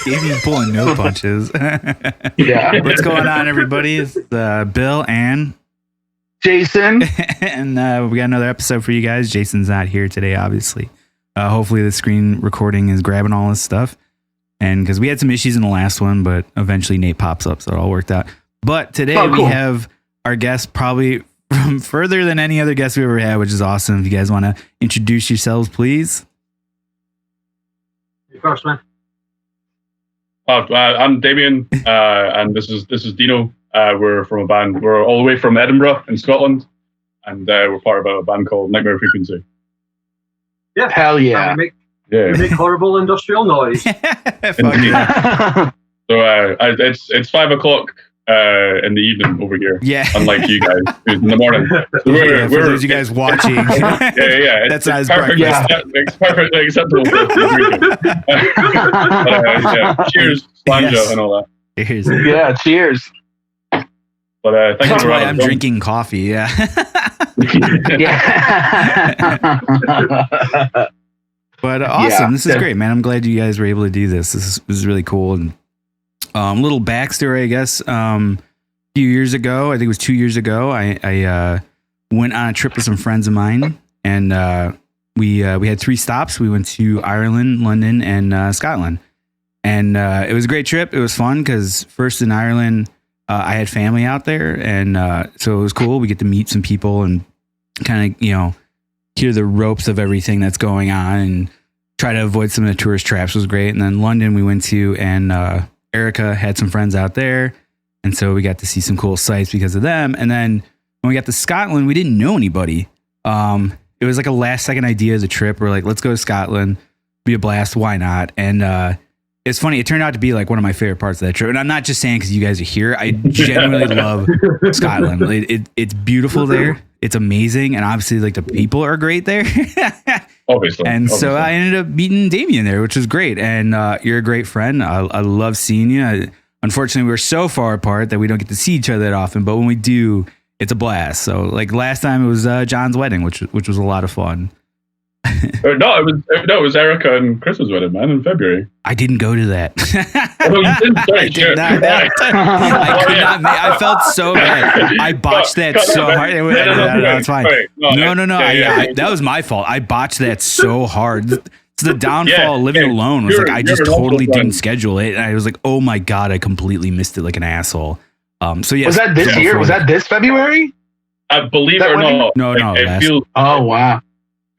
Damien pulling no punches. Yeah. What's going on, everybody? It's Bill and Jason. And we got another episode for you guys. Jason's not here today, obviously. Hopefully the screen recording is grabbing all this stuff. And because we had some issues in the last one, but eventually Nate pops up, so it all worked out. But today we have our guest probably from further than any other guest we ever had, which is awesome. If you guys want to introduce yourselves, please. You first, man. I'm Damien, and this is Deano. We're from a band. We're all the way from Edinburgh in Scotland, and we're part of a band called Nightmare Frequency. Yeah, hell yeah! We make horrible industrial noise. So it's 5 o'clock in the evening over here. Yeah, unlike you guys, who's in the morning. So we're for those you guys watching. yeah. That's not his perfect. It's perfectly acceptable. Cheers, Slanja, and all that. Cheers. Yeah, cheers. But thank that's you. Why I'm drinking coffee. Yeah. But awesome. This is great, man. I'm glad you guys were able to do this. This is really cool. And little backstory, I guess. A few years ago, I think it was 2 years ago, I went on a trip with some friends of mine, and we had 3 stops. We went to Ireland, London, and Scotland. And it was a great trip. It was fun because first in Ireland, I had family out there, and so it was cool. We get to meet some people and kind of, hear the ropes of everything that's going on and try to avoid some of the tourist traps. Was great. And then London we went to, and Erica had some friends out there, and so we got to see some cool sights because of them. And then when we got to Scotland, we didn't know anybody. It was like a last second idea of the trip. We're like, let's go to Scotland, be a blast. Why not? And it's funny. It turned out to be like one of my favorite parts of that trip. And I'm not just saying because you guys are here. I genuinely love Scotland. It's beautiful there. It's amazing. And obviously like the people are great there. Obviously. So I ended up meeting Damien there, which was great. And you're a great friend. I love seeing you. Unfortunately, we're so far apart that we don't get to see each other that often. But when we do, it's a blast. So like last time it was John's wedding, which was a lot of fun. No, it was Erica and Chris's wedding, man, in February. I didn't go to that. Oh, you didn't? Sorry, I did not. I could not. I felt so bad. I botched that so hard. No, it's fine. No. That was my fault. I botched that so hard. It's the downfall of living alone. Was like I just totally didn't schedule it, and I was like, oh my god, I completely missed it like an asshole. So yes. Was that this year? Was that this February? I believe it or not. No. It feels. Oh wow.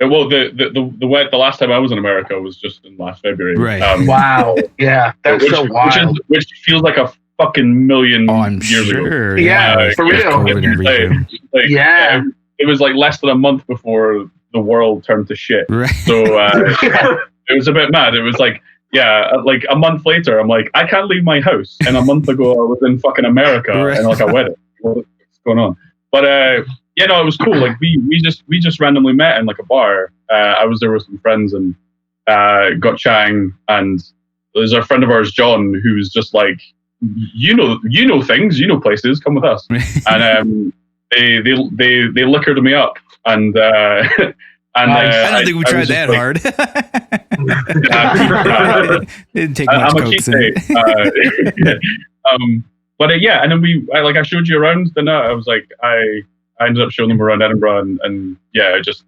Well, the last time I was in America was just in last February. Right. Wow. Yeah, that's so wild. Which feels like a fucking million I'm years sure. ago. Yeah, for real. It was like less than a month before the world turned to shit. Right. So it was a bit mad. It was like, like a month later, I'm like, I can't leave my house. And a month ago, I was in fucking America and like a wedding. What's going on? But it was cool. Like we just randomly met in like a bar. I was there with some friends and got chatting. And there's a friend of ours, John, who's just like, you know things, places. Come with us. And they liquored me up. And I don't think we tried that hard. Didn't take much coke. But and then I showed you around the night. I was like, I ended up showing them around Edinburgh, and just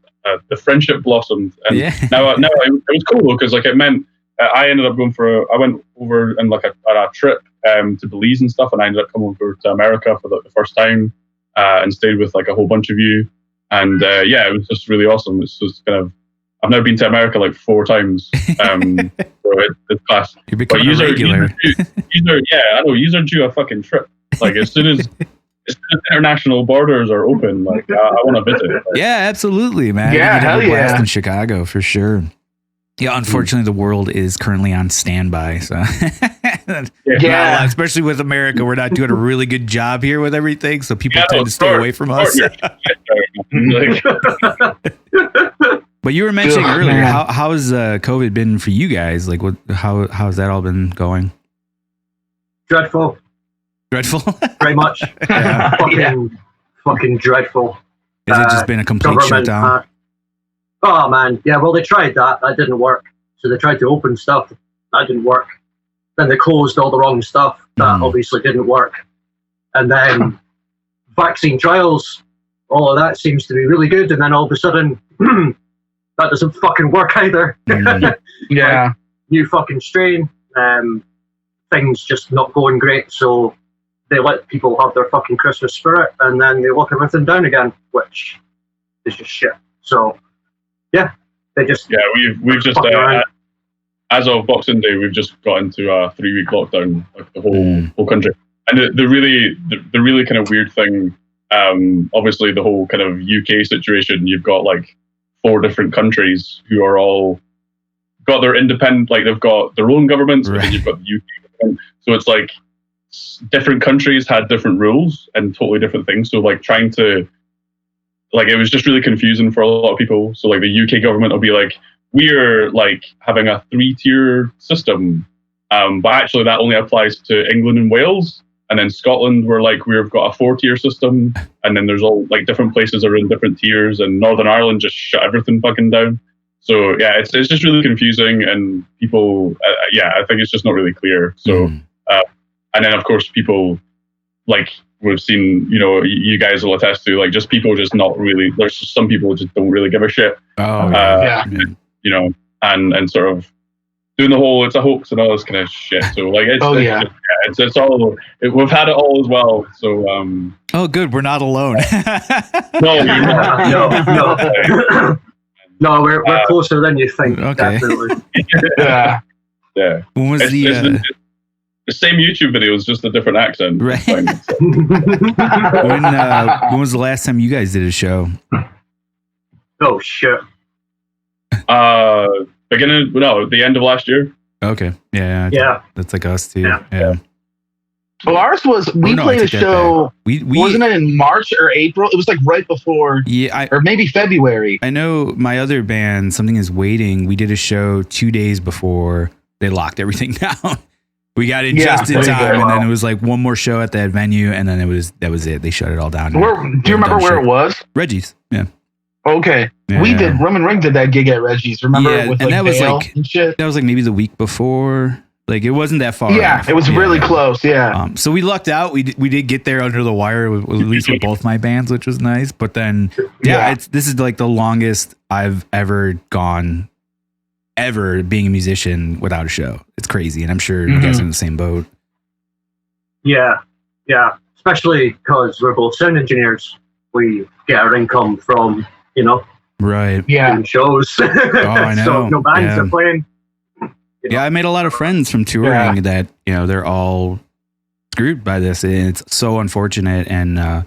the friendship blossomed. And now it was cool because like it meant I ended up I went over and like on a trip to Belize and stuff, and I ended up coming over to America for the first time and stayed with like a whole bunch of you. And it was just really awesome. It's just kind of I've now been to America like 4 times. So it's class. You're becoming a regular. I know. You're due a fucking trip. Like as soon as international borders are open, like I want to visit. Like, yeah, absolutely, man. Yeah, you'd have hell a blast yeah. in Chicago for sure. Yeah, unfortunately, the world is currently on standby. So, especially with America, we're not doing a really good job here with everything. So people tend to stay away from us. But you were mentioning earlier, how has COVID been for you guys? Like, how has that all been going? Dreadful. Very much. Fucking dreadful. Has it just been a complete shutdown? Oh man, yeah. Well, they tried that. That didn't work. So they tried to open stuff. That didn't work. then they closed all the wrong stuff that obviously didn't work. And then vaccine trials, all of that seems to be really good. And then all of a sudden, that doesn't fucking work either. Yeah. Like, new fucking strain, things just not going great. So they let people have their fucking Christmas spirit and then they lock everything down again, which is just shit. So, yeah, they just... Yeah, we've just... as of Boxing Day, we've just got into a 3-week lockdown, like the whole country. And the really kind of weird thing, obviously the whole kind of UK situation, you've got like 4 different countries who are all got their independent, like they've got their own governments, but then you've got the UK government. So it's like different countries had different rules and totally different things. So like trying to, like it was just really confusing for a lot of people. So like the UK government will be like, we're like having a 3-tier system, but actually that only applies to England and Wales. And then Scotland, we're like, we've got a 4-tier system. And then there's all like different places are in different tiers, and Northern Ireland just shut everything fucking down. So yeah, it's just really confusing, and people, I think it's just not really clear. So, and then of course people like we've seen, you know, you guys will attest to, like just people just not really. There's just some people who just don't really give a shit. You know, and sort of doing the whole it's a hoax and all this kind of shit. So like it's all we've had it all as well. So oh good, we're not alone. No, you're not. No, we're closer than you think. Okay. Definitely. Yeah. When was it's the same YouTube videos, just a different accent. Right. When was the last time you guys did a show? Oh shit. The end of last year. Okay. Yeah. That's like us too. Yeah. Well, ours was played a show. We wasn't it in March or April? It was like right before. Yeah, or maybe February. I know my other band, Something Is Waiting. We did a show 2 days before they locked everything down. We got in just in time, and then it was like one more show at that venue, and then that was it. They shut it all down. Do you remember where it was? Reggie's. Yeah. Okay. Yeah. We did. Roman Ring did that gig at Reggie's. Remember? Yeah, with, and that was like and shit? That was like maybe the week before. Like it wasn't that far. Yeah, it was really close. Yeah. So we lucked out. We did get there under the wire, at least with both my bands, which was nice. But then, this is like the longest I've ever gone, being a musician without a show. It's crazy, and I'm sure you guys are in the same boat. Yeah. Especially because we're both sound engineers. We get our income from right. Doing shows. Oh, I know. So no bands are playing. Yeah, I made a lot of friends from touring that, they're all screwed by this. And it's so unfortunate. And it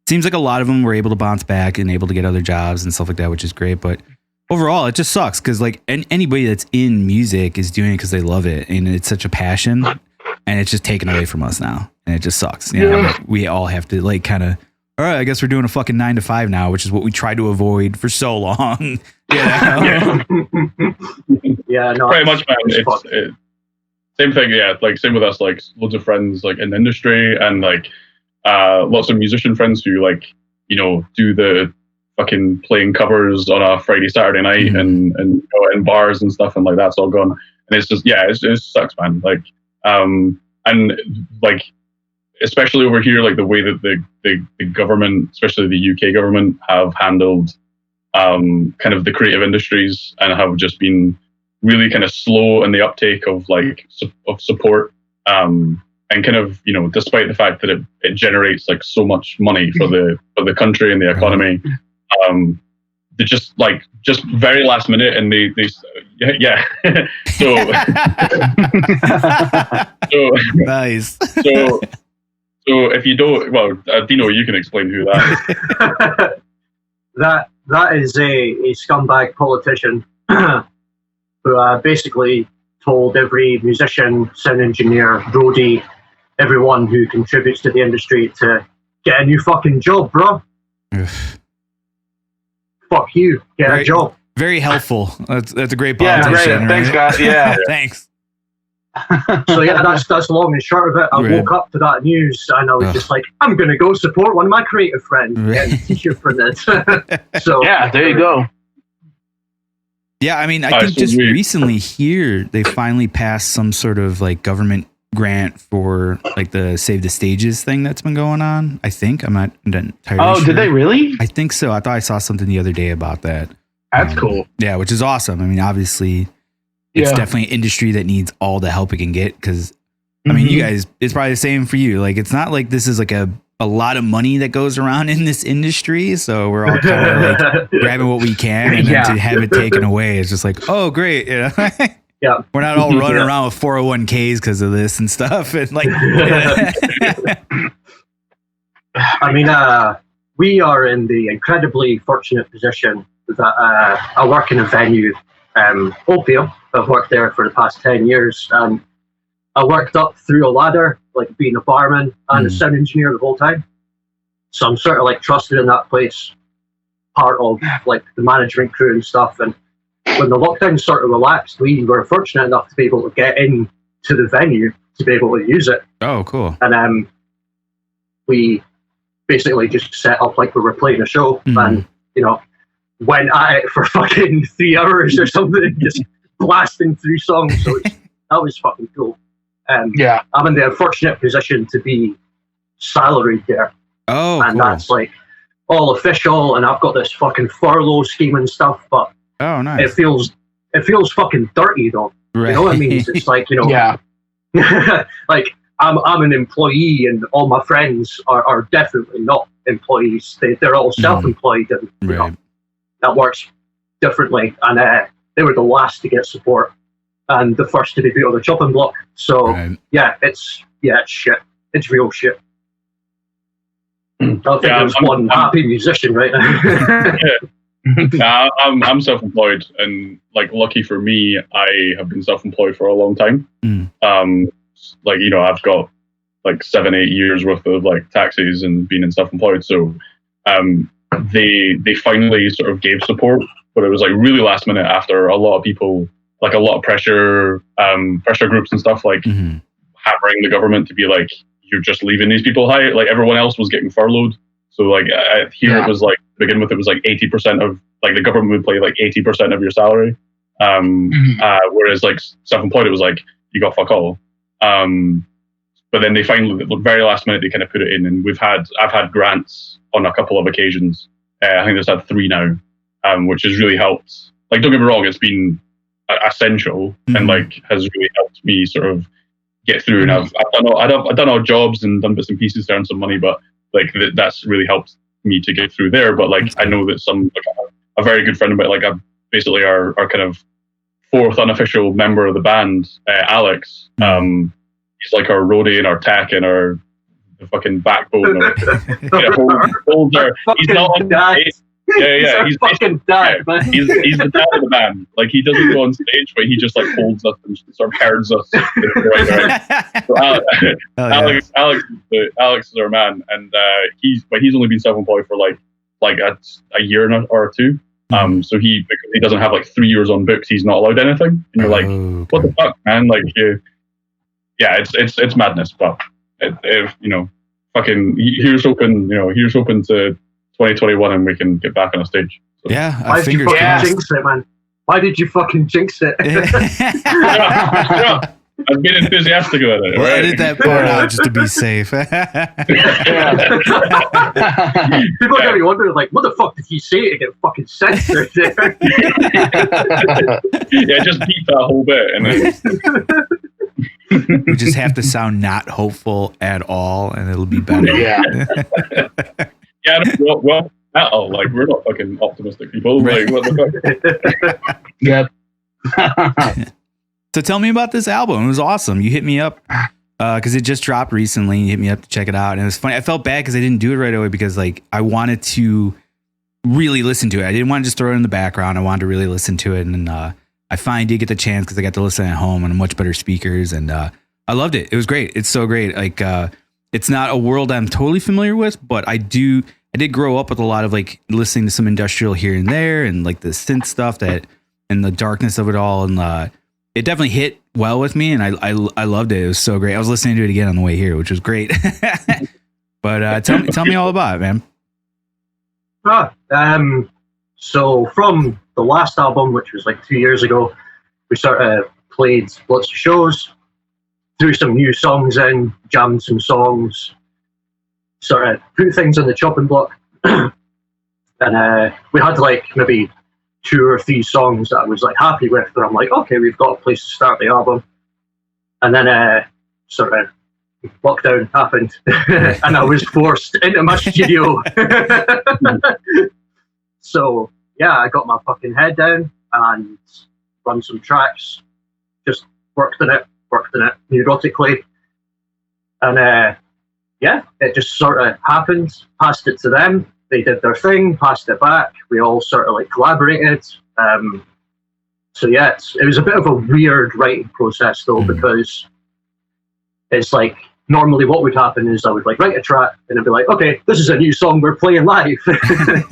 seems like a lot of them were able to bounce back and able to get other jobs and stuff like that, which is great. But overall, it just sucks because like anybody that's in music is doing it because they love it. And it's such a passion. And it's just taken away from us now. And it just sucks. We all have to like kind of, all right, I guess we're doing a fucking 9 to 5 now, which is what we tried to avoid for so long. Yeah, no, pretty much, man. It's same thing. Yeah, like same with us. Like loads of friends, like in the industry, and like lots of musician friends who like do the fucking playing covers on a Friday, Saturday night, and in bars and stuff, and like that's all gone. And it's just it sucks, man. Like and like. Especially over here, like the way that the government, especially the UK government, have handled kind of the creative industries and have just been really kind of slow in the uptake of like of support and kind of despite the fact that it generates like so much money for the country and the economy, they just very last minute and they so nice. So if you don't, Deano, you can explain who that is. that is a scumbag politician who basically told every musician, sound engineer, roadie, everyone who contributes to the industry to get a new fucking job, bro. Fuck you, get a job. Very helpful. That's a great politician. Yeah, right? Thanks, guys. Yeah, thanks. So that's long and short of it. I woke up to that news and I was just like, I'm going to go support one of my creative friends. Get a t-shirt for this. So yeah, there you go. Yeah, I mean, I think just recently here, they finally passed some sort of like government grant for like the Save the Stages thing that's been going on. I think I'm not entirely sure. Oh, did they really? I think so. I thought I saw something the other day about that. That's cool. Yeah, which is awesome. I mean, obviously, it's definitely an industry that needs all the help it can get because, I mean, you guys, it's probably the same for you. Like, it's not like this is like a lot of money that goes around in this industry. So we're all kind of like grabbing what we can and then to have it taken away. It's just like, oh, great. You know? Yeah. We're not all running around with 401ks because of this and stuff. And like, I mean, we are in the incredibly fortunate position that I work in a venue, Opium. I've worked there for the past 10 years. I worked up through a ladder, like being a barman and a sound engineer the whole time. So I'm sort of like trusted in that place, part of like the management crew and stuff. And when the lockdown sort of relaxed, we were fortunate enough to be able to get into the venue to be able to use it. Oh, cool. And we basically just set up like we were playing a show and, you know, went at it for fucking 3 hours or something, just blasting through songs. So that was fucking cool. I'm in the unfortunate position to be salaried there. Oh, and cool. That's like all official, and I've got this fucking furlough scheme and stuff, but oh, nice. It feels fucking dirty though. Right. You know what I mean? It's like, you know, like I'm an employee, and all my friends are definitely not employees. They're all self-employed, and you know, that works differently. And they were the last to get support and the first to be put on the chopping block. So it's shit. It's real shit. I don't think there's one happy musician right now. I'm self-employed, and like lucky for me, I have been self-employed for a long time. Like, you know, I've got like 7-8 years worth of like taxes and being in self-employed. So they finally sort of gave support, but it was like really last minute after a lot of people, like a lot of pressure groups and stuff, like hammering the government to be like, you're just leaving these people high. Like everyone else was getting furloughed. So like here it was like, to begin with, it was like 80% of, like the government would pay like 80% of your salary. Whereas like self-employed, it was like, you got fuck all. But then they finally, the very last minute, they kind of put it in, and I've had grants on a couple of occasions. I think there's had 3 now, which has really helped. Like, don't get me wrong, it's been essential and like has really helped me sort of get through. And I've done odd jobs and done bits and pieces to earn some money, but like that's really helped me to get through there. But like I know that a very good friend of mine, like basically our kind of 4th unofficial member of the band, Alex. He's like our roadie and our tech and our fucking backbone. He's not on stage. He's fucking dad, man. He's the dad of the band. Like, he doesn't go on stage, but he just like holds us and sort of herds us. So Alex is our man, and he's only been self-employed for like a year or 2. So because he doesn't have like 3 years on books, he's not allowed anything. And you're like, what the fuck, man? Like, it's madness. But if you know, fucking, here's hoping to 2021 and we can get back on a stage. So. Yeah, why did you fucking jinx it, man? Why did you fucking jinx it? I've been enthusiastic about it. Well, right? Edit that part out just to be safe. People are going to be wondering, like, what the fuck did he say to get fucking censored there? Yeah, just beat that whole bit. And then... We just have to sound not hopeful at all, and it'll be better. Yeah. Well, like, we're not fucking optimistic people. Right. Like, what the fuck? Yep. So tell me about this album. It was awesome. You hit me up because it just dropped recently. You hit me up to check it out, and it was funny. I felt bad because I didn't do it right away because like I wanted to really listen to it. I didn't want to just throw it in the background. I wanted to really listen to it, and I finally did get the chance because I got to listen at home on much better speakers, and I loved it. It was great. It's so great. Like it's not a world I'm totally familiar with, but I did grow up with a lot of like listening to some industrial here and there, and like the synth stuff and the darkness of it all, and it definitely hit well with me, and I loved it. It was so great. I was listening to it again on the way here, which was great. But tell me all about it, man. So from the last album, which was like 2 years ago, we sort of played lots of shows, threw some new songs in, jammed some songs, sort of put things on the chopping block. And we had like maybe 2 or 3 songs that I was like happy with, but I'm like, okay, we've got a place to start the album. And then sort of lockdown happened and I was forced into my studio. So yeah, I got my fucking head down and run some tracks, just worked in it neurotically. And yeah, it just sort of happened, passed it to them. They did their thing, passed it back. We all sort of like collaborated. So yeah, it was a bit of a weird writing process though, because it's like normally what would happen is I would like write a track and I'd be like, okay, this is a new song we're playing live.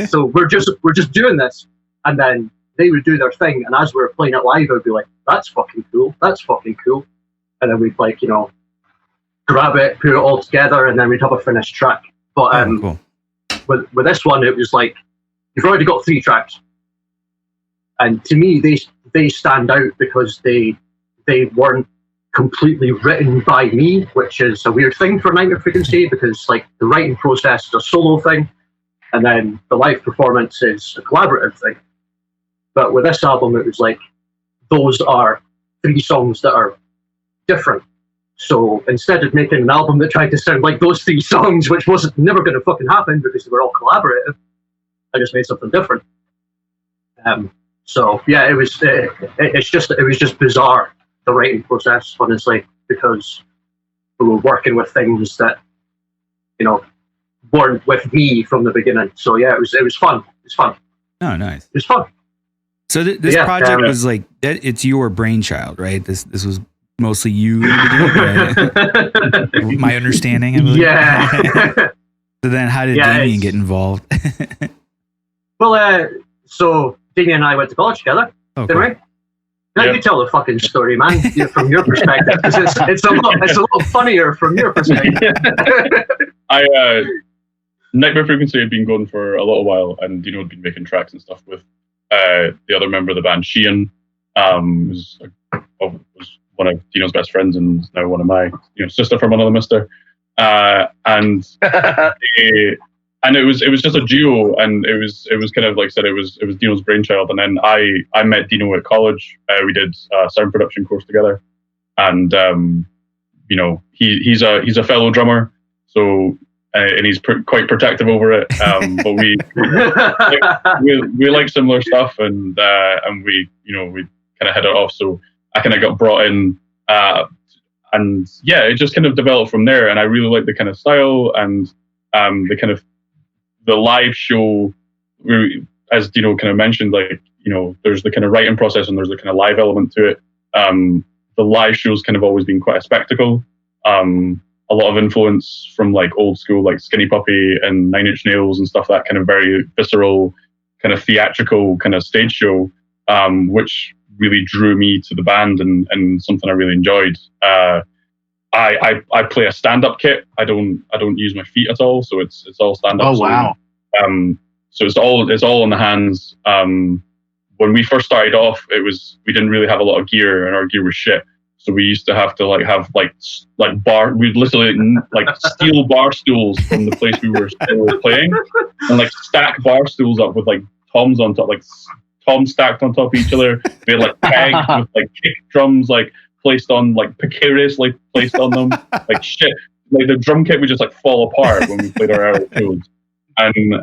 So we're just doing this. And then they would do their thing, and as we were playing it live, I'd be like, that's fucking cool. And then we'd like, grab it, put it all together, and then we'd have a finished track. But cool. with this one, it was like, you've already got 3 tracks. And to me, they stand out because they weren't completely written by me, which is a weird thing for Nightmare Frequency, because like the writing process is a solo thing, and then the live performance is a collaborative thing. But with this album, it was like, those are 3 songs that are different. So instead of making an album that tried to sound like those 3 songs, which was never going to fucking happen because they were all collaborative, I just made something different. So yeah, it was just bizarre, the writing process, honestly, because we were working with things that weren't with me from the beginning. So yeah, it was fun. It's fun. Oh, nice. It was fun. So this project was like it's your brainchild, right? This was mostly you. Right? My understanding. I believe. Yeah. So then, how did Damien get involved? Well, so Damien and I went to college together, didn't we? Now you tell the fucking story, man, from your perspective, because it's a lot funnier from your perspective. Nightmare Frequency had been going for a little while, and Deano had been making tracks and stuff with the other member of the band, Sheehan, was one of Deano's best friends and is now one of my sister from another mister. And it was just a duo, and it was kind of like I said, it was Deano's brainchild. And then I met Deano at college. We did a sound production course together, and he's a fellow drummer, so and he's quite protective over it. But we like similar stuff, and we kind of hit it off. So I kind of got brought in, and yeah, it just kind of developed from there. And I really like the kind of style and the kind of the live show, as Deano kind of mentioned, like, there's the kind of writing process and there's the kind of live element to it. The live show's kind of always been quite a spectacle. A lot of influence from like old school, like Skinny Puppy and Nine Inch Nails and stuff, that kind of very visceral, kind of theatrical kind of stage show, which really drew me to the band and something I really enjoyed. I play a stand-up kit. I don't use my feet at all, so it's all stand-up. Oh wow! So it's all in the hands. When we first started off, we didn't really have a lot of gear, and our gear was shit. So we used to have to have we'd literally like steal bar stools from the place we were playing, and like stack bar stools up with like toms on top, like toms stacked on top of each other. We had like pegs with like kick drums like placed on, like precariously placed on them, like shit. Like the drum kit would just like fall apart when we played our hour shows, and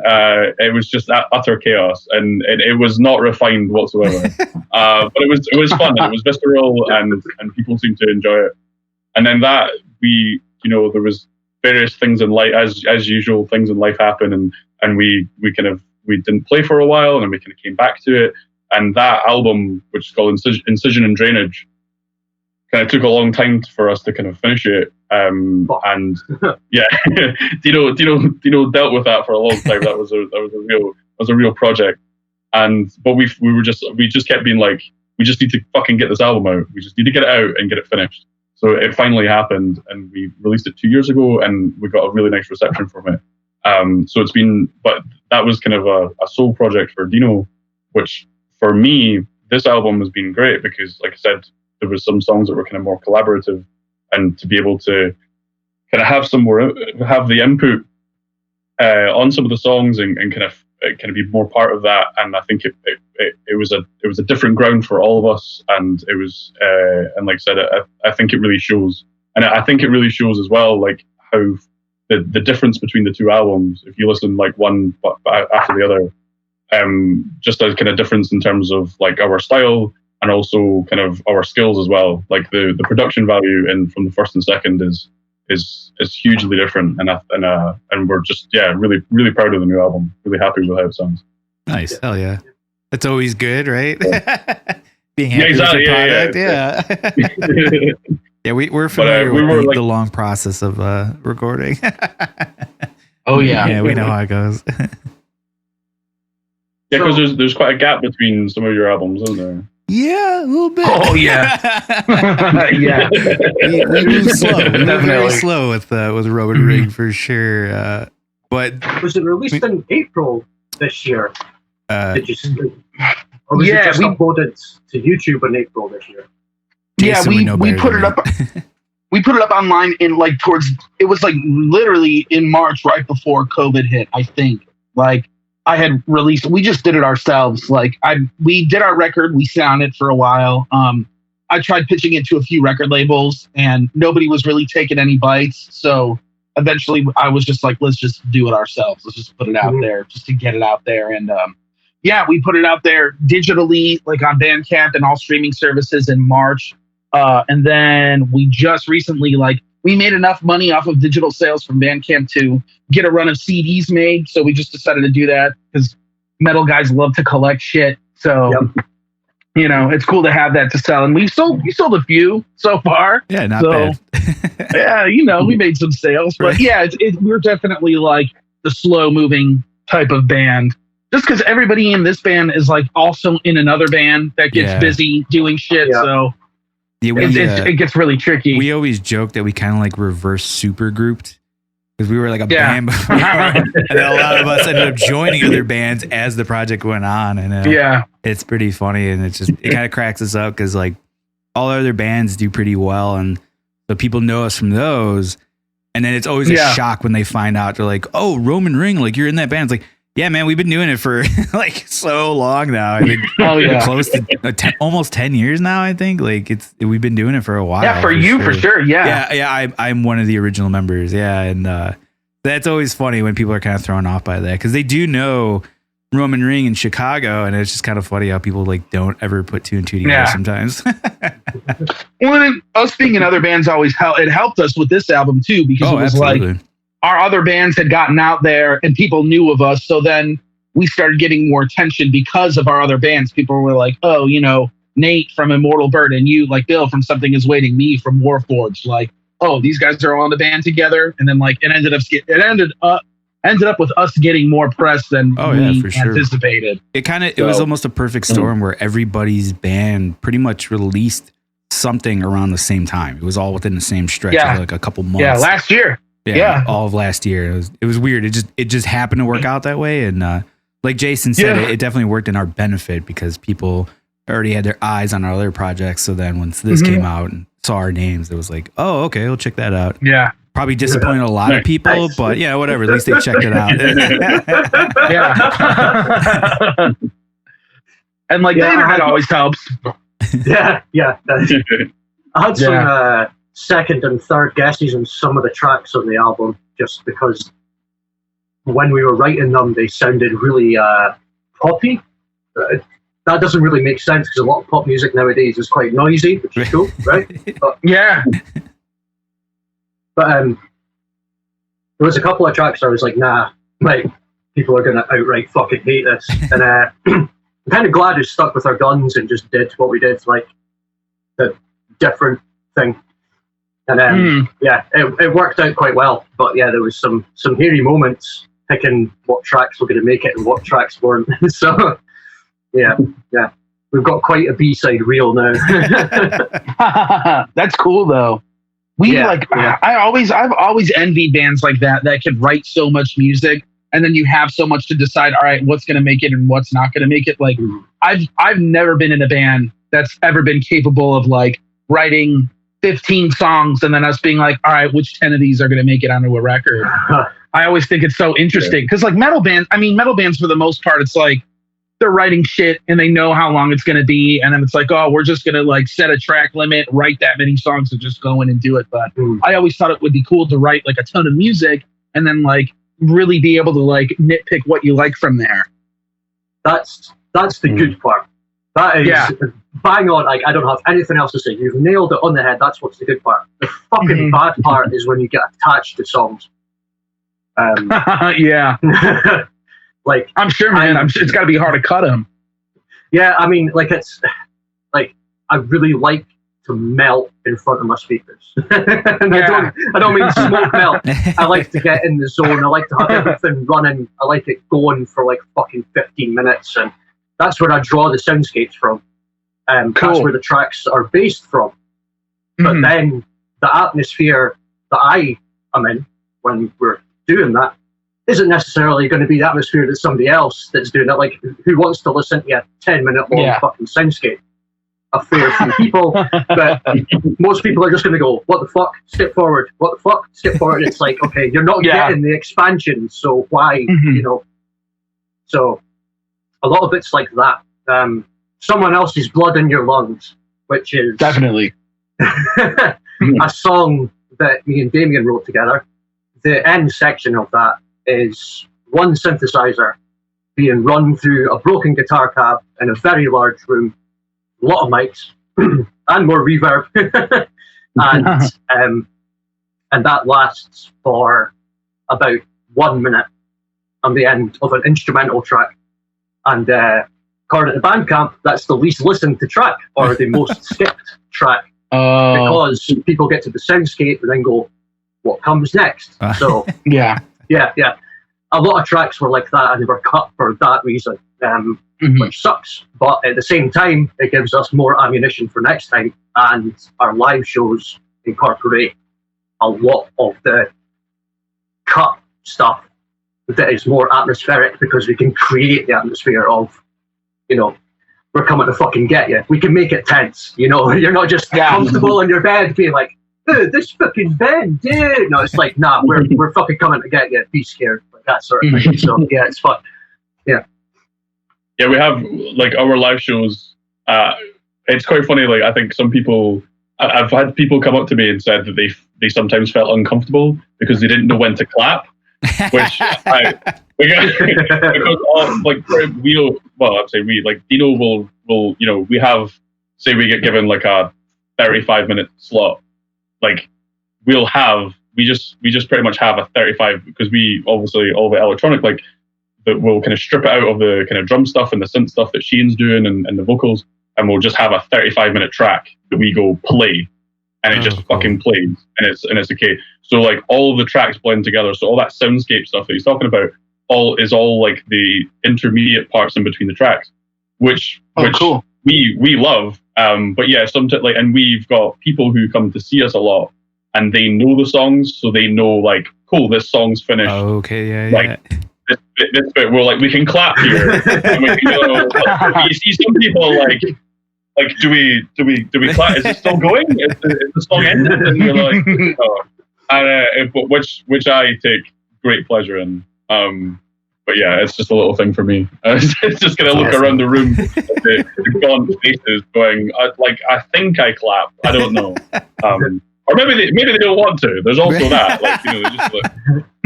it was just utter chaos, and it was not refined whatsoever. But it was fun, and it was visceral, and people seemed to enjoy it. And then that there was various things in life, as usual, things in life happen, and we didn't play for a while, and then we kind of came back to it. And that album, which is called Incision and Drainage, kind of took a long time for us to kind of finish it. And yeah, Deano dealt with that for a long time. That was a real project. But we just kept being like, we just need to fucking get this album out. We just need to get it out and get it finished. So it finally happened, and we released it 2 years ago, and we got a really nice reception from it. So it's been, but that was kind of a soul project for Deano. which for me, this album has been great because, like I said, there was some songs that were kind of more collaborative, and to be able to kind of have the input on some of the songs and kind of be more part of that. And I think it was a different ground for all of us, and it was and like I said, I think it really shows, and I think it really shows as well, like how the difference between the two albums, if you listen like one after the other, just a kind of difference in terms of like our style and also kind of our skills as well. Like the production value from the first and second is hugely different, and we're just really really proud of the new album. Really happy with how it sounds. Nice, hell yeah, that's always good, right? Yeah. Being happy with your product, yeah. Yeah, we're familiar with the long process of recording. Oh yeah, yeah, we know how it goes. Yeah, because there's quite a gap between some of your albums, isn't there? Yeah, a little bit. Oh yeah, yeah. We move slow. We move very slow with Roman Ring for sure. But was it released in April this year? Did you? Or was it just uploaded to YouTube in April this year? Yeah, we put it up. We put it up online in like it was like literally in March, right before COVID hit, I think. Like I had released, we just did it ourselves. Like we did our record, we sat on it for a while. I tried pitching it to a few record labels and nobody was really taking any bites. So eventually I was just like, let's just do it ourselves. Let's just put it out there just to get it out there. And we put it out there digitally, like on Bandcamp and all streaming services in March. And then we just recently, we made enough money off of digital sales from Bandcamp to get a run of CDs made. So we just decided to do that because metal guys love to collect shit. So, it's cool to have that to sell. And we sold a few so far. Yeah, not bad. Yeah, we made some sales. But we're definitely like the slow moving type of band. Just because everybody in this band is like also in another band that gets busy doing shit. Yeah. So it gets really tricky. We always joke that we kind of like reverse super grouped because we were like a band before, and then a lot of us ended up joining other bands as the project went on. And it's pretty funny, and it kind of cracks us up because like all our other bands do pretty well, and so people know us from those. And then it's always a shock when they find out. They're like, "Oh, Roman Ring, like you're in that band." It's like, yeah, man, we've been doing it for like so long now. I think close to almost 10 years now. I think we've been doing it for a while. Yeah, for sure. Yeah. I'm one of the original members. Yeah, and that's always funny when people are kind of thrown off by that because they do know Roman Ring in Chicago, and it's just kind of funny how people like don't ever put two and two together sometimes. Well, us being in other bands it helped us with this album too because it was like. Our other bands had gotten out there and people knew of us. So then we started getting more attention because of our other bands. People were like, oh, Nate from Immortal Bird and you like Bill from Something Is Waiting, me from Warforged. Like, oh, these guys are all in the band together. And then it ended up with us getting more press than we anticipated. It was almost a perfect storm where everybody's band pretty much released something around the same time. It was all within the same stretch of like a couple months. Yeah, last year. Yeah, all of last year. It was weird. It just happened to work out that way. And like Jason said, it definitely worked in our benefit because people already had their eyes on our other projects. So then once this came out and saw our names, it was like, oh, okay, we'll check that out. Yeah. Probably disappointed a lot of people, but whatever. At least they checked it out. Yeah. And like the internet always helps. Yeah. I had some second and third guesses on some of the tracks on the album just because when we were writing them they sounded really poppy. That doesn't really make sense because a lot of pop music nowadays is quite noisy, which is cool, right? But there was a couple of tracks where I was like, nah, like people are gonna outright fucking hate this. And I'm kind of glad we stuck with our guns and just did what we did, like the different thing. And it worked out quite well. But there was some hairy moments picking what tracks were going to make it and what tracks weren't. So we've got quite a B-side reel now. That's cool though. I've always envied bands like that could write so much music and then you have so much to decide. All right, what's going to make it and what's not going to make it. Like I've never been in a band that's ever been capable of like writing 15 songs and then us being like, all right, which 10 of these are going to make it onto a record? I always think it's so interesting because like metal bands for the most part, it's like they're writing shit and they know how long it's going to be. And then it's like, oh, we're just going to like set a track limit, write that many songs and just go in and do it. But I always thought it would be cool to write like a ton of music and then like really be able to like nitpick what you like from there. That's the good part. That is bang on. Like I don't have anything else to say. You've nailed it on the head. That's what's the good part. The fucking bad part is when you get attached to songs. Yeah. Like I'm sure, man. It's got to be hard to cut them. Yeah, I mean, like it's like I really like to melt in front of my speakers. And I don't mean smoke melt. I like to get in the zone. I like to have everything running. I like it going for like fucking 15 minutes, and that's where I draw the soundscapes from. Cool. That's where the tracks are based from. But then the atmosphere that I am in when we're doing that isn't necessarily going to be the atmosphere that somebody else that's doing it. Like, who wants to listen to a 10-minute long fucking soundscape? A fair few people, but most people are just going to go, what the fuck, skip forward, what the fuck, skip forward. It's like, okay, you're not getting the expansion, so why, you know? So a lot of it's like that. Someone else's blood in your lungs, which is definitely a song that me and Damien wrote together. The end section of that is one synthesizer being run through a broken guitar cab in a very large room, a lot of mics and more reverb, and that lasts for about 1 minute on the end of an instrumental track. And according to Bandcamp, that's the least listened to track or the most skipped track because people get to the soundscape and then go, what comes next? So yeah. A lot of tracks were like that and they were cut for that reason, which sucks. But at the same time, it gives us more ammunition for next time, and our live shows incorporate a lot of the cut stuff that is more atmospheric because we can create the atmosphere of, you know, we're coming to fucking get you. We can make it tense, you know. You're not just comfortable in your bed being like, this fucking band, dude. No, it's like, nah, we're fucking coming to get you. Be scared, like that sort of thing. So yeah, it's fun. Yeah, we have like our live shows. It's quite funny. Like I think some people, I've had people come up to me and said that they sometimes felt uncomfortable because they didn't know when to clap. Which because like I'd say we like Deano will you know, we have, say we get given like a 35-minute slot. Like we just pretty much have a 35 because we obviously all the electronic, like that we'll kind of strip it out of the kind of drum stuff and the synth stuff that Sheen's doing and the vocals, and we'll just have a 35-minute track that we go play, and it just fucking plays, and it's okay. So like all of the tracks blend together. So all that soundscape stuff that he's talking about is all like the intermediate parts in between the tracks, which cool. we love. But yeah, sometimes like, and we've got people who come to see us a lot, and they know the songs, so they know like, cool, this song's finished. Oh, okay, yeah, like, this bit, we're like, we can clap here. And we can go, you see some people like, do we clap? Is it still going? Is the song ended? And you're like, oh. And which I take great pleasure in. But yeah, it's just a little thing for me. It's just gonna look around the room at the gaunt faces, going, I think I clap. I don't know. Or maybe they don't want to. There's also that. Like, you know, they're just like,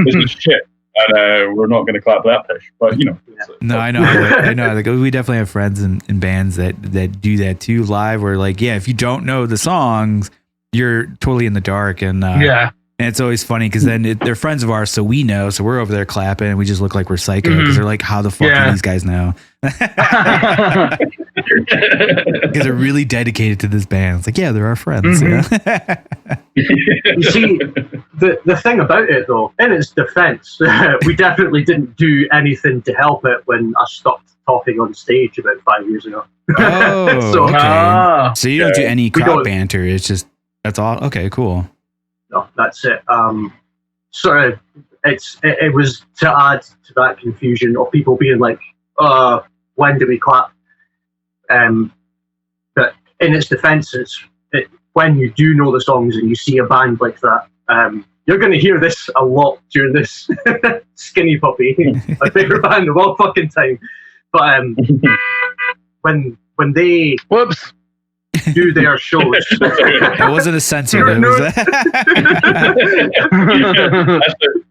this is shit, and we're not gonna clap that pitch. But you know. No, I know. I know. Like, we definitely have friends in bands that do that too live. Where like, yeah, if you don't know the songs, you're totally in the dark, and and it's always funny because then they're friends of ours, so we know. So we're over there clapping, and we just look like we're psycho because they're like, "How the fuck do these guys know?" Because they're really dedicated to this band. It's like, yeah, they're our friends. You see, the thing about it though, in its defense, we definitely didn't do anything to help it when I stopped talking on stage about 5 years ago. Oh, so, okay. So you don't do any crowd banter. It's just that's all. Okay, cool. No, that's it. Sort of it was to add to that confusion of people being like, when do we clap? But in its defense, when you do know the songs and you see a band like that, you're going to hear this a lot during this Skinny Puppy, my favorite band of all fucking time. But when they do their shows, it wasn't a censor.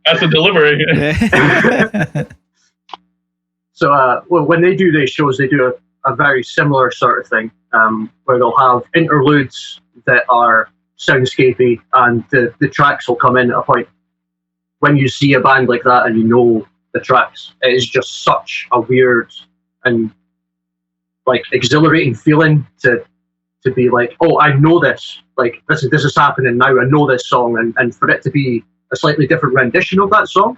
That's a delivery. So when they do their shows, they do a very similar sort of thing, where they'll have interludes that are soundscapey, and the tracks will come in at a point. When you see a band like that and you know the tracks, it is just such a weird and like exhilarating feeling to be like, oh, I know this. Like this is happening now. I know this song, and for it to be a slightly different rendition of that song,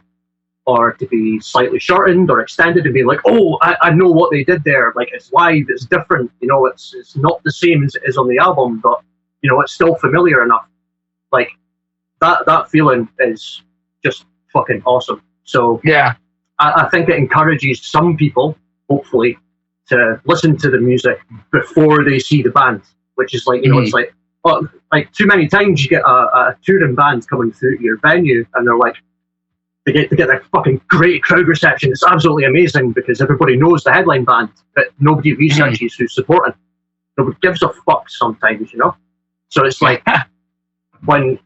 or to be slightly shortened or extended and be like, oh, I know what they did there. Like it's live, it's different. You know, it's not the same as it is on the album, but you know, it's still familiar enough. Like that feeling is just fucking awesome. So yeah, I think it encourages some people, hopefully, to listen to the music before they see the band, which is like, you know, it's like, oh, like too many times you get a touring band coming through your venue and they're like, they get a fucking great crowd reception. It's absolutely amazing because everybody knows the headline band, but nobody researches who's supporting. Nobody gives a fuck sometimes, you know? So it's like, when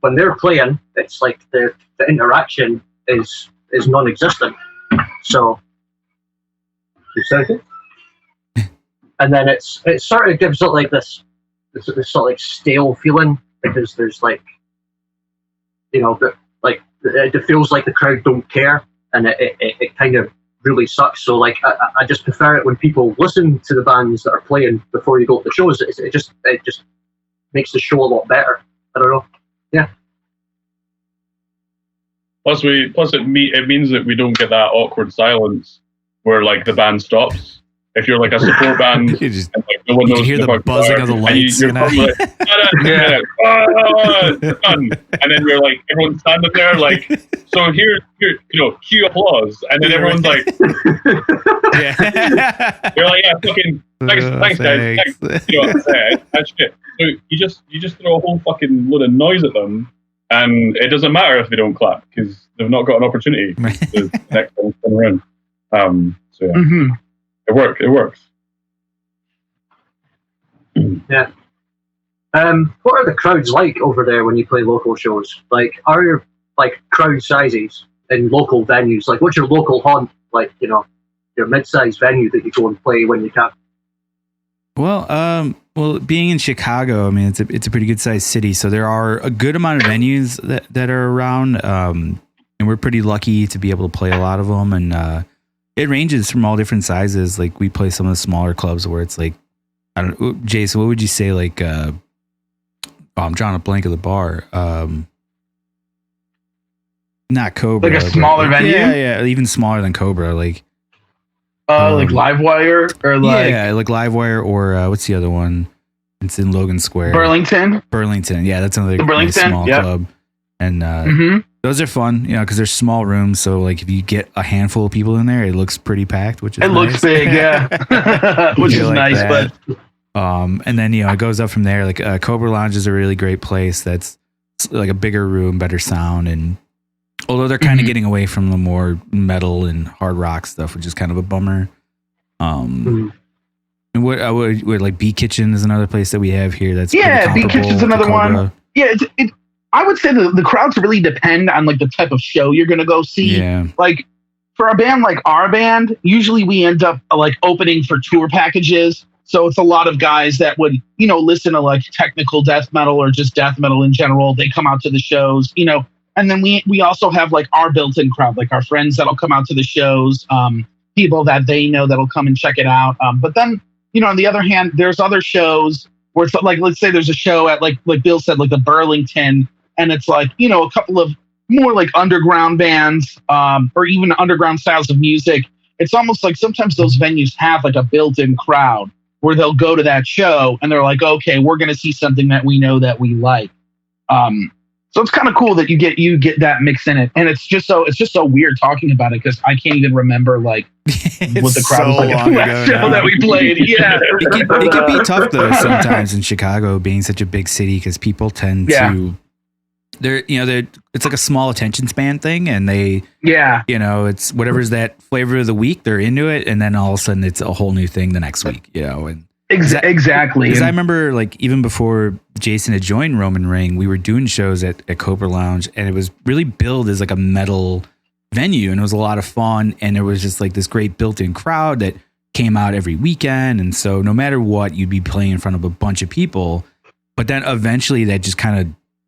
they're playing, it's like the interaction is non-existent. So, and then it sort of gives it like this sort of like stale feeling because there's like, you know, like it feels like the crowd don't care, and it kind of really sucks. So like I just prefer it when people listen to the bands that are playing before you go to the shows. It just makes the show a lot better. I don't know. Yeah. Plus it means that we don't get that awkward silence where like the band stops. If you're like a support band, you just, and, like, no one knows hear the buzzing of the lights. You're probably like, and then you're like, everyone's standing there like, so here, you know, cue applause, and then everyone's like, you're like, yeah, fucking thanks guys, thanks. You know, that's shit. So you just throw a whole fucking load of noise at them, and it doesn't matter if they don't clap because they've not got an opportunity. The next one come around. So yeah. Mm-hmm. It works. Yeah. What are the crowds like over there when you play local shows? Like, are your like crowd sizes in local venues? Like, what's your local haunt? Like, you know, your mid-sized venue that you go and play when you can. Well, being in Chicago, I mean, it's a pretty good sized city, so there are a good amount of venues that are around, and we're pretty lucky to be able to play a lot of them, and it ranges from all different sizes. Like we play some of the smaller clubs where it's like, I don't know, Jason, what would you say? Like, I'm drawing a blank of the bar. Not Cobra. Like a smaller venue? Yeah, even smaller than Cobra. Like, like Livewire or like. Yeah, like Livewire or what's the other one? It's in Logan Square. Burlington. Yeah, that's another really small club. And those are fun, you know, because they're small rooms. So, like, if you get a handful of people in there, it looks pretty packed, which is nice. Looks big, yeah, which is like nice. That. But and then, you know, it goes up from there. Like Cobra Lounge is a really great place. That's like a bigger room, better sound, and although they're kind of getting away from the more metal and hard rock stuff, which is kind of a bummer. And what I would like B Kitchen is another place that we have here. That's B Kitchen's another one. Yeah, I would say the crowds really depend on like the type of show you're gonna go see. Yeah. Like for a band like our band, usually we end up like opening for tour packages. So it's a lot of guys that would, you know, listen to like technical death metal or just death metal in general. They come out to the shows, you know, and then we also have like our built-in crowd, like our friends that'll come out to the shows, people that they know that'll come and check it out. But then, you know, on the other hand, there's other shows where it's like, let's say there's a show at like Bill said, like the Burlington, and it's like, you know, a couple of more like underground bands, or even underground styles of music. It's almost like sometimes those venues have like a built-in crowd where they'll go to that show and they're like, okay, we're going to see something that we know that we like. So it's kind of cool that you get that mix in it, and it's just so weird talking about it because I can't even remember like what the crowd was like at the last show that we played. Yeah, it can be tough though sometimes in Chicago being such a big city because people tend to it's like a small attention span thing, and it's whatever's that flavor of the week, they're into it, and then all of a sudden it's a whole new thing the next week, and. Exactly. Because I remember, like, even before Jason had joined Roman Ring, we were doing shows at Cobra Lounge, and it was really billed as like a metal venue, and it was a lot of fun, and there was just like this great built-in crowd that came out every weekend, and so no matter what, you'd be playing in front of a bunch of people, but then eventually that just kind of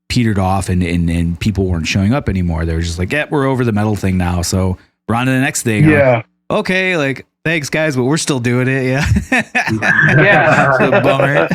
petered off, and people weren't showing up anymore. They were just like, yeah, we're over the metal thing now, so we're on to the next thing. Yeah. Okay, like, thanks, guys, but we're still doing it. Yeah. Yeah. It's a bummer.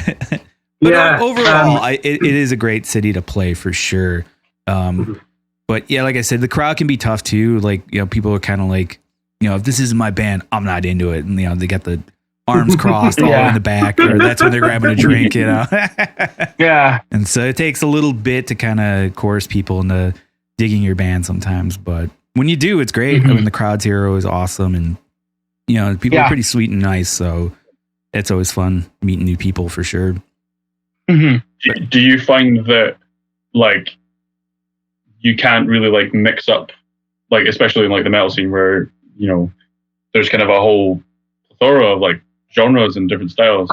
But overall, it is a great city to play for sure. But yeah, like I said, the crowd can be tough too. Like, people are kind of like, if this isn't my band, I'm not into it. And, they got the arms crossed all in the back, or that's when they're grabbing a drink, Yeah. And so it takes a little bit to kind of coerce people into digging your band sometimes. But when you do, it's great. I mean, the crowds here are always awesome, and people are pretty sweet and nice, so it's always fun meeting new people for sure. Mm-hmm. Do you find that like you can't really like mix up, like especially in like the metal scene where there's kind of a whole plethora of like genres and different styles?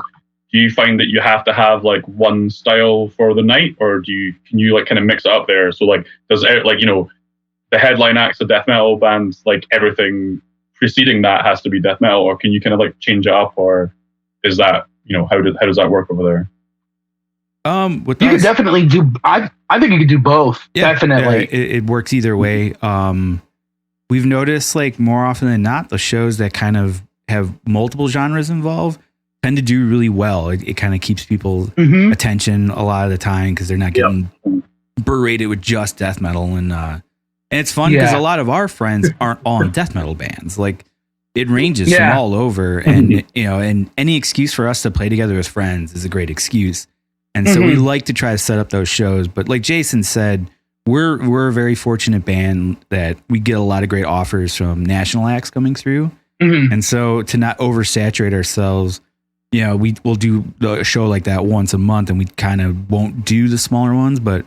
Do you find that you have to have like one style for the night, or can you like kind of mix it up there? So like does like the headline acts of death metal bands, like everything preceding that has to be death metal, or can you kind of like change it up, or is that how does that work over there? You can definitely do. I think you could do both. Yeah, definitely, it works either way. We've noticed like more often than not, the shows that kind of have multiple genres involved tend to do really well. It kind of keeps people's attention a lot of the time because they're not getting berated with just death metal, and it's fun because a lot of our friends aren't all in death metal bands. Like it ranges from all over, and and any excuse for us to play together as friends is a great excuse. And so we like to try to set up those shows. But like Jason said, we're a very fortunate band that we get a lot of great offers from national acts coming through. And so to not oversaturate ourselves, we'll do a show like that once a month, and we kind of won't do the smaller ones, but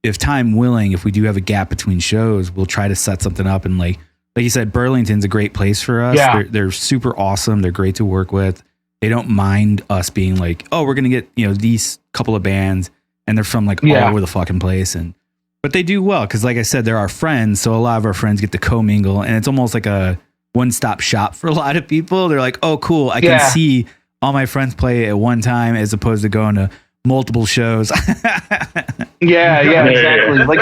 if time willing, if we do have a gap between shows, we'll try to set something up. And like you said, Burlington's a great place for us. Yeah. They're super awesome. They're great to work with. They don't mind us being like, oh, we're going to get, these couple of bands, and they're from like all over the fucking place. But they do well. Cause like I said, they're our friends. So a lot of our friends get to commingle, and it's almost like a one-stop shop for a lot of people. They're like, oh, cool. I can see all my friends play at one time as opposed to going to multiple shows. Exactly. Like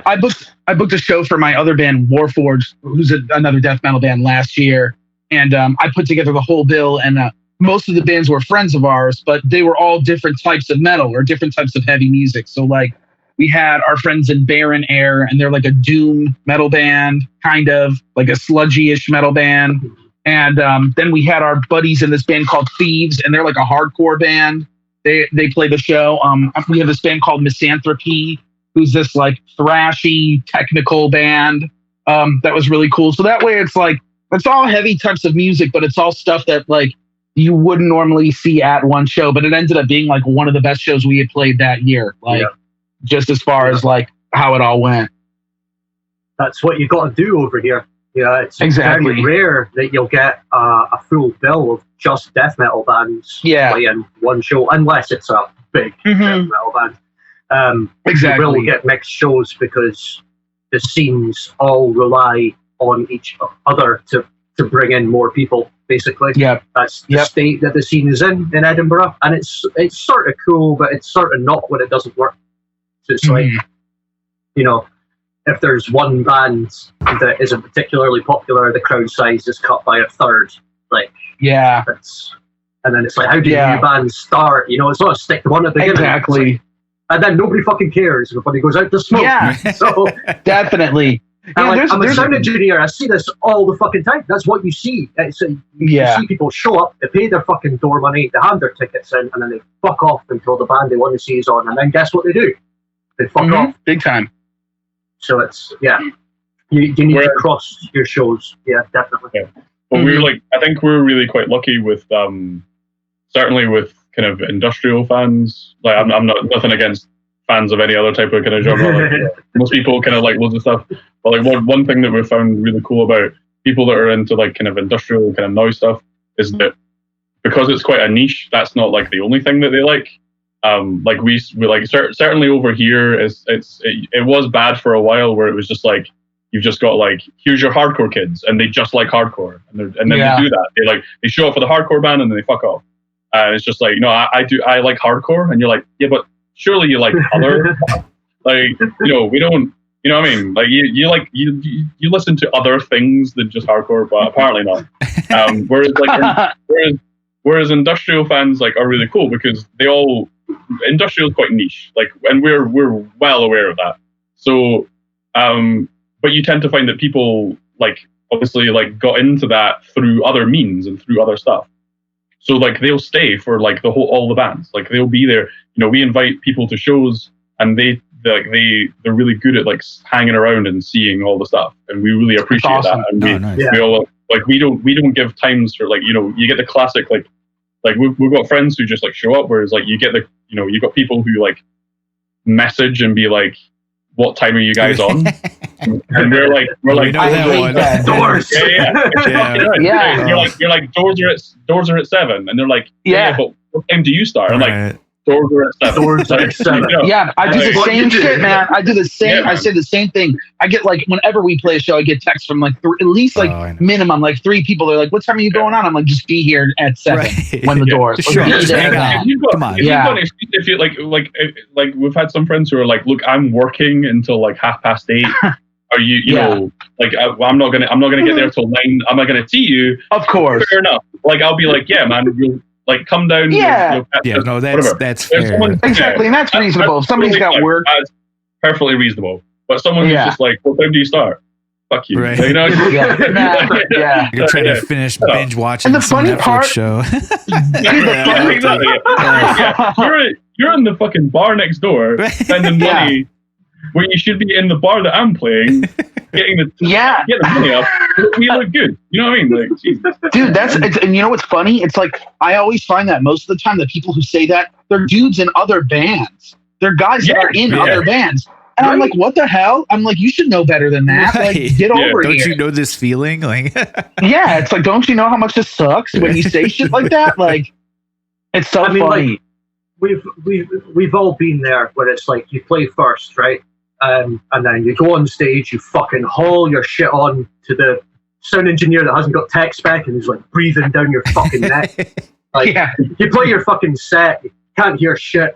I booked a show for my other band, Warforged, who's another death metal band, last year, and I put together the whole bill. And most of the bands were friends of ours, but they were all different types of metal or different types of heavy music. So like we had our friends in Barren Air, and they're like a doom metal band, kind of like a sludgy-ish metal band. And then we had our buddies in this band called Thieves, and they're like a hardcore band. They play the show. We have this band called Misanthropy, who's this like thrashy technical band that was really cool. So that way it's like, it's all heavy types of music, but it's all stuff that like you wouldn't normally see at one show. But it ended up being like one of the best shows we had played that year. Like just as far as like how it all went. That's what you got to do over here. Yeah, it's exactly very rare that you'll get a full bill of just death metal bands playing one show, unless it's a big death metal band. Exactly. You will get mixed shows because the scenes all rely on each other to bring in more people, basically. Yeah. That's the state that the scene is in Edinburgh. And it's sort of cool, but it's sort of not when it doesn't work. So it's like, if there's one band that isn't particularly popular, the crowd size is cut by a third. Like, and then it's like, how do new bands start? It's not a stick to one at the beginning. Exactly. Like, and then nobody fucking cares. Everybody goes out to smoke. Yeah, so definitely. And I'm a sound engineer. I see this all the fucking time. That's what you see. You see people show up, they pay their fucking door money, they hand their tickets in, and then they fuck off until the band they want to see is on. And then guess what they do? they fuck off big time. So it's you need to cross your shows. Yeah, definitely. Yeah. But we're like, I think we're really quite lucky with certainly with kind of industrial fans. Like I'm not nothing against fans of any other type of kind of genre. Like, most people kind of like loads of stuff. But like one thing that we found really cool about people that are into like kind of industrial kind of noise stuff is that because it's quite a niche, that's not like the only thing that they like. Like we like certainly over here it was bad for a while where it was just like you've just got like here's your hardcore kids and they just like hardcore and then they do that they show up for the hardcore band and then they fuck off and it's just like I like hardcore and you're like yeah but surely you like other like we don't what I mean like you listen to other things than just hardcore but apparently not whereas industrial fans like are really cool because industrial is quite niche like and we're well aware of that so but you tend to find that people like obviously like got into that through other means and through other stuff. So like they'll stay for like all the bands. Like they'll be there. We invite people to shows and they're really good at like hanging around and seeing all the stuff. And we really appreciate that. And we all like we don't give times for like you get the classic like we've got friends who just like show up whereas like you get the you got people who like message and be like what time are you guys on? And we're like doors. You're like doors are at 7, and they're like but what time do you start? I'm like doors are at 7. Doors are at 7. Yeah, I do the same shit, man. I do the same. I say the same thing. I get like whenever we play a show, I get texts from like at least like minimum like 3 people. They're like, "What time are you going on?" I'm like, "Just be here at 7 when the doors." Sure. Come on. If you like we've had some friends who are like, "Look, I'm working until like 8:30. Are you know like I'm not gonna get there till 9. I'm not gonna see you." Of course. Fair enough. Like I'll be like, "Yeah, man." Like come down. That's fair. Exactly, and that's reasonable. If somebody's got work, that's perfectly reasonable. But someone who's just like, "What time do you start?" Fuck you. Right. You're trying to finish binge watching some Netflix show. You're in the fucking bar next door spending money when you should be in the bar that I'm playing, getting the money up. We look good. You know what I mean? Like, Jesus. Dude, and you know what's funny? It's like I always find that most of the time the people who say that they're dudes in other bands. They're guys that are in other bands. And I'm like, what the hell? I'm like, you should know better than that. Right. Like, get over Don't here. you know this feeling? Like, it's like, don't you know how much this sucks when you say shit like that? Like, it's so funny. Like, we've all been there where it's like you play first, right? And then you go on stage, you fucking haul your shit on to the sound engineer that hasn't got tech spec and is like breathing down your fucking neck. Like, you play your fucking set, you can't hear shit,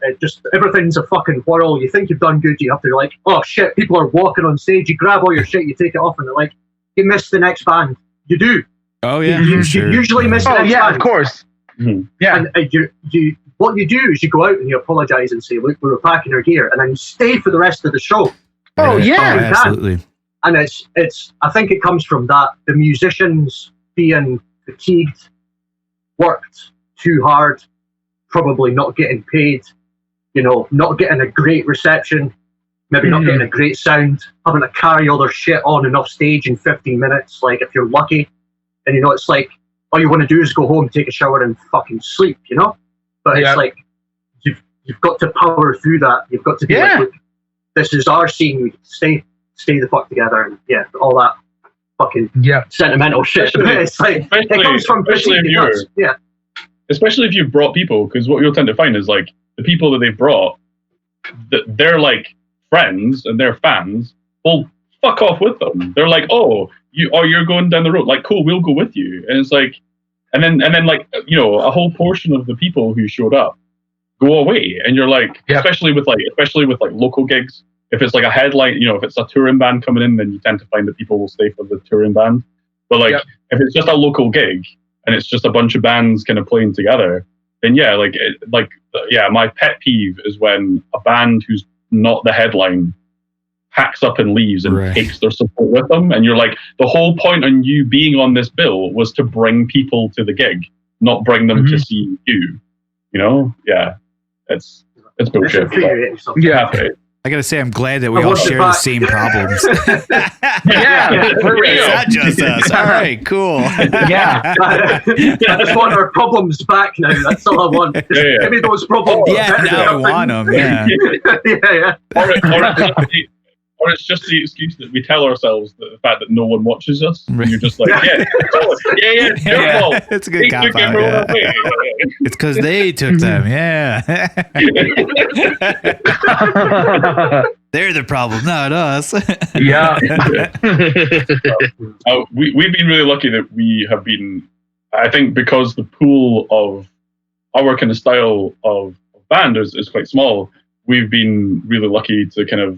everything's a fucking whirl. You think you've done good, you have to like, oh shit, people are walking on stage, you grab all your shit, you take it off, and they're like, you missed the next band. You do. Oh yeah, you usually miss the next band. Of course. Mm-hmm. Yeah. And you what you do is you go out and you apologize and say, look, we were packing our gear, and then you stay for the rest of the show. Oh yeah, absolutely. And it's I think it comes from that, the musicians being fatigued, worked too hard, probably not getting paid, not getting a great reception, maybe not getting a great sound, having to carry all their shit on and off stage in 15 minutes, like if you're lucky. And it's like all you want to do is go home, take a shower and fucking sleep, But it's like you've got to power through that. You've got to be like, look, this is our scene, we stay the fuck together, and all that fucking sentimental shit. It's like it comes from especially if you've brought people, because what you'll tend to find is like the people that they've brought, they're like friends and they're fans. Well, fuck off with them. They're like, you're going down the road. Like, cool, we'll go with you. And it's like, and then like a whole portion of the people who showed up go away, and you're like, especially with local gigs. If it's like a headline, if it's a touring band coming in, then you tend to find that people will stay for the touring band. But like, if it's just a local gig and it's just a bunch of bands kind of playing together, then my pet peeve is when a band who's not the headline packs up and leaves and takes their support with them. And you're like, the whole point on you being on this bill was to bring people to the gig, not bring them to see you. It's bullshit. I gotta say, I'm glad that we all share the same problems. Yeah, for real. It's not just us. All right, cool. Yeah. I just want our problems back now. That's all I want. Give me those problems. Yeah, now I want them. Yeah. Yeah. Or it's just the excuse that we tell ourselves that the fact that no one watches us. And you're just like, yeah. It's a good cop out. Yeah. It's because they took them. Yeah. They're the problem, not us. Yeah. We've been really lucky that we have been, I think, because the pool of our kind of style of band is quite small. We've been really lucky to kind of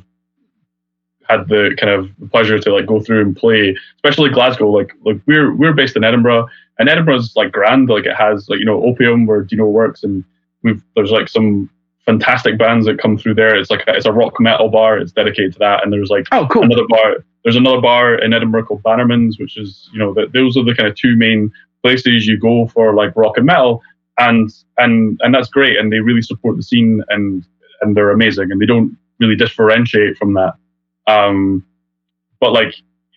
had the kind of pleasure to like go through and play, especially Glasgow. Like we're based in Edinburgh, and Edinburgh's like grand. Like it has like Opium where Deano works, and there's like some fantastic bands that come through there. It's a rock metal bar. It's dedicated to that, and there's like another bar. There's another bar in Edinburgh called Bannerman's, which is those are the kind of two main places you go for like rock and metal, and that's great, and they really support the scene, and they're amazing, and they don't really differentiate from that. But like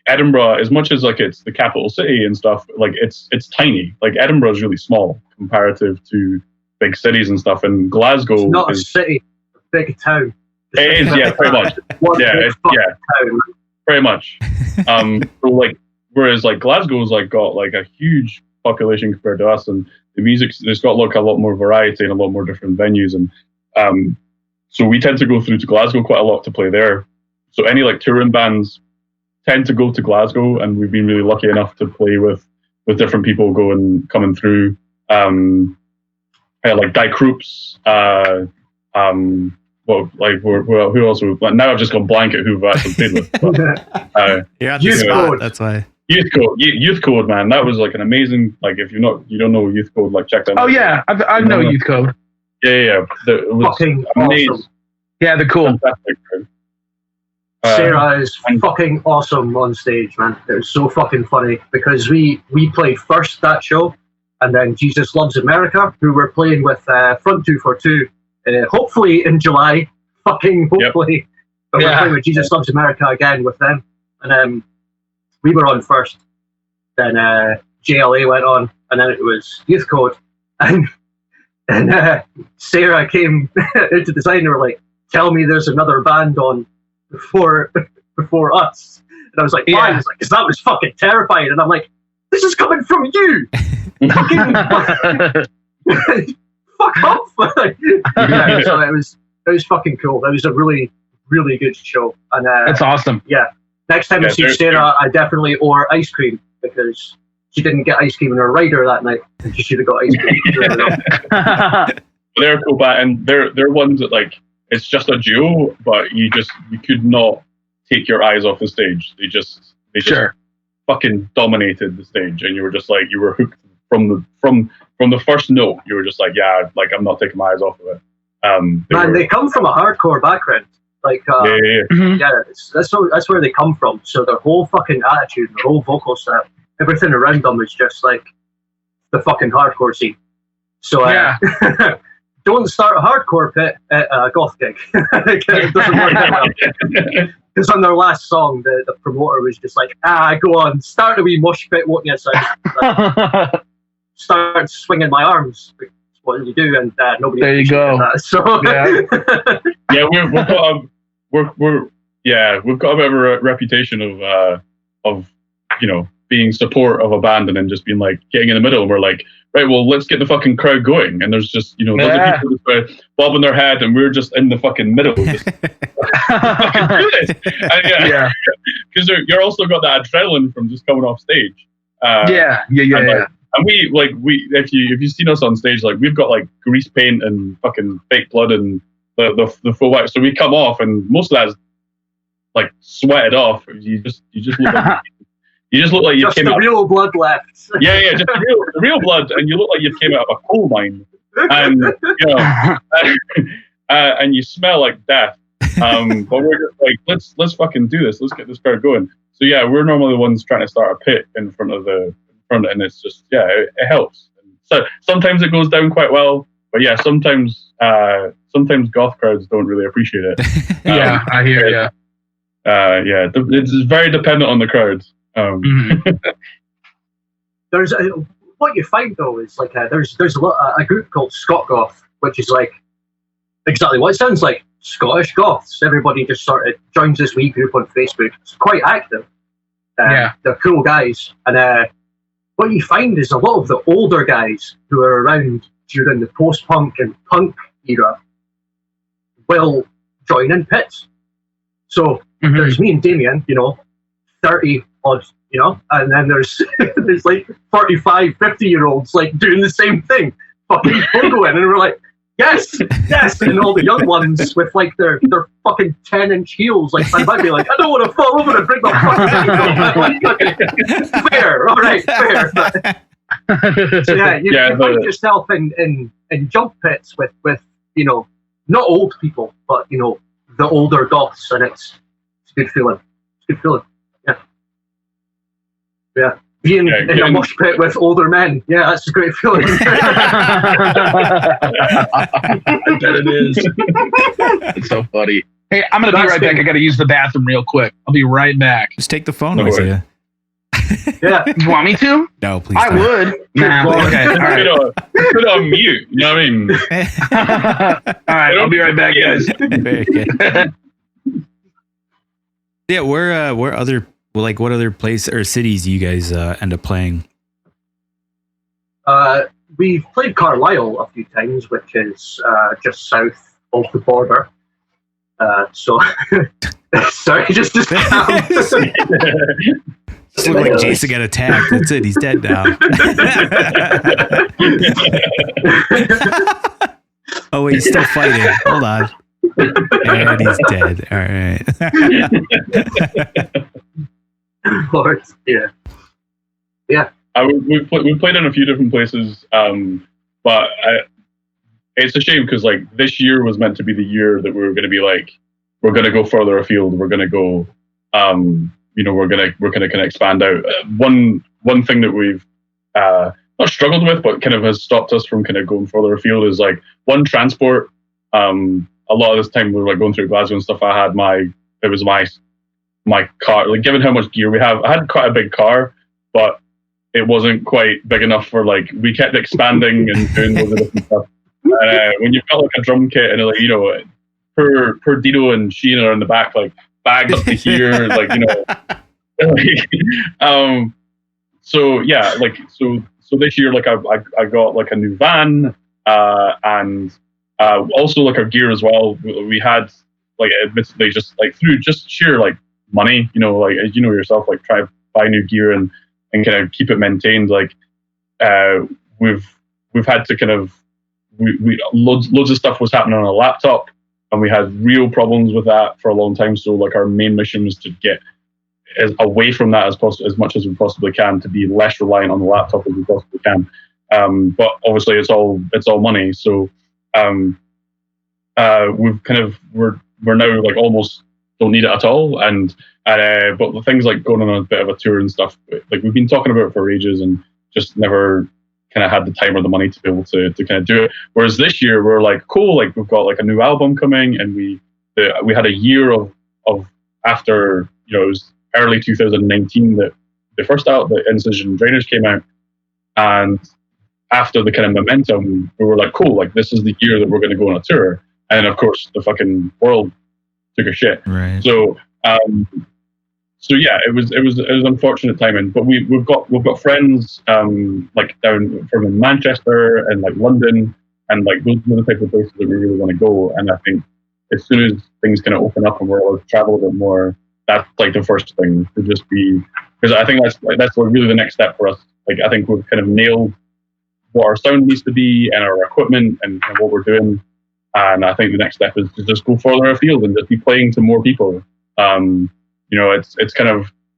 Edinburgh, as much as like it's the capital city and stuff, like it's tiny. Like Edinburgh is really small comparative to big cities and stuff. And Glasgow it's not a city, a big town. It is, yeah, pretty much. Pretty much. So like, whereas like Glasgow's like got like a huge population compared to us, and the music's there's got like a lot more variety and a lot more different venues, and so we tend to go through to Glasgow quite a lot to play there. So any like touring bands tend to go to Glasgow, and we've been really lucky enough to play with different people coming through. Like Die Kroops, who else? Now I've just gone blank at who we've actually played with. But, Youth Code. That's why. Youth Code, man, that was like an amazing. Like if you don't know Youth Code, like check them out. Oh yeah, I know Youth Code. Yeah. It was fucking amazing. awesome. Yeah, they're cool. Fantastic. Sarah is fucking awesome on stage, man. It was so fucking funny because we played first that show, and then Jesus Loves America, who we're playing with Front 242, hopefully in July. Fucking hopefully. Yep. But we're playing with Jesus Loves America again with them. And we were on first. Then JLA went on, and then it was Youth Code. And Sarah came into the side and were like, tell me there's another band on before us. And I was like, why? He's like, because that was fucking terrifying. And I'm like, this is coming from you. Fucking fuck off. Yeah, so it was fucking cool. That was a really, really good show. And that's awesome. Yeah. Next time I see Sarah, I definitely order ice cream because she didn't get ice cream in her rider that night, and she should have got ice cream. They're cool, and they're ones that like it's just a duo, but you could not take your eyes off the stage. They just fucking dominated the stage, and you were just like you were hooked from the first note. You were just like, yeah, like I'm not taking my eyes off of it. They come from a hardcore background. Like, that's where they come from. So their whole fucking attitude, their whole vocal style, everything around them is just like the fucking hardcore scene. So don't start a hardcore pit at a goth gig. It doesn't work that well. Because on their last song, the promoter was just like, go on, start a wee mosh pit, won't you? So start swinging my arms. What did you do? And nobody. There you go. That. So we've got a bit of a reputation of being support of a band and then just being like getting in the middle. And we're like, right, well, let's get the fucking crowd going. And there's just loads of people just bobbing their head, and we're just in the fucking middle. Just fucking do this. Because you're also got that adrenaline from just coming off stage. And we if you've seen us on stage, like we've got like grease paint and fucking fake blood and the full white. So we come off, and most of that's like sweated off. You just look like you came out. Just the real blood left. Yeah, just the real blood, and you look like you came out of a coal mine, and and you smell like death. But we're just like, let's fucking do this. Let's get this crowd going. So yeah, we're normally the ones trying to start a pit in front, and it's just it helps. So sometimes it goes down quite well, but yeah, sometimes sometimes goth crowds don't really appreciate it. Yeah, I hear you. Yeah, it's very dependent on the crowds. There's what you find though is like there's a group called Scot Goth, which is like exactly what it sounds like, Scottish Goths. Everybody just sort of joins this wee group on Facebook. It's quite active. They're cool guys, and what you find is a lot of the older guys who are around during the post-punk and punk era will join in pits. So there's me and Damien, 30 odd, and then there's like 45, 50-year-olds like doing the same thing, fucking go in, and we're like, yes, and all the young ones with like their fucking 10-inch heels, like I might be like, I don't want to fall over and break my fucking ankle. Fair, all right, fair. So yeah, you find yourself in jump pits with not old people, but the older goths, and it's a good feeling. Yeah. Being in a mosh pit with older men. Yeah, that's a great feeling. I bet it is. It's so funny. Hey, I'm going to be right back. I got to use the bathroom real quick. I'll be right back. Just take the phone with you. Yeah. You want me to? No, please. I would. Nah, okay. All right. Put it on mute. You know what I mean? All right. I'll be right back, guys. Yeah. Where other, like, what other place or cities do you guys end up playing? We've played Carlisle a few times, which is just south of the border. So, sorry, just Just looked like Jason got attacked. That's it. He's dead now. Oh wait, he's still fighting. Hold on. And he's dead. All right. Lord, yeah. We played in a few different places, but it's a shame because like this year was meant to be the year that we were going to be like, we're going to go further afield. We're going to go, we're going to kind of expand out. One thing that we've not struggled with, but kind of has stopped us from kind of going further afield is like transport. A lot of this time we were like going through Glasgow and stuff. I had my car. Like given how much gear we have, I had quite a big car, but it wasn't quite big enough for like, we kept expanding and doing loads of different stuff. When you've got like a drum kit and like, per Deano and Sheena are in the back, like bagged up to here, like, so yeah, like, so this year, like I got like a new van, and also like our gear as well. We had like, admittedly, just like through just sheer like money, like, as you know yourself, like try to buy new gear and kind of keep it maintained. Like, we've had to kind of, we loads of stuff was happening on a laptop, and we had real problems with that for a long time. So like our main mission was to get away from that as much as we possibly can, to be less reliant on the laptop as we possibly can. But obviously it's all money. So we've kind of, we're now like almost don't need it at all. And but the things like going on a bit of a tour and stuff, like we've been talking about it for ages and just never kind of had the time or the money to be able to kind of do it. Whereas this year we're like, cool, like we've got like a new album coming, and we had a year of after, it was early 2019 that the first out, the Incision Drainage came out, and after the kind of momentum, we were like, cool, like this is the year that we're going to go on a tour. And of course the fucking world took a shit. Right. So yeah, it was unfortunate timing, but we've got friends like down from Manchester and like London, and like those are the type of places that we really want to go. And I think as soon as things kind of open up and we're able to travel a bit more, that's like the first thing to just be, because I think that's really the next step for us. Like I think we've kind of nailed what our sound needs to be and our equipment and what we're doing. And I think the next step is to just go further afield and just be playing to more people.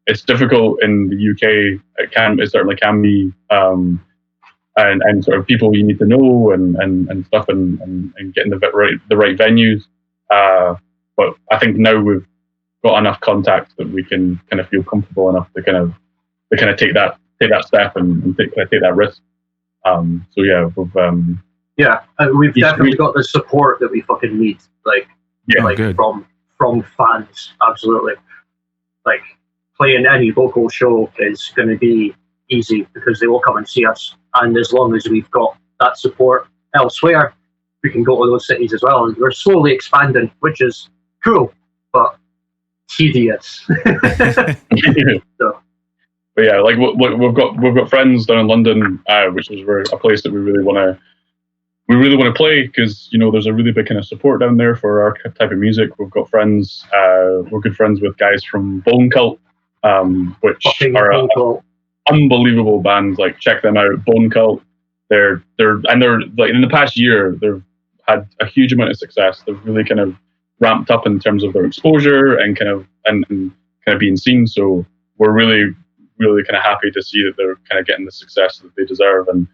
It's difficult in the UK. It certainly can be, and sort of people you need to know and stuff and getting the right venues. But I think now we've got enough contacts that we can kind of feel comfortable enough to kind of take that step and take that risk. So yeah, Yeah, we've definitely got the support that we fucking need. Like from fans, absolutely. Like playing any local show is going to be easy because they will come and see us, and as long as we've got that support elsewhere, we can go to those cities as well. And we're slowly expanding, which is cool, but tedious. So. But yeah, like we've got friends down in London, which is a place that we really want to play because there's a really big kind of support down there for our type of music. We've got friends, we're good friends with guys from Bone Cult, which are an unbelievable band. Like check them out, Bone Cult. They're like in the past year they've had a huge amount of success. They've really kind of ramped up in terms of their exposure and kind of being seen. So we're really kind of happy to see that they're kind of getting the success that they deserve, and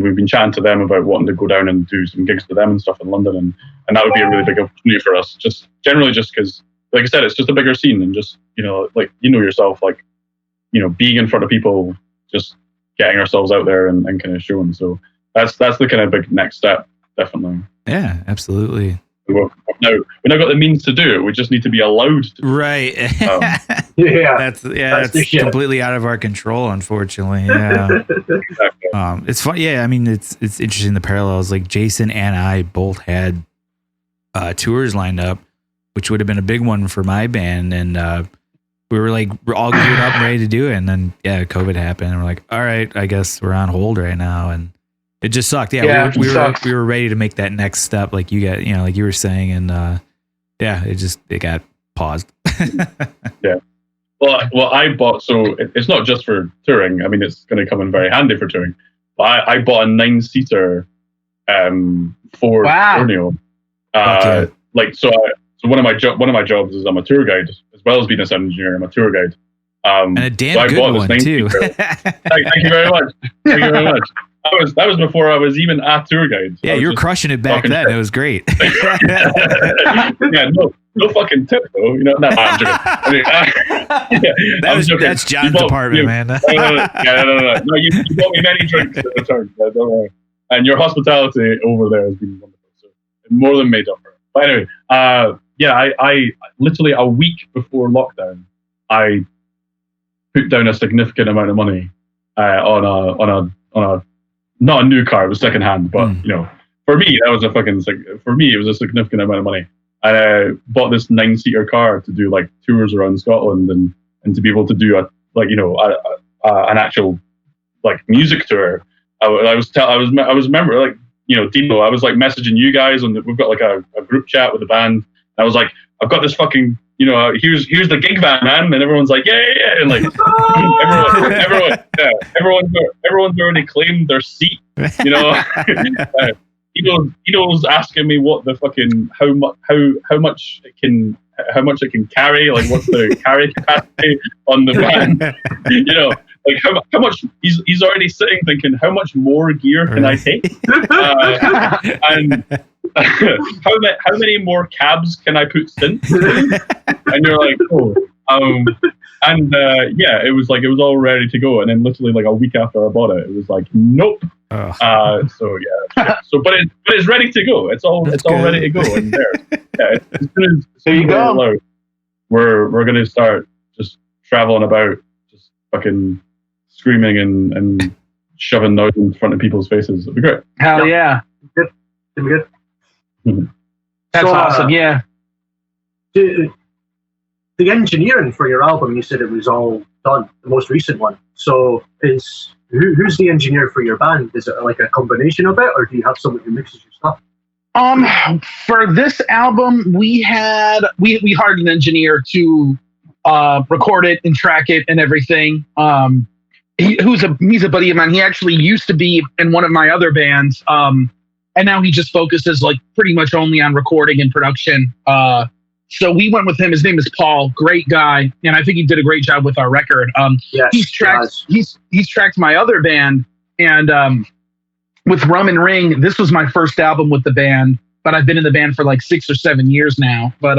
we've been chatting to them about wanting to go down and do some gigs with them and stuff in London, and that would be a really big opportunity for us. Just generally, just because, like I said, it's just a bigger scene, and just like yourself, like being in front of people, just getting ourselves out there and kind of showing. So that's the kind of big next step, definitely. Yeah, absolutely. We've now got the means to do it. We just need to be allowed to. Right. That's completely out of our control, unfortunately. Yeah. Exactly. It's fun. Yeah, I mean, it's interesting, the parallels. Like Jason and I both had tours lined up, which would have been a big one for my band, and we're all geared up and ready to do it, and then COVID happened, and we're like, all right, I guess we're on hold right now, and it just sucked. Yeah, we were ready to make that next step, like you got, like you were saying, and it got paused. Yeah. Well, I bought, so it's not just for touring. I mean, it's going to come in very handy for touring. But I bought a 9-seater Ford Tornado. So one of my jobs is I'm a tour guide, as well as being a sound engineer. I'm a tour guide. And a damn good one too. Thank you very much. Thank you very much. That was before I was even a tour guide. So yeah, you were crushing it back then. It was great. Yeah, no fucking tip though. No, I'm joking. I mean, that's John's department, man. No, you bought me many drinks at the turn. Don't worry. And your hospitality over there has been wonderful. So it more than made up for it. But anyway, I literally a week before lockdown, I put down a significant amount of money on a not a new car, it was secondhand, but for me that was it was a significant amount of money. And I bought this 9-seater car to do like tours around Scotland and to be able to do an actual like music tour. I was remember like Deano, I was like messaging you guys, and we've got like a group chat with the band. I was like, I've got this fucking here's the gig van, man, and everyone's like, yeah, and like everyone's already claimed their seat. Deano's asking me what the fucking how much it can carry, like what's the carry capacity on the van, like how much he's already sitting thinking how much more gear can I take, and how many more cabs can I put since? And you're like, it was all ready to go, and then literally like a week after I bought it was like, nope. But it's ready to go. It's all ready to go in there. Yeah, as soon as you go, allowed, we're gonna start just traveling about, just fucking screaming and shoving noise in front of people's faces. It'll be great. Hell yeah. Good. It'll be good. Mm-hmm. That's awesome. Yeah. The engineering for your album, you said it was all done, the most recent one. So who's the engineer for your band? Is it like a combination of it, or do you have someone who mixes your stuff? For this album, we hired an engineer to record it and track it and everything. He's a buddy of mine. He actually used to be in one of my other bands, and now he just focuses like pretty much only on recording and production. So we went with him. His name is Paul. Great guy, and I think he did a great job with our record. He's tracked my other band, and with Rum and Ring, this was my first album with the band, but I've been in the band for like 6 or 7 years now. But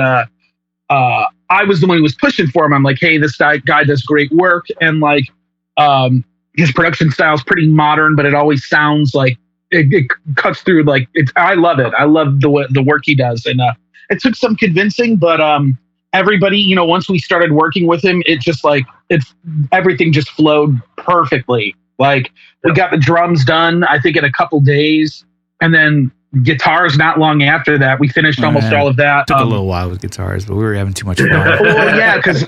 I was the one who was pushing for him. I'm like, hey, this guy does great work, and like his production style is pretty modern, but it always sounds like it cuts through like it's. I love it. I love the work he does, and it took some convincing, but everybody, you know, once we started working with him, it just like everything just flowed perfectly. Like we got the drums done, I think in a couple days, and then guitars not long after that. We finished almost all of that. Took a little while with guitars, but we were having too much fun. Well, yeah, because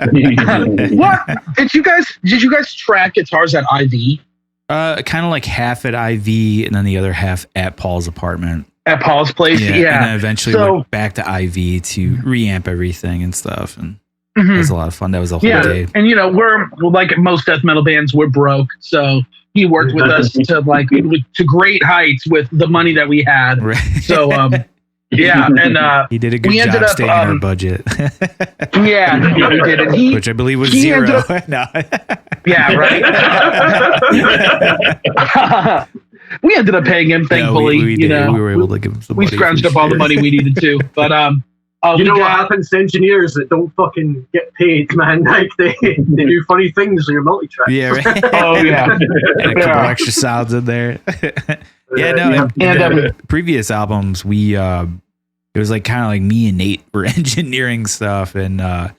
what did you guys track guitars at IV? Kind of like half at IV, and then the other half at Paul's apartment. At Paul's place, yeah. And then eventually went back to IV to reamp everything and stuff, and it was a lot of fun. That was a whole day. And you know, we're like most death metal bands, we're broke, so he worked with us to great heights with the money that we had. Right. So yeah, and he did a good job staying in our budget. Yeah, he did it. Which I believe was zero. No. Yeah, right. We ended up paying him, thankfully. We did. We were able to give him some money. We scrounged up all the money we needed to. But you know what happens to engineers that don't fucking get paid, man? Like they do funny things with your multi-track. Yeah, right. Oh yeah. And a couple extra sounds in there. Yeah, no. And previous albums, it was like kind of like me and Nate were engineering stuff, and as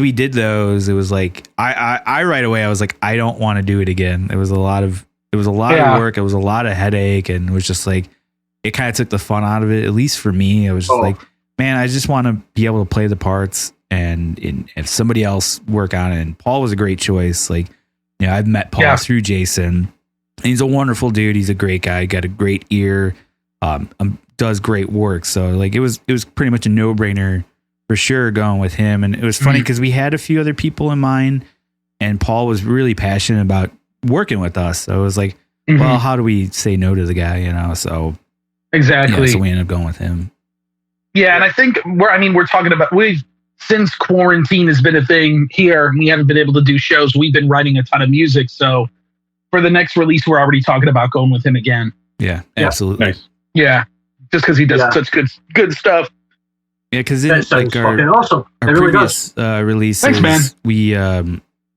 we did those, it was like I right away I was like, I don't want to do it again. It was a lot of work. It was a lot of headache, and it was just like it kind of took the fun out of it. At least for me, it was just like, man, I just want to be able to play the parts and if somebody else work on it. And Paul was a great choice. Like, you know, I've met Paul through Jason. He's a wonderful dude. He's a great guy. Got a great ear. Does great work. So like it was pretty much a no-brainer for sure going with him. And it was funny because we had a few other people in mind, and Paul was really passionate about working with us. So it was like, well, how do we say no to the guy? You know? So exactly. Yeah, so we ended up going with him. Yeah, and I think we're talking about since quarantine has been a thing here, we haven't been able to do shows. We've been writing a ton of music. So for the next release, we're already talking about going with him again. Yeah, absolutely. Nice. Yeah, just because he does such good stuff. Yeah, because in like awesome. our previous releases, thanks, man. We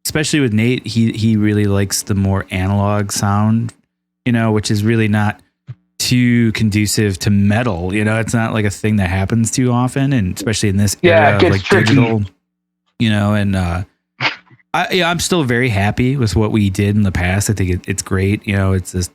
especially with Nate, he really likes the more analog sound, you know, which is really not too conducive to metal. You know, it's not like a thing that happens too often, and especially in this era of like tricky. Digital, you know. And I'm still very happy with what we did in the past. I think it's great. You know, it's just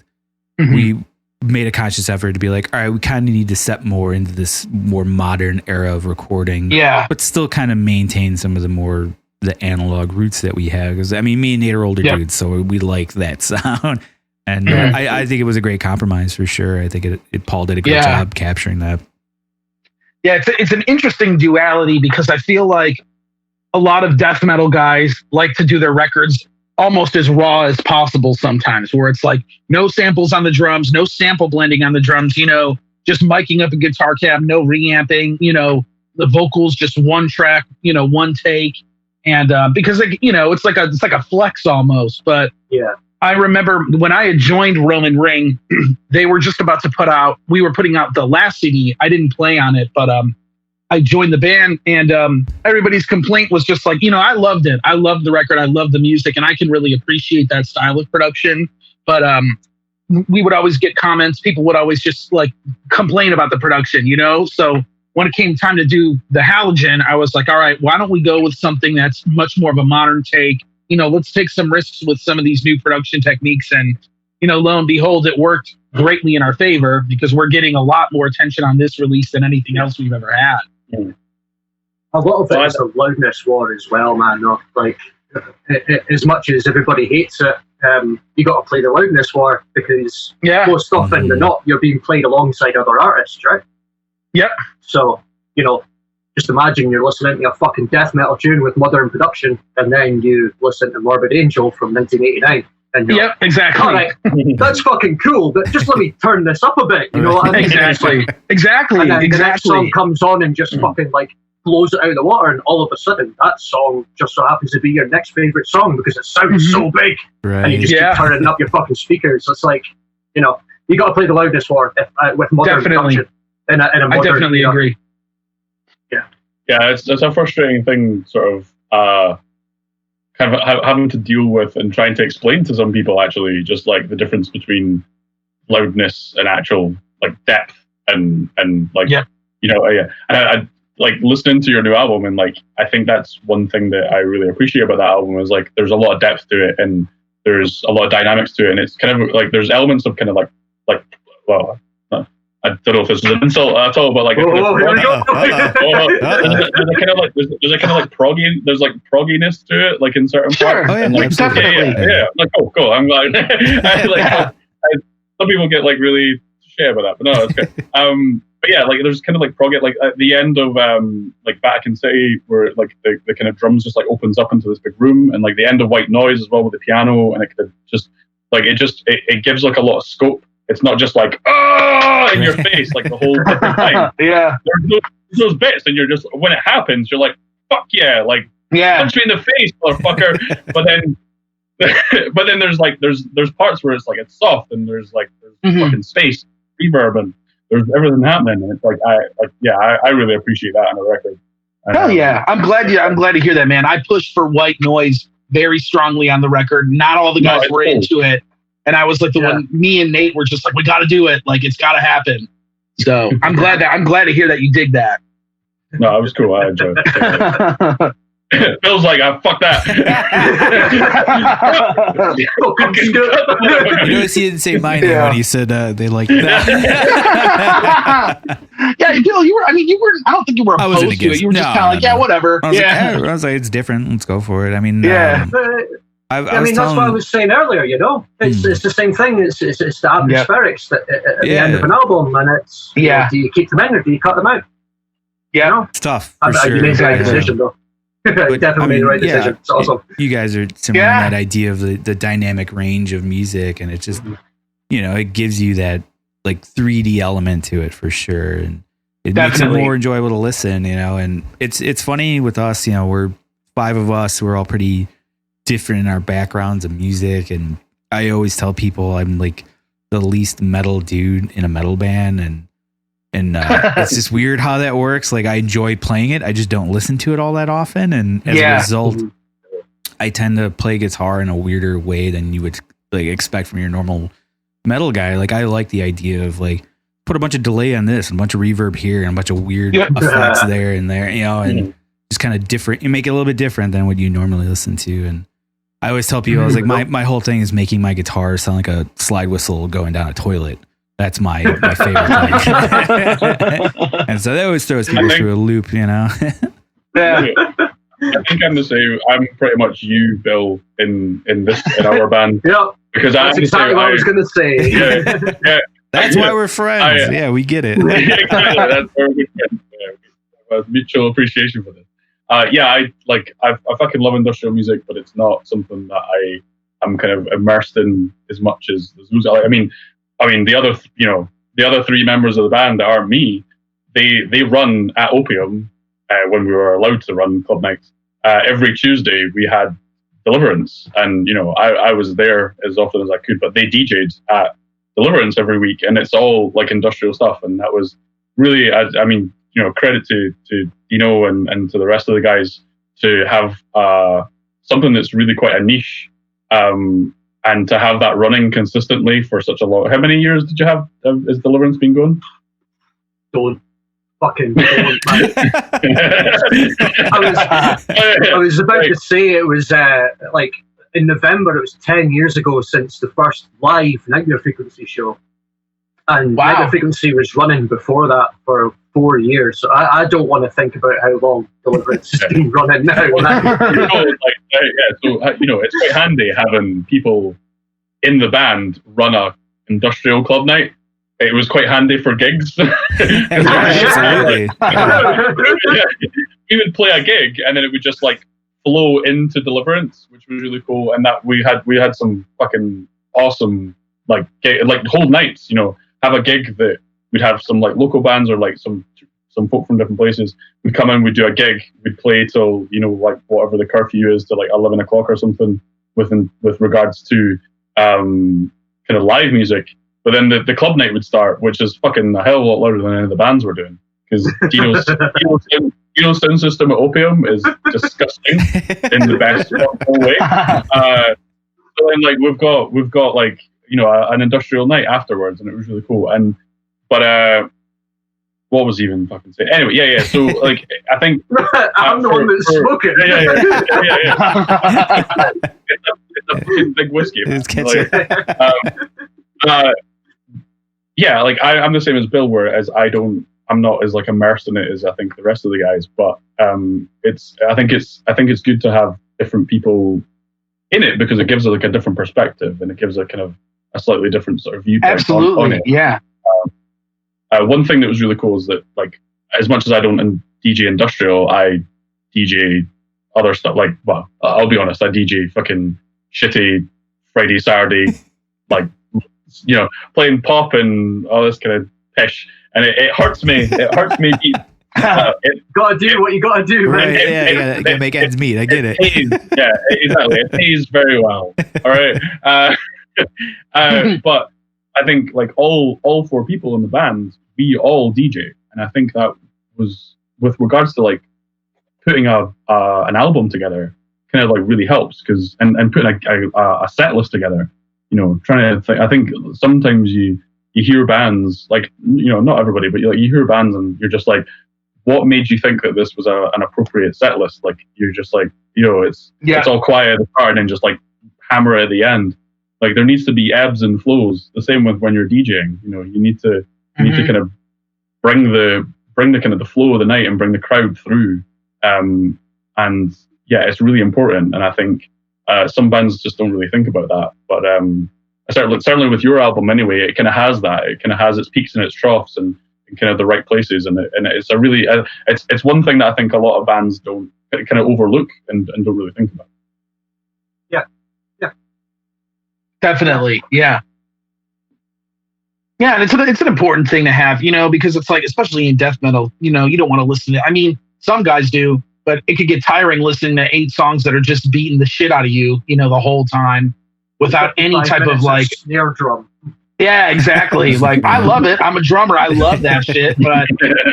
we made a conscious effort to be like, all right, we kind of need to step more into this more modern era of recording, but still kind of maintain some of the analog roots that we have. Because I mean, me and Nate are older dudes, so we like that sound. And I think it was a great compromise for sure. I think Paul did a great job capturing that. Yeah, it's an interesting duality because I feel like a lot of death metal guys like to do their records almost as raw as possible sometimes, where it's like no samples on the drums, no sample blending on the drums, you know, just miking up a guitar cab, no reamping, you know, the vocals just one track, you know, one take. And because like, you know, it's like a flex almost. But yeah, I remember when I had joined Roman Ring, they were just about to we were putting out the last CD. I didn't play on it, but I joined the band, and everybody's complaint was just like, you know, I loved it. I loved the record. I loved the music, and I can really appreciate that style of production. But we would always get comments. People would always just like complain about the production, you know? So when it came time to do the Halogen, I was like, all right, why don't we go with something that's much more of a modern take? You know, let's take some risks with some of these new production techniques. And, you know, lo and behold, it worked greatly in our favor because we're getting a lot more attention on this release than anything else we've ever had. A lot of it is a loudness war as well, man. Like, as much as everybody hates it, you got to play the loudness war because most often than not, you're being played alongside other artists, right? Yep. So, you know, just imagine you're listening to a fucking death metal tune with modern production, and then you listen to Morbid Angel from 1989. And yep, exactly. All right, that's fucking cool, but just let me turn this up a bit. You know what I mean? Exactly. And then the next song comes on and just fucking like blows it out of the water, and all of a sudden that song just so happens to be your next favorite song because it sounds so big, and you just keep turning up your fucking speakers. So it's like, you know, you got to play the loudness war with modern production. In a modern, I definitely agree. Yeah, it's a frustrating thing, sort of kind of having to deal with and trying to explain to some people actually, just like the difference between loudness and actual like depth and like you know, and I like listening to your new album, and like I think that's one thing that I really appreciate about that album is like there's a lot of depth to it and there's a lot of dynamics to it, and it's kind of like there's elements of kind of like well, I don't know if this is an insult at all, but like there's a kind of like progginess to it, like in certain parts. Oh, yeah, and, like, definitely. Yeah. Like, cool. I'm glad. Some people get like really shit about that, but no, it's good. But yeah, like there's kind of like prog, like at the end of like Vatican City, where like the kind of drums just like opens up into this big room, and like the end of White Noise as well with the piano, and it kind of just like it gives like a lot of scope. It's not just like in your face like the whole time. Yeah, there's those bits, and you're just when it happens, you're like fuck yeah, like punch me in the face, motherfucker. but then there's parts where it's like it's soft, and there's fucking space, reverb, and there's everything happening, and it's like I really appreciate that on the record. Hell yeah, I'm glad to hear that, man. I pushed for White Noise very strongly on the record. Not all the guys were into it, and I was like the one. Me and Nate were just like, we got to do it. Like it's got to happen. So I'm glad to hear that you dig that. No, it was cool. I enjoyed it. Phil's like, fuck that. You notice he didn't say my name when he said they liked that. Yeah, Bill, you were. I don't think you were opposed to it. You were just kind of like, whatever. I was like, it's different. Let's go for it. I mean, that's what I was saying earlier. You know, it's the same thing. It's the atmospherics at the end of an album, and it's do you keep them in or do you cut them out? Yeah, you know? It's tough. You made the right decision though. But, definitely made the right decision. It's awesome. You guys are similar in that idea of the dynamic range of music, and it just it gives you that like 3D element to it for sure, and it makes it more enjoyable to listen. And it's funny with us. We're 5 of us. We're all pretty different in our backgrounds of music, and I always tell people I'm like the least metal dude in a metal band, and it's just weird how that works. Like I enjoy playing it, I just don't listen to it all that often, and as a result, I tend to play guitar in a weirder way than you would like expect from your normal metal guy. Like I like the idea of like put a bunch of delay on this and a bunch of reverb here and a bunch of weird effects there and there, and just kind of different. You make it a little bit different than what you normally listen to. And I always tell people, I was like, my whole thing is making my guitar sound like a slide whistle going down a toilet. That's my favorite thing. And so that always throws people through a loop, Yeah. I think I'm the same. I'm pretty much you, Bill, in our band. Yeah. Because that's exactly what I was going to say. Yeah. That's why we're friends. We get it. Exactly. That's why we're friends. Mutual appreciation for this. I fucking love industrial music, but it's not something that I'm kind of immersed in as much as music. I mean, the other 3 members of the band that aren't me, they run at Opium when we were allowed to run club nights. Every Tuesday we had Deliverance, and I was there as often as I could, but they DJ'd at Deliverance every week, and it's all like industrial stuff, and that was really, credit to Deano and to the rest of the guys to have something that's really quite a niche. And to have that running consistently for such a long... How many years did you have? Has Deliverance been going? Don't. I was about to say it was like in November, it was 10 years ago since the first live Nightmare Frequency show. And Nightmare Frequency was running before that for 4 years. So I don't want to think about how long Deliverance has been running now. It's quite handy having people in the band run a industrial club night. It was quite handy for gigs. Absolutely. We would play a gig and then it would just like flow into Deliverance, which was really cool. And that we had some fucking awesome like whole nights. Have a gig that we'd have some like local bands or like some folk from different places. We'd come in, we'd do a gig, we'd play till like whatever the curfew is to like 11 o'clock or something with regards to kind of live music. But then the club night would start, which is fucking a hell of a lot louder than any of the bands were doing, because Deano's sound system at Opium is disgusting in the best possible way. So then like we've got like an industrial night afterwards, and it was really cool. But what was even fucking saying? Anyway, yeah. So like, I think I'm the one that's smoking. Yeah. It's a fucking big whiskey. I'm the same as Bill, whereas I'm not as like immersed in it as I think the rest of the guys. But I think it's good to have different people in it because it gives it like a different perspective and it gives a kind of a slightly different sort of viewpoint. Absolutely, on it. Yeah. One thing that was really cool is that, like, as much as I don't DJ industrial, I DJ other stuff. Like, well, I'll be honest, I DJ fucking shitty Friday, Saturday, like, playing pop and all this kind of pish, and it hurts me. It hurts me deep. Gotta do what you gotta do, right? Man. You gotta make ends meet. I get it. Pays, yeah, exactly. It pays very well. All right. But I think like all four people in the band, we all DJ, and I think that was with regards to like putting an album together, kind of like really helps because and putting a set list together. Trying to I think sometimes you hear bands like not everybody, but you hear bands and you're just like, what made you think that this was an appropriate set list? Like you're just like it's all quiet at the start and then just like hammer it at the end. Like there needs to be ebbs and flows. The same with when you're DJing. You need to kind of bring the kind of the flow of the night and bring the crowd through. And yeah, it's really important. And I think some bands just don't really think about that. But certainly with your album anyway, it kind of has that. It kind of has its peaks and its troughs and kind of the right places. And it's a really it's one thing that I think a lot of bands don't kind of overlook and don't really think about. Definitely, yeah, and it's an important thing to have, because it's like, especially in death metal, you don't want to listen to. I mean, some guys do, but it could get tiring listening to 8 songs that are just beating the shit out of you, the whole time without any type of like snare drum. Yeah, exactly. Like I love it. I'm a drummer. I love that shit. But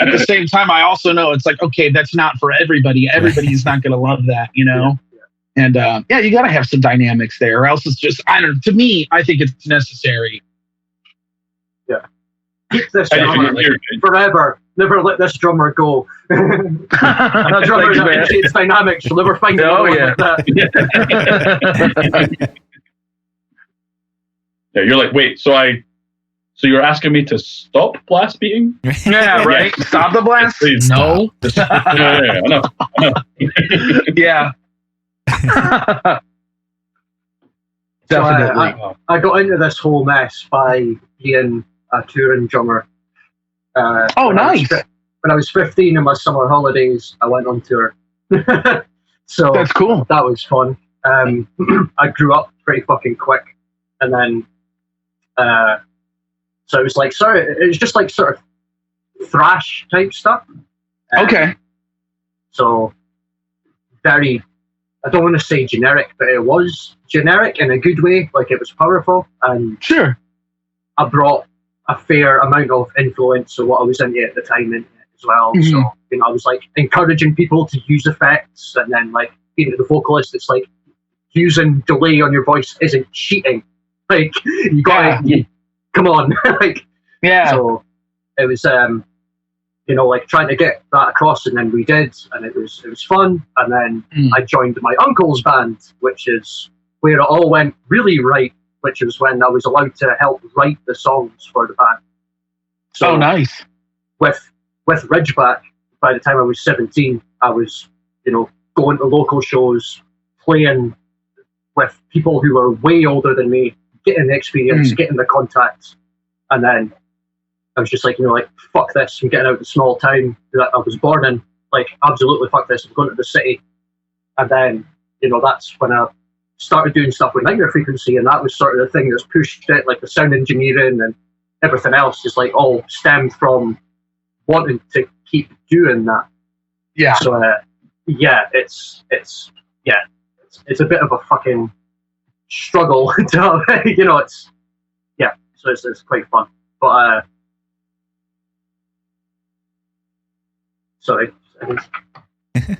at the same time, I also know it's like, okay, that's not for everybody. Everybody's not going to love that, Yeah. And you got to have some dynamics there, or else it's just, to me, I think it's necessary. Yeah. Keep this drummer forever. Never let this drummer go. That drummer appreciates dynamics. You'll never find another one like that. Yeah, you're like, wait, so you're asking me to stop blast beating? Yeah, right. Yeah. Stop the blast? Please no. I know. Yeah. Definitely. So I got into this whole mess by being a touring drummer. Nice. When I was 15 in my summer holidays, I went on tour. So that's cool. That was fun. I grew up pretty fucking quick, and then so it was like it was just like sort of thrash type stuff. Okay. So very, I don't want to say generic, but it was generic in a good way. Like it was powerful, and sure, I brought a fair amount of influence of what I was into at the time in it as well. Mm-hmm. So I was like encouraging people to use effects, and then like being the vocalist, it's like using delay on your voice isn't cheating. Like you got to come on, like So it was like trying to get that across, and then we did, and it was fun. And then I joined my uncle's band, which is where it all went really right, which was when I was allowed to help write the songs for the band. So nice. With Ridgeback, by the time I was 17, I was going to local shows, playing with people who were way older than me, getting the experience, getting the contacts, and then I was just like, fuck this, I'm getting out of the small town that I was born in, like, absolutely fuck this, I'm going to the city. And then, that's when I started doing stuff with Nightmare Frequency, and that was sort of the thing that's pushed it, like the sound engineering and everything else is like all stemmed from wanting to keep doing that. Yeah. So, it's a bit of a fucking struggle to, so it's quite fun. But, sorry. There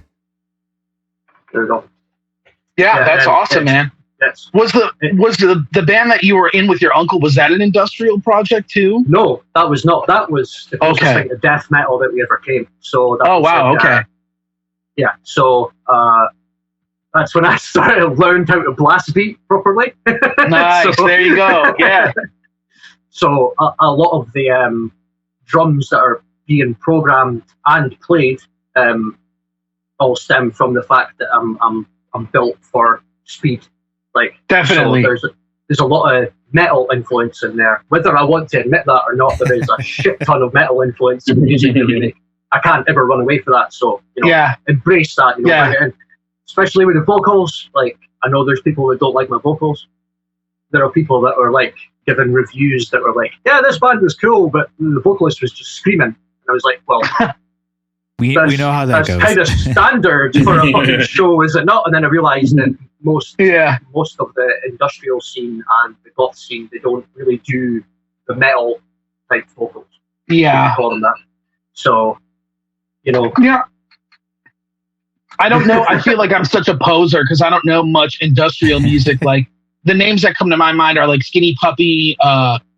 we go. Yeah, that's awesome, man. Yes. Was the band that you were in with your uncle, was that an industrial project too? No, that was not. That was the closest thing to death metal that we ever came. So that okay. Yeah. So that's when I learned how to blast beat properly. Nice. So, there you go. Yeah. So a lot of the drums that are being programmed and played all stem from the fact that I'm built for speed. Like, definitely. So there's a lot of metal influence in there. Whether I want to admit that or not, there is a shit ton of metal influence in the music that we make. I can't ever run away from that. So embrace that. You know, especially with the vocals. Like, I know there's people that don't like my vocals. There are people that are like giving reviews that were like, "Yeah, this band was cool, but the vocalist was just screaming." And I was like, "Well." We know how that goes. That's kind of standard for a fucking show, is it not? And then I realised that most of the industrial scene and the goth scene, they don't really do the metal type vocals. Yeah. Call them that. So, you know. Yeah. I don't know. I feel like I'm such a poser because I don't know much industrial music. Like, the names that come to my mind are like Skinny Puppy,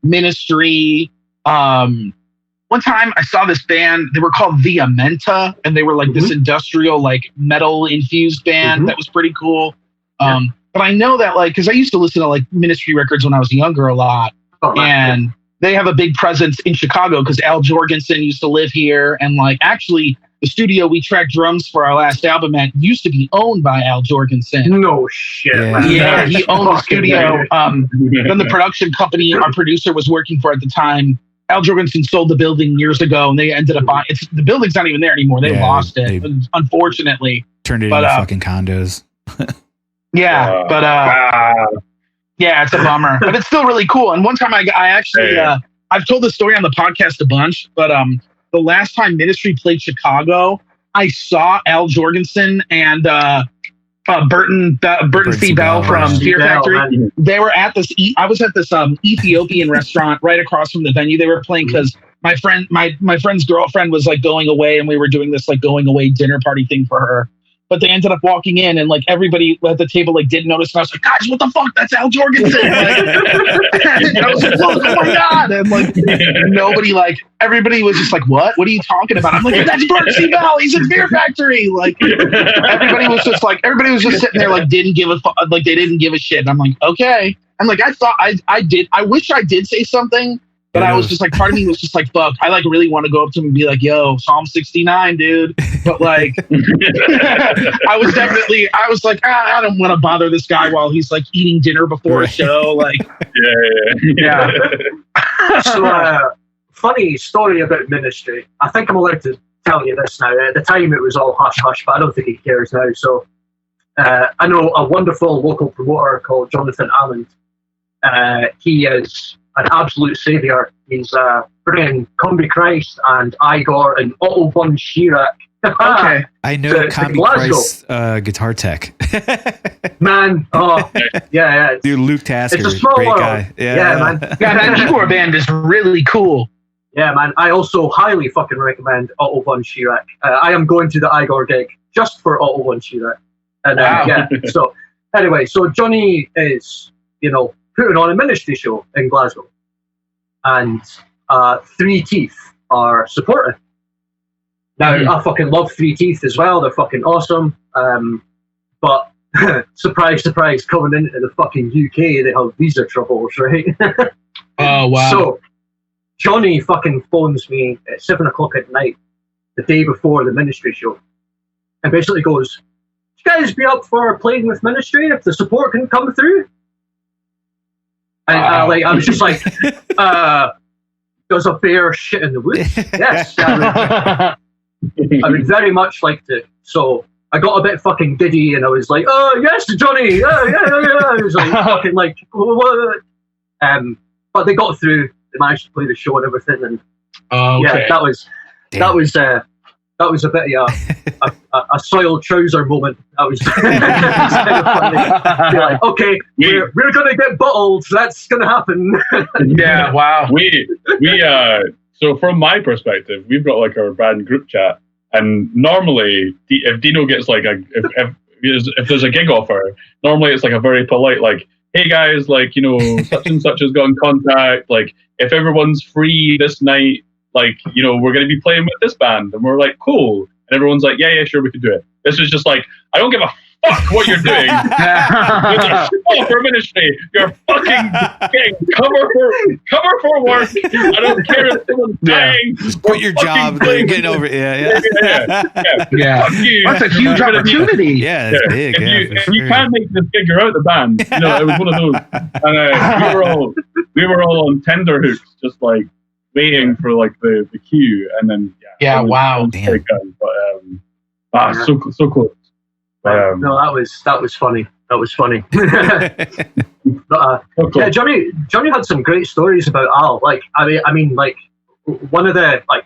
Ministry, one time I saw this band, they were called The Amenta, and they were like this industrial, like metal infused band that was pretty cool. But I know that, like, because I used to listen to like Ministry records when I was younger a lot, and they have a big presence in Chicago because Al Jorgensen used to live here, and like actually the studio we tracked drums for our last album at used to be owned by Al Jorgensen. No shit. Yeah, he owned the studio. Then the production company our producer was working for at the time, Al Jorgensen sold the building years ago, and they ended up buying it. The building's not even there anymore. They lost it, unfortunately. Turned it into fucking condos. Yeah, it's a bummer, but it's still really cool. And one time I actually, I've told this story on the podcast a bunch, but the last time Ministry played Chicago, I saw Al Jorgensen and Burton C. Bell from Fear Factory. They were at this. I was at this Ethiopian restaurant right across from the venue. They were playing because my friend's girlfriend was like going away, and we were doing this like going away dinner party thing for her. But they ended up walking in, and like everybody at the table like didn't notice. And I was like, "Guys, what the fuck? That's Al Jorgensen!" Like, I was like, "Oh my god!" And like nobody, like everybody was just like, "What? What are you talking about?" I'm like, "That's Bert C. Bell. He's in Fear Factory." Like everybody was just sitting there like didn't give a like they didn't give a shit. And I'm like, okay. And like I thought I did. I wish I did say something. But I was just like, part of me was just like, fuck, I like really want to go up to him and be like, yo, Psalm 69, dude. But like, I was like, I don't want to bother this guy while he's like eating dinner before a show. Like, yeah. So, funny story about Ministry. I think I'm allowed to tell you this now. At the time, it was all hush hush, but I don't think he cares now. So, I know a wonderful local promoter called Jonathan Almond. He is an absolute saviour. He's bringing Combi Christ and Igor and Otto von Schirach. Okay. I know Combi Christ guitar tech. Man, yeah. Dude, Luke Tasker, it's a small great world. Guy. Yeah, man. Yeah, that Igor band is really cool. Yeah, man. I also highly fucking recommend Otto von Schirach. I am going to the Igor gig just for Otto von Schirach. And wow. So anyway, so Johnny is, putting on a Ministry show in Glasgow, and Three Teeth are supporting. Now, I fucking love Three Teeth as well. They're fucking awesome. But surprise, surprise, coming into the fucking UK, they have visa troubles, right? Oh, wow. So Johnny fucking phones me at 7:00 at night, the day before the Ministry show, and basically goes, "You guys be up for playing with Ministry if the support can come through?" And I was just like, "Does a bear shit in the woods?" Yes, I would very much like to. So I got a bit fucking giddy, and I was like, "Oh yes, Johnny, yeah." I was like, fucking like, what? But they got through. They managed to play the show and everything, and yeah, that was a bit of a soiled trouser moment. That was kind of funny. You're like, okay, we're gonna get bottled. So that's gonna happen. Yeah, wow. We so from my perspective, we've got like our band group chat, and normally if Deano gets like if if there's a gig offer, normally it's like a very polite, like, hey guys, like, such and such has got in contact. Like, if everyone's free this night, like, we're going to be playing with this band. And we're like, cool. And everyone's like, yeah, sure, we can do it. This is just like, I don't give a fuck what you're doing. For ministry, you're fucking getting cover for work. I don't care if someone's dying. Just quit your job. Get over it. Yeah. That's a huge opportunity. Yeah, it's big. If you can't make this gig, you're out the band. It was one of those. And we were all on tender hooks, just like waiting for like the queue, and then wow, damn. But, so close. No, that was funny. That was funny. But, yeah, Johnny had some great stories about Al. Like, I mean, like one of the like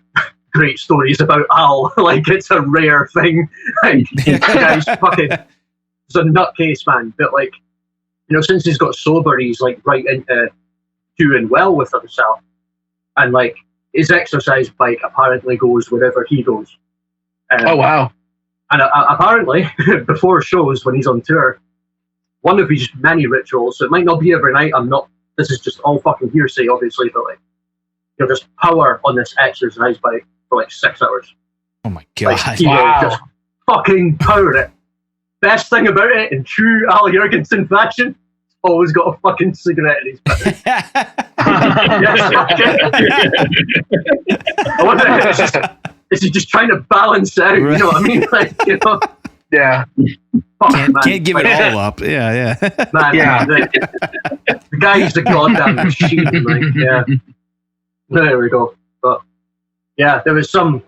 great stories about Al. Like, it's a rare thing. Like, this guy's fucking, he's a nutcase, man. But like, since he's got sober, he's like right into doing well with himself, and like his exercise bike apparently goes wherever he goes. Oh wow. And apparently, before shows, when he's on tour, one of his many rituals, so it might not be every night, this is just all fucking hearsay, obviously, but like, just power on this exercise bike for like 6 hours. Oh my God. Like, just fucking power it. Best thing about it, in true Al Jurgensen fashion, he's always got a fucking cigarette in his mouth. I wonder is he just trying to balance out? Right. You know what I mean? Like, yeah. Can't give it all up. Yeah. Man, yeah. The guy's a goddamn machine. Like, yeah. There we go. But yeah, there was some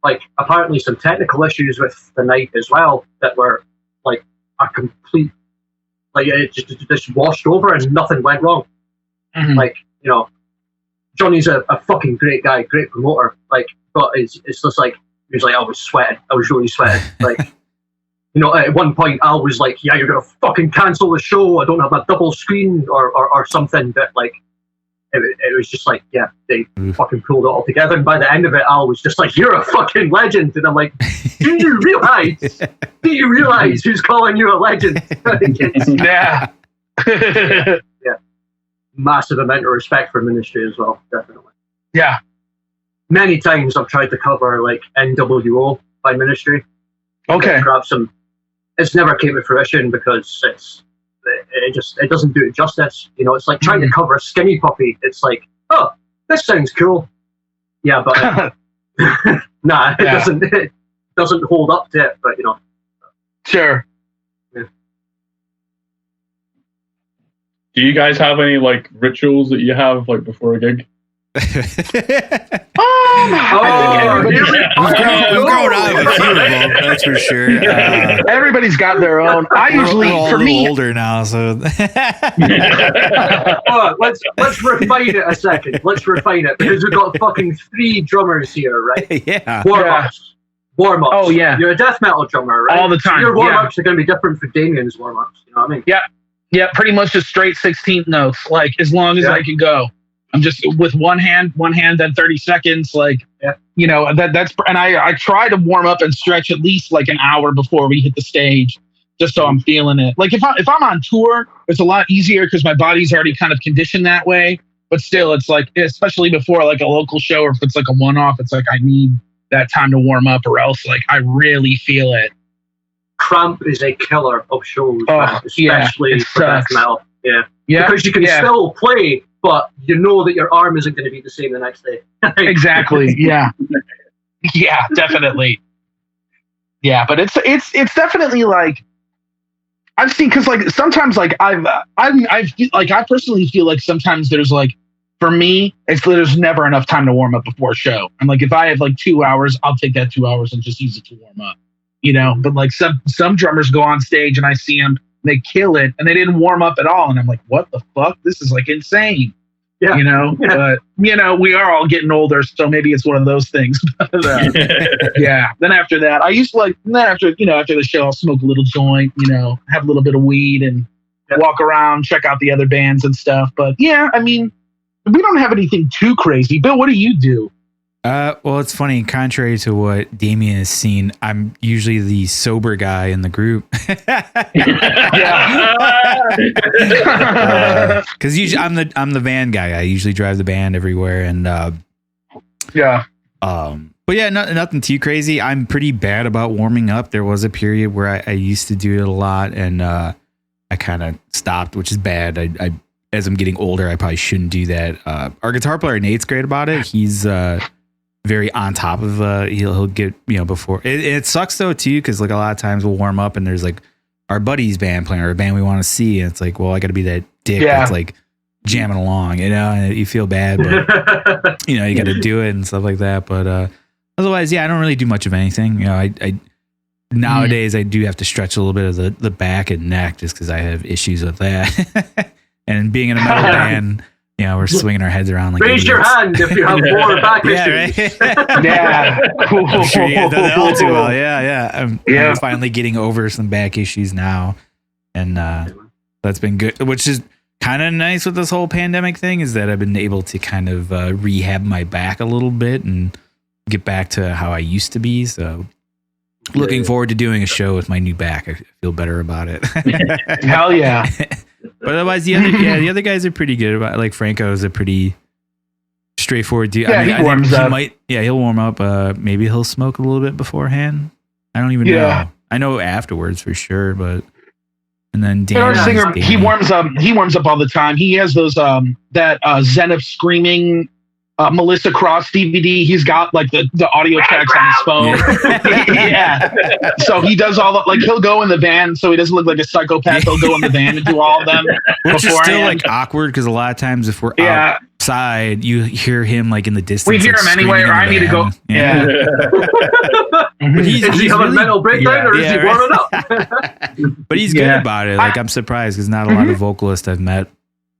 like apparently some technical issues with the night as well that were like a complete, like it just washed over and nothing went wrong. Mm-hmm. Like, Johnny's a fucking great guy, great promoter. Like, but it's just like, he was like, I was really sweating. Like, at one point Al was like, yeah, you're gonna fucking cancel the show, I don't have my double screen or something. But like, it was just like, yeah, they fucking pulled it all together. And by the end of it, Al was just like, you're a fucking legend. And I'm like, do you realize who's calling you a legend? Yeah. Yeah. Massive amount of respect for ministry as well, definitely. Yeah. Many times I've tried to cover like NWO by ministry. Okay. Grab some. It's never came to fruition because it doesn't do it justice. It's like trying to cover Skinny Puppy. It's like, oh, this sounds cool. Yeah, but nah, it doesn't hold up to it. But Sure. Yeah. Do you guys have any like rituals that you have like before a gig? We've grown out of a few of them, that's for sure. Everybody's got their own. I usually, we're all for me, older now, so. Let's refine it a second. Let's refine it because we've got fucking 3 drummers here, right? Yeah. Warm-ups. Oh yeah. You're a death metal drummer, right? All the time. So your warm-ups are going to be different for Damien's warm-ups. You know what I mean? Yeah. Pretty much just straight 16th notes, like as long as I can go. I'm just with one hand, then 30 seconds. Like, that's, and I try to warm up and stretch at least like an hour before we hit the stage, just so I'm feeling it. Like if I'm on tour, it's a lot easier because my body's already kind of conditioned that way. But still, it's like, especially before like a local show or if it's like a one-off, it's like I need that time to warm up or else like I really feel it. Cramp is a killer of shows, especially for death metal. Yeah. Because you can still play, but you know that your arm isn't going to be the same the next day. Exactly. Yeah. Yeah, definitely. Yeah, but it's definitely like I've seen because like sometimes like I personally feel like sometimes there's like for me there's never enough time to warm up before a show. And like if I have like 2 hours, I'll take that 2 hours and just use it to warm up. But like some drummers go on stage and I see them. They kill it, and they didn't warm up at all. And I'm like, what the fuck? This is like insane. Yeah. But we are all getting older, so maybe it's one of those things. But, yeah. Then after that, I used to after the show, I'll smoke a little joint, have a little bit of weed and walk around, check out the other bands and stuff. But yeah, I mean, we don't have anything too crazy. Bill, what do you do? Well, it's funny. Contrary to what Damien has seen, I'm usually the sober guy in the group. Because usually I'm the van guy. I usually drive the band everywhere, and but yeah, nothing too crazy. I'm pretty bad about warming up. There was a period where I used to do it a lot, and I kind of stopped, which is bad. I as I'm getting older, I probably shouldn't do that. Our guitar player Nate's great about it. He's very on top of he'll get before it sucks though too, because like a lot of times we'll warm up and there's like our buddy's band playing or a band we want to see, and it's like, well, I got to be that dick that's like jamming along, and you feel bad, but you got to do it and stuff like that. But otherwise, I don't really do much of anything. I nowadays I do have to stretch a little bit of the back and neck just because I have issues with that. And being in a metal band, we're swinging our heads around like raise your hand if you have more back issues. I'm sure you guys done that all too well. I'm finally getting over some back issues now, and that's been good. Which is kind of nice with this whole pandemic thing, is that I've been able to kind of rehab my back a little bit and get back to how I used to be. So looking forward to doing a show with my new back. I feel better about it. Hell yeah. But otherwise, the other guys are pretty good about it. Like Franco's a pretty straightforward dude. Yeah, he warms up. He'll warm up. Maybe he'll smoke a little bit beforehand. I don't even know. I know afterwards for sure, but and then Dan, our singer, he warms up. He warms up all the time. He has those that Zenith Screaming Melissa Cross DVD. He's got like the audio tracks on his phone. So he does all the, like, he'll go in the van so he doesn't look like a psychopath. He'll go in the van and do all of them. Which is still like awkward because a lot of times if we're outside, you hear him like in the distance. We hear him anyway, or I need to go. Yeah. But is he having a mental breakdown or is he warming up? But he's good about it. Like, I'm surprised because not a lot of vocalists I've met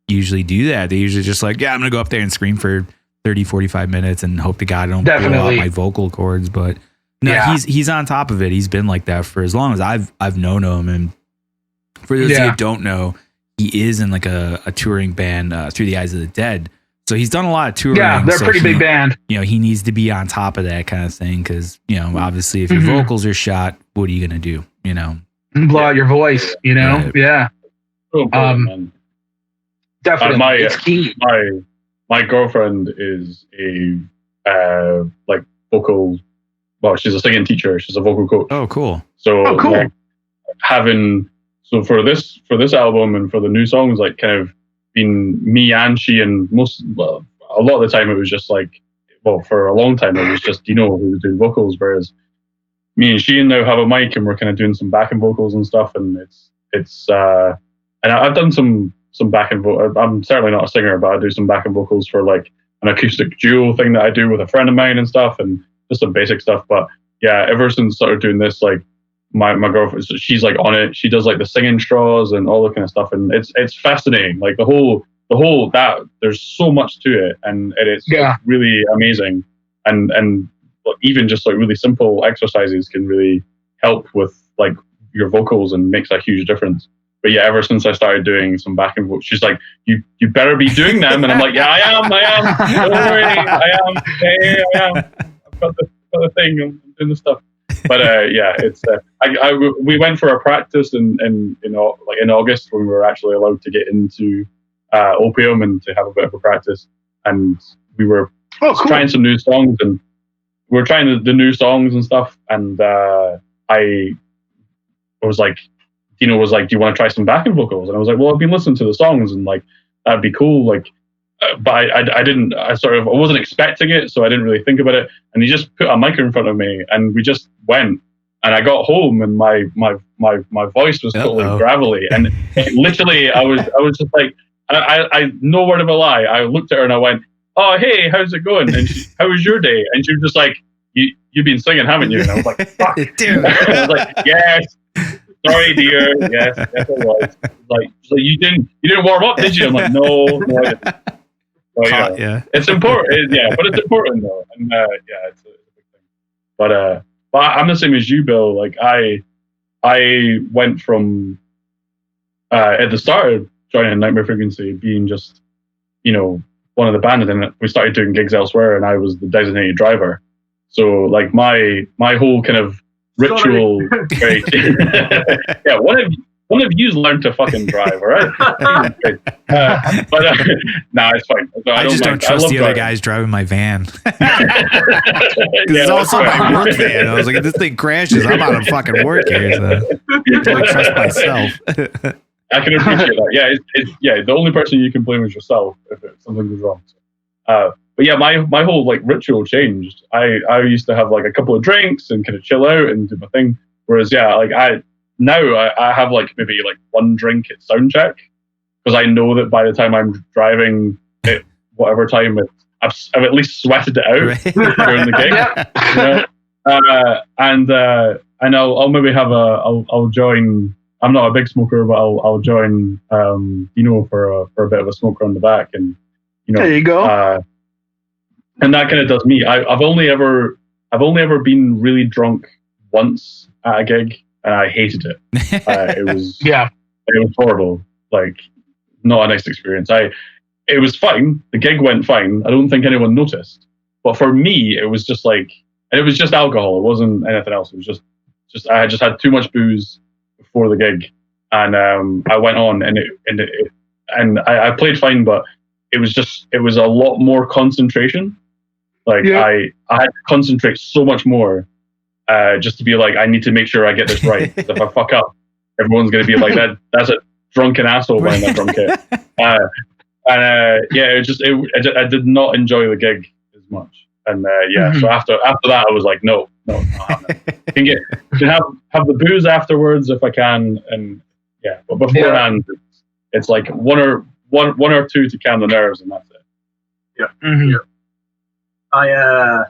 usually do that. They usually just like, I'm going to go up there and scream for 30, 45 minutes and hope to God I don't blow out my vocal cords. But no, he's on top of it. He's been like that for as long as I've known him. And for those of you who don't know, he is in like a touring band, Through the Eyes of the Dead. So he's done a lot of touring. Yeah, they're a pretty big band. He needs to be on top of that kind of thing because, obviously if your vocals are shot, what are you going to do? Blow out your voice, Right. Yeah. Definitely. It's key. My girlfriend is a like vocal. Well, she's a singing teacher. She's a vocal coach. Oh, cool. So cool. For this album and for the new songs, like kind of been me and she, and a lot of the time it was just like, for a long time it was just Deano who was doing vocals, whereas me and she now have a mic and we're kind of doing some backing vocals and stuff, and it's and I've done some backing vocals. I'm certainly not a singer, but I do some backing vocals for like an acoustic duo thing that I do with a friend of mine and stuff, and just some basic stuff. But yeah, ever since started doing this, like my girlfriend, she's like on it. She does like the singing straws and all that kind of stuff, and it's fascinating. Like the whole that there's so much to it, and it's really amazing. And even just like really simple exercises can really help with like your vocals and makes a huge difference. But yeah, ever since I started doing some backing vocals, she's like, "You better be doing them," and I'm like, "Yeah, I am. Don't worry, I am. Hey, I am. I've got the thing. I'm doing the stuff." But it's we went for a practice in August when we were actually allowed to get into Opium and to have a bit of a practice, and we were trying some new songs, and we were trying the new songs and stuff, and I was like. Deano was like, "Do you want to try some backing vocals?" And I was like, "Well, I've been listening to the songs, and like that'd be cool." Like, but I didn't. I wasn't expecting it, so I didn't really think about it. And he just put a mic in front of me, and we just went. And I got home, and my voice was totally gravelly, and literally, I was just like, I no word of a lie. I looked at her and I went, "Oh, hey, how's it going? And how was your day?" And she was just like, "You've been singing, haven't you?" And I was like, "Fuck." Dude. I was like, "Yes. Sorry, dear. Yes, it was." Like, so you didn't warm up, did you? I'm like, no, I didn't. So, it's important. But it's important though, and it's a big thing. But I'm the same as you, Bill. Like I went from at the start of joining Nightmare Frequency being just one of the band, and then we started doing gigs elsewhere, and I was the designated driver. So like my whole kind of ritual, yeah. One of you's learned to fucking drive, all right? Nah, it's fine. I just don't trust the other guys driving my van. It's also my work van. I was like, if this thing crashes, I'm out of fucking work here. So I totally trust myself. I can appreciate that. Yeah, the only person you can blame is yourself if something goes wrong. So, but yeah, my whole like ritual changed. I used to have like a couple of drinks and kind of chill out and do my thing. Whereas like I have like maybe like one drink at sound check, because I know that by the time I'm driving at whatever time I've at least sweated it out during the gig. You know? And I'll maybe have I'll join. I'm not a big smoker, but I'll join Deano for a bit of a smoke around the back, and you know, there you go. And that kind of does me. I've only ever been really drunk once at a gig, and I hated it. It was it was horrible. Like, not a nice experience. It was fine. The gig went fine. I don't think anyone noticed. But for me, it was just like, and it was just alcohol. It wasn't anything else. It was just I just had too much booze before the gig, and I went on, and I played fine, but it was a lot more concentration. Like I had to concentrate so much more, just to be like, I need to make sure I get this right. If I fuck up, everyone's going to be like, that's a drunken asshole wearing that drum kit. I did not enjoy the gig as much. And so after that, I was like, no. Can have the booze afterwards if I can, and but beforehand, it's like one or two to calm the nerves, and that's it. Yeah. Mm-hmm. Yeah.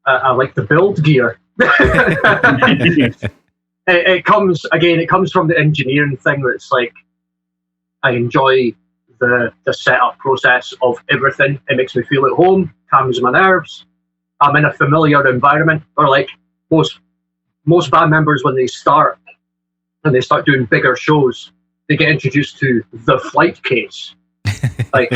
I like the build gear. It comes from the engineering thing. That's like, I enjoy the setup process of everything. It makes me feel at home, calms my nerves. I'm in a familiar environment. Or like most band members, when they start doing bigger shows, they get introduced to the flight case. Like,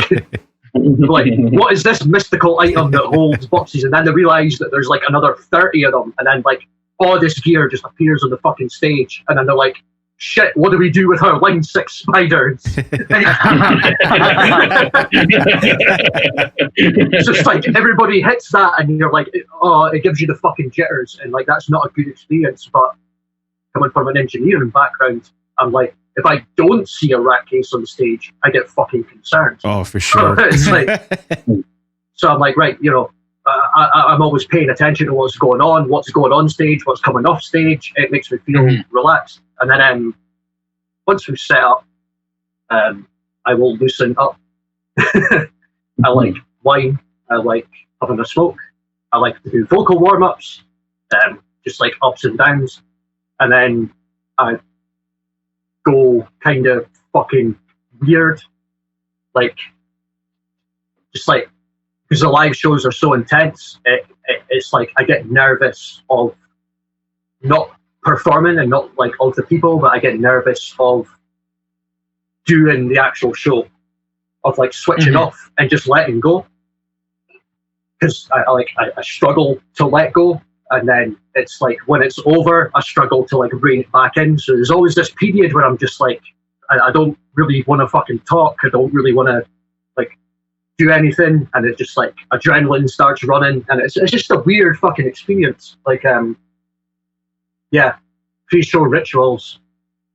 what is this mystical item that holds boxes? And then they realize that there's like another 30 of them, and then like all this gear just appears on the fucking stage, and then they're like, shit, what do we do with our Line 6 spiders? It's just like everybody hits that, and you're like, oh, it gives you the fucking jitters, and like that's not a good experience. But coming from an engineering background, I'm like, if I don't see a rat case on the stage, I get fucking concerned. Oh, for sure. It's like, so I'm like, right, you know, I'm always paying attention to what's going on stage, what's coming off stage. It makes me feel relaxed. And then once we've set up, I will loosen up. I like wine. I like having a smoke. I like to do vocal warm-ups, just like ups and downs. And then I go kind of fucking weird. Like, just like, because the live shows are so intense, it's like I get nervous of not performing and not like of the people, but I get nervous of doing the actual show, of like switching off and just letting go, because I struggle to let go, and then it's like when it's over I struggle to like rein it back in. So there's always this period where I'm just like, I don't really want to fucking talk, I don't really want to like do anything, and it's just like adrenaline starts running, and it's just a weird fucking experience. Like pre-show rituals,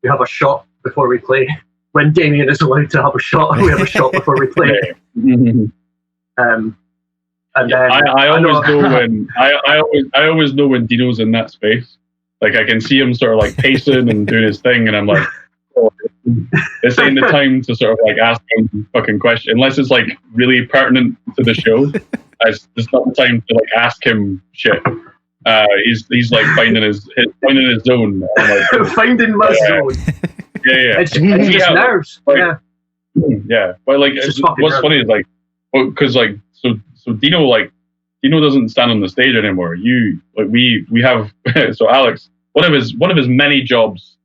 we have a shot before we play. When Damien is allowed to have a shot, we have a shot before we play. And then I always know when Deano's in that space. Like I can see him sort of like pacing and doing his thing, and I'm like, oh, this ain't the time to sort of like ask him fucking question, unless it's like really pertinent to the show. It's not the time to like ask him shit. He's like finding his zone. Like, finding my zone. Yeah. It's just nerves. Like, yeah. But like, what's funny is like, because like, so Deano doesn't stand on the stage anymore. We have so Alex, one of his many jobs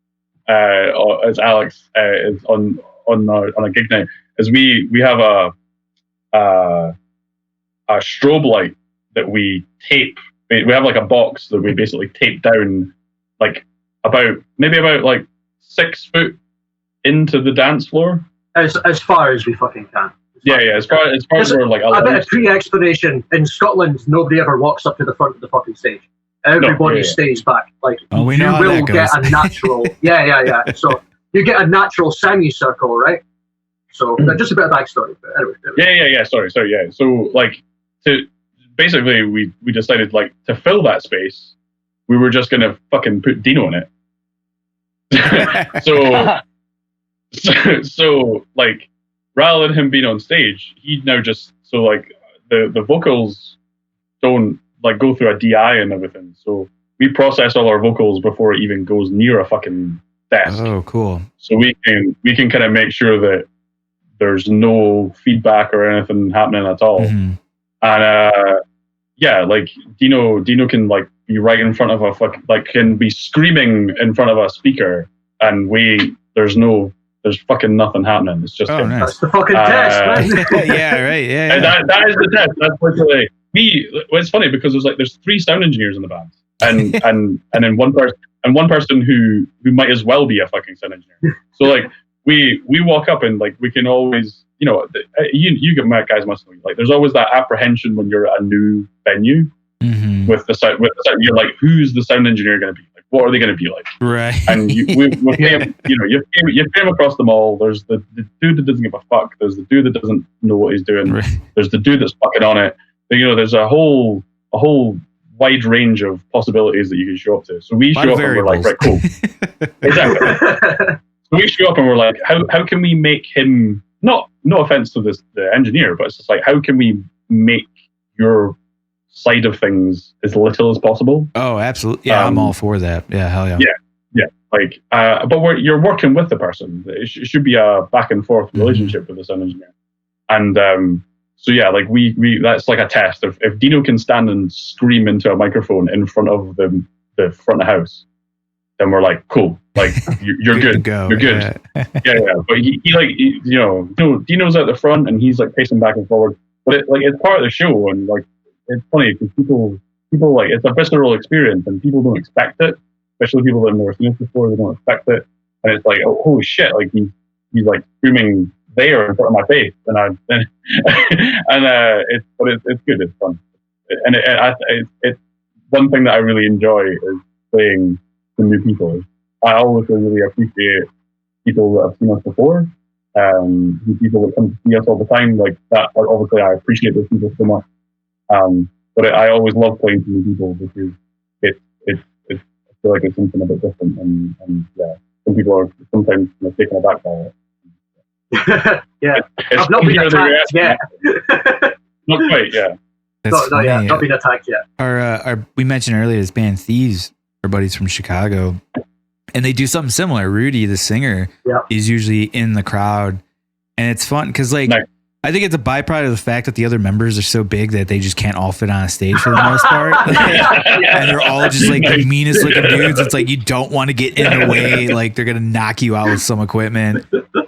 as Alex is on a gig night is we have a strobe light that we tape. We have like a box that we basically tape down, like about 6 foot into the dance floor. As far as we fucking can. As far as we're like a bit of pre-explanation. In Scotland, nobody ever walks up to the front of the fucking stage. Everybody stays back. Like you will get a natural. So you get a natural semicircle, right? So just a bit of backstory. But anyway. Sorry. So like basically we decided like to fill that space, we were just gonna fucking put Deano in it. so like rather than him being on stage, he now just like the vocals don't like go through a DI and everything. So we process all our vocals before it even goes near a fucking desk. Oh, cool. So we can kind of make sure that there's no feedback or anything happening at all. Mm-hmm. And like Deano can like be right in front of can be screaming in front of a speaker, and there's fucking nothing happening. It's just nice. That's the fucking test, man. Yeah, right. Yeah. And that is the test. That's literally me. It's funny because there's 3 sound engineers in the band, and then one person who might as well be a fucking sound engineer. So like we walk up and like we can always you get guys must know, like there's always that apprehension when you're at a new venue with the sound. You're like, who's the sound engineer going to be? Like, what are they going to be like? Right. And you came across them all. There's the dude that doesn't give a fuck. There's the dude that doesn't know what he's doing. Right. There's the dude that's fucking on it. There's a whole wide range of possibilities that you can show up to. So we show up and we're like, right, cool. Exactly. So we show up and we're like, how can we make him, no offense to the engineer, but it's just like, how can we make your side of things as little as possible? Oh, absolutely. Yeah, I'm all for that. Yeah, hell yeah. Yeah. Like, but you're working with the person. It should be a back and forth relationship with the sound engineer. And so yeah, like we that's like a test. If Deano can stand and scream into a microphone in front of the front of the house, then we're like, cool. Like you're good. You're good. Yeah. But he Deano's at the front and he's like pacing back and forward. But it's part of the show, and like it's funny because people like it's a visceral experience and people don't expect it, especially people that have never seen it before. They don't expect it, and it's like, oh, holy shit! Like he's like screaming there in front of my face, and it's good. It's fun, and it's one thing that I really enjoy is playing to new people. I always really appreciate people that have seen us before. People that come to see us all the time, like that. Obviously, I appreciate those people so much. But I always love playing to new people because I feel like it's something a bit different, and yeah, some people are sometimes taken aback by it. Yeah, I've not been attacked yet. Not quite, yeah. Not been attacked yet. Our we mentioned earlier this band Thieves, our buddies from Chicago, and they do something similar. Rudy, the singer, is usually in the crowd, and it's fun because like. Nice. I think it's a byproduct of the fact that the other members are so big that they just can't all fit on a stage for the most part. And they're all just like the meanest looking dudes. It's like you don't want to get in the way. Like they're going to knock you out with some equipment.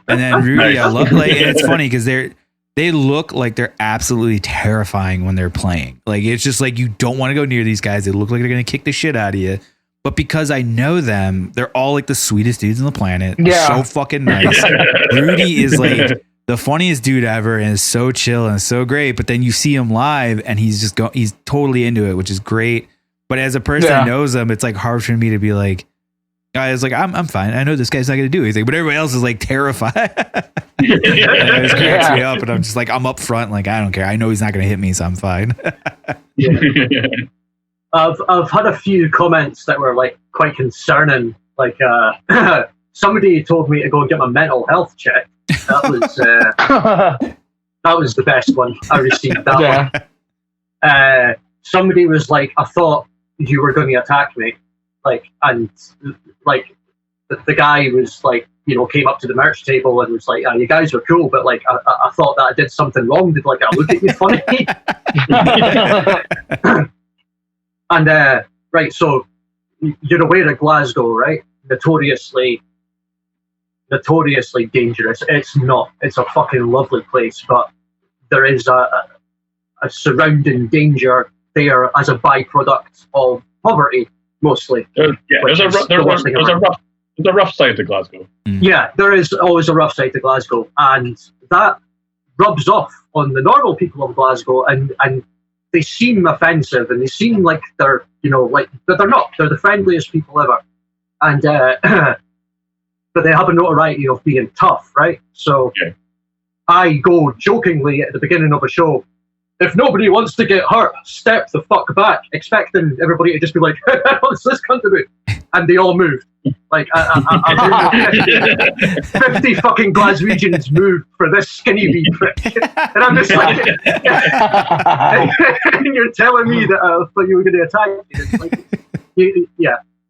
And then Rudy, I love and it's funny because they look like they're absolutely terrifying when they're playing. Like it's just like you don't want to go near these guys. They look like they're going to kick the shit out of you. But because I know them, they're all like the sweetest dudes on the planet. Yeah. So fucking nice. Rudy is like the funniest dude ever and is so chill and so great. But then you see him live and he's totally into it, which is great. But as a person that knows him, it's like hard for me to be like, guys, like I'm fine. I know this guy's not going to do anything, but everybody else is like terrified. And it just cracks me up, and I'm just like, I'm up front, like I don't care. I know he's not going to hit me, so I'm fine. I've had a few comments that were like quite concerning. Like somebody told me to go and get my mental health checked. That was the best one I received. That one. Somebody was like, I thought you were going to attack me, like, and like the guy was like, came up to the merch table and was like, you guys are cool, but like I thought that I did something wrong. Did like I look at you funny? And right, so you're aware of Glasgow, right? Notoriously notoriously dangerous. It's not. It's a fucking lovely place, but there is a surrounding danger there as a byproduct of poverty, mostly. There's a rough side to Glasgow. Yeah, there is always a rough side to Glasgow, and that rubs off on the normal people of Glasgow, and they seem offensive, and they seem like they're, but they're not. They're the friendliest people ever, and but they have a notoriety of being tough, right? So I go jokingly at the beginning of a show, if nobody wants to get hurt, step the fuck back, expecting everybody to just be like, what's this cunt to do? And they all moved. Like, 50 fucking Glaswegians moved for this skinny wee prick. And I'm just like, and you're telling me that I thought you were going to attack me.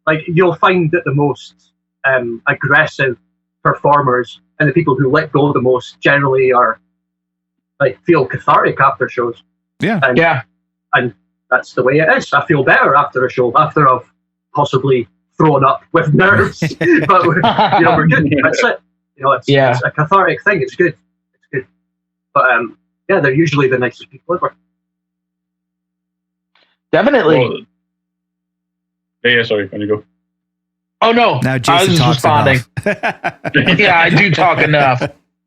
Like, you'll find that the most aggressive performers and the people who let go the most generally are, like, feel cathartic after shows. Yeah. And that's the way it is. I feel better after a show, after I've possibly thrown up with nerves. But, we're good. That's it. It's a cathartic thing. It's good. But, they're usually the nicest people ever. Definitely. Sorry, when you go. Oh, no. Now Jason I was just talks responding. Yeah, I do talk enough.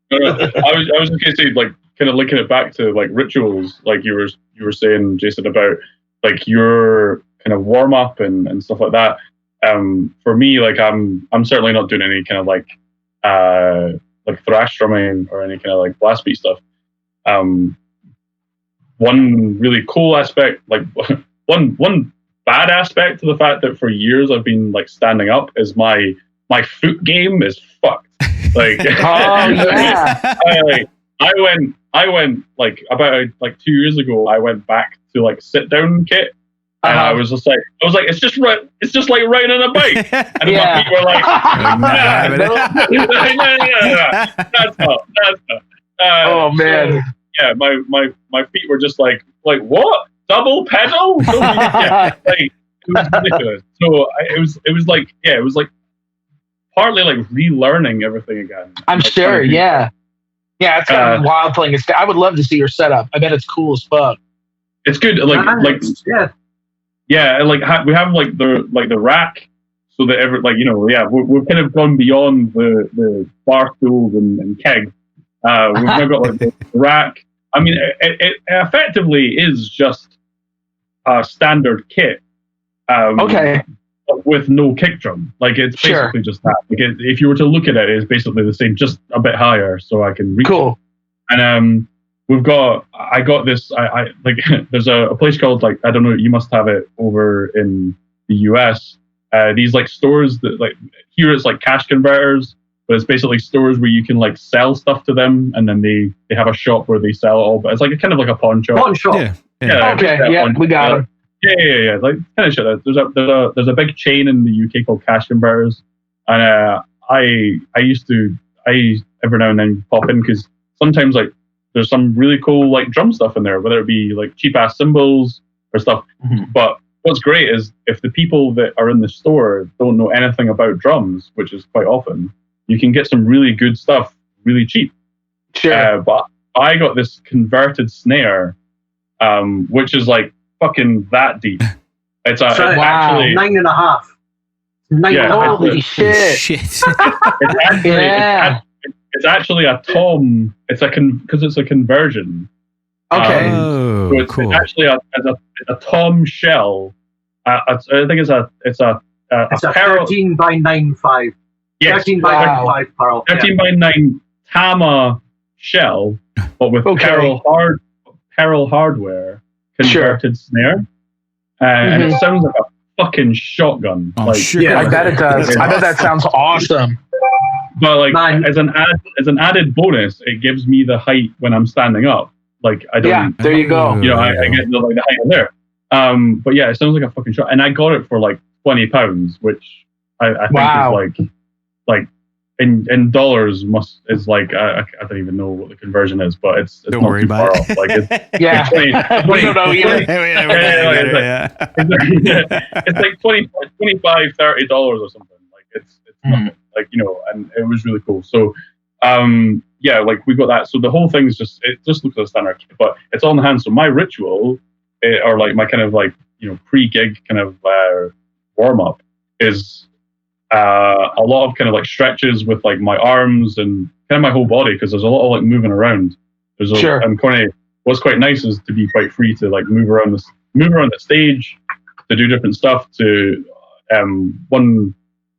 No, I was just going to say, like, kind of linking it back to, like, rituals, like you were saying, Jason, about, like, your kind of warm up and stuff like that. For me, like, I'm certainly not doing any kind of like thrash drumming or any kind of like blast beat stuff. One really cool aspect, like one bad aspect to the fact that for years I've been like standing up is my foot game is fucked. Like, I went like about like 2 years ago. I went back to like sit down kit. And I was like, it's just like riding on a bike. And my feet were like, that's not. Oh man. So, yeah, my feet were just like what? Double pedal? Like, it was ridiculous. So it was like partly like relearning everything again. I'm like, sure, yeah. Yeah, it's kind of a wild thing. I would love to see your setup. I bet it's cool as fuck. It's good. Yeah, like we have like the rack, so that we've kind of gone beyond the bar stools and keg. We've now got like the rack. I mean, it effectively is just a standard kit. With no kick drum. Like, it's basically just that. Like, if you were to look at it, it's basically the same, just a bit higher, so I can reach. Cool. It. And I got this. I like. There's a place called, like, I don't know. You must have it over in the US. These like stores that, like, here it's like cash converters, but it's basically stores where you can like sell stuff to them, and then they have a shop where they sell it all. But it's like kind of like a pawn shop. Pawn shop. Yeah. Okay. Yeah, we got them. Yeah. Like, kind of shit. There's a big chain in the UK called Cash Converters, and I every now and then pop in because sometimes like there's some really cool like drum stuff in there, whether it be like cheap ass cymbals or stuff. Mm-hmm. But what's great is if the people that are in the store don't know anything about drums, which is quite often, you can get some really good stuff really cheap. Sure. But I got this converted snare, which is like fucking that deep. It's actually 9.5. Holy shit! It's actually a tom. It's because it's a conversion. Okay. So it's cool. It's actually a tom shell. I think it's a 13 by 9.5. Yes, 13 by 9.5 Pearl. 13 by 9 Tama shell, but with Pearl hardware converted snare, and it sounds like a fucking shotgun. Oh, like, sure. I bet it does. I bet that sounds awesome. But like, as an added bonus, it gives me the height when I'm standing up. Like, I don't. Yeah, there you go. You know, I get the height in there. But yeah, it sounds like a fucking shot, and I got it for like £20, which I think is like in dollars is like I don't even know what the conversion is, but it's don't not worry too about far it. off. Like, it's 20, we don't know either. It's like $25, $30 or something. Like, it's nothing. like, and it was really cool. So like we got that. So the whole thing's it just looks like a standard kit, but it's all in the hand. So my ritual, or like my kind of like pre-gig kind of warm up is a lot of kind of like stretches with like my arms and kind of my whole body, because there's a lot of like moving around. And what's quite nice is to be quite free to like move around the stage, to do different stuff. To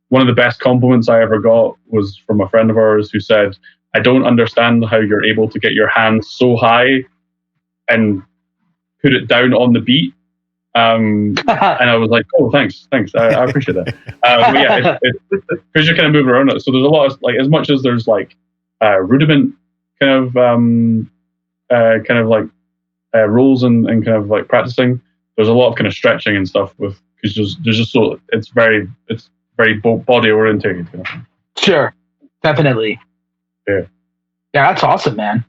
one of the best compliments I ever got was from a friend of ours who said, "I don't understand how you're able to get your hands so high and put it down on the beat." And I was like, "Oh, thanks, I appreciate that." But yeah, because you're kind of moving around it. So there's a lot of like, as much as there's like rudiment kind of rules and kind of like practicing, there's a lot of kind of stretching and stuff with, because there's just so it's very body orientated. Sure, definitely. Yeah, that's awesome, man.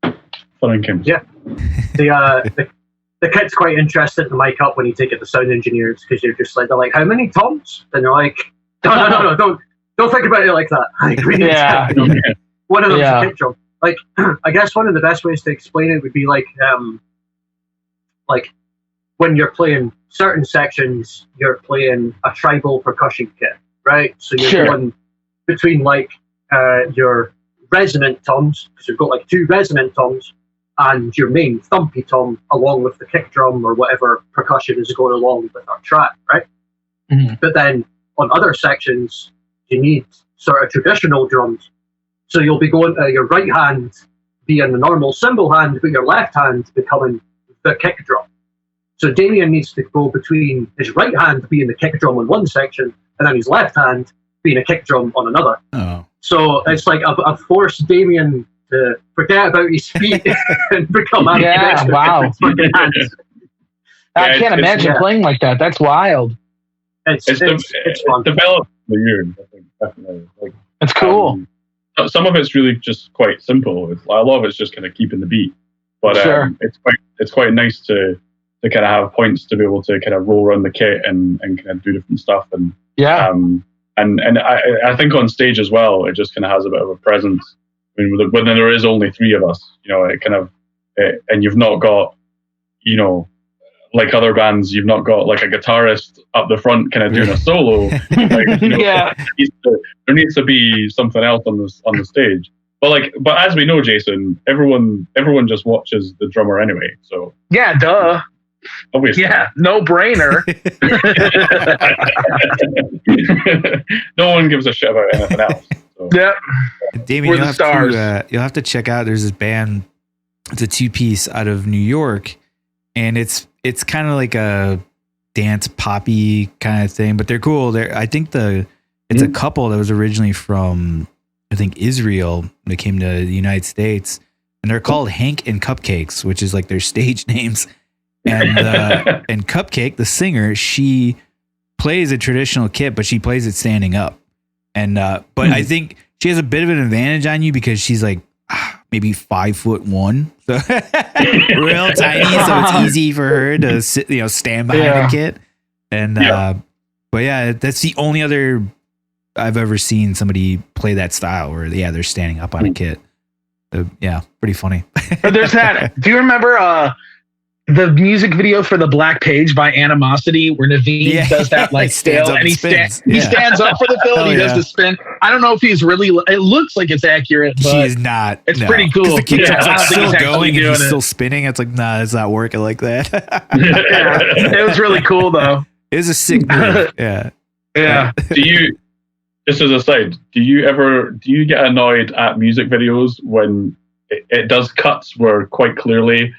Fun and games. Yeah. The kid's quite interested in the mic up when you take it to sound engineers, because they're like, "How many toms?" And they're like, "No, don't think about it like that." Like, we need to, one of them's a kick drum. Like, I guess one of the best ways to explain it would be like when you're playing certain sections, you're playing a tribal percussion kit, right? So you're going between like your resonant toms, because you've got like 2 resonant toms, and your main thumpy tom, along with the kick drum or whatever percussion is going along with our track, right? Mm-hmm. But then on other sections, you need sort of traditional drums. So you'll be going your right hand being the normal cymbal hand, but your left hand becoming the kick drum. So Damien needs to go between his right hand being the kick drum on one section, and then his left hand being a kick drum on another. Oh. So it's like I've forced Damien to forget about his feet and become ambidextrous. Wow. I can't imagine playing like that. That's wild. It's fun. Developed for years, I think, definitely. Like, it's cool. Some of it's really just quite simple. A lot of it's just kind of keeping the beat. But it's quite nice to kind of have points to be able to kind of roll around the kit and kind of do different stuff. And and I think on stage as well, it just kind of has a bit of a presence. I mean, when there is only 3 of us, it kind of, and you've not got, like other bands, you've not got like a guitarist up the front kind of doing a solo. Like, there needs to be something else on the stage. But as we know, Jason, everyone just watches the drummer anyway. So yeah, duh. Obviously. Yeah, no brainer. No one gives a shit about anything else. So. Yep. Damien, you'll have to check out. There's this band. It's a 2-piece out of New York, and it's kind of like a dance poppy kind of thing, but they're cool. I think it's a couple that was originally from, I think, Israel. They came to the United States, and they're called Hank and Cupcakes, which is like their stage names. And and Cupcake, the singer, she plays a traditional kit, but she plays it standing up. And but I think she has a bit of an advantage on you because she's like maybe 5'1", so real tiny, so it's easy for her to sit, stand behind the kit. And but yeah, that's the only other I've ever seen somebody play that style where they're standing up on a kit. Pretty funny. But there's that. Do you remember the music video for The Black Page by Animosity, where Naveen does that like scale and he stands up for the fill and he does the spin. I don't know if he's really, it looks like it's accurate, but he's not. It's pretty cool. The kick drum's like still going and he's still spinning. It's like, nah, it's not working like that. It was really cool though. It was a sick move. Yeah. Do you, just as a side, do you get annoyed at music videos when it does cuts where quite clearly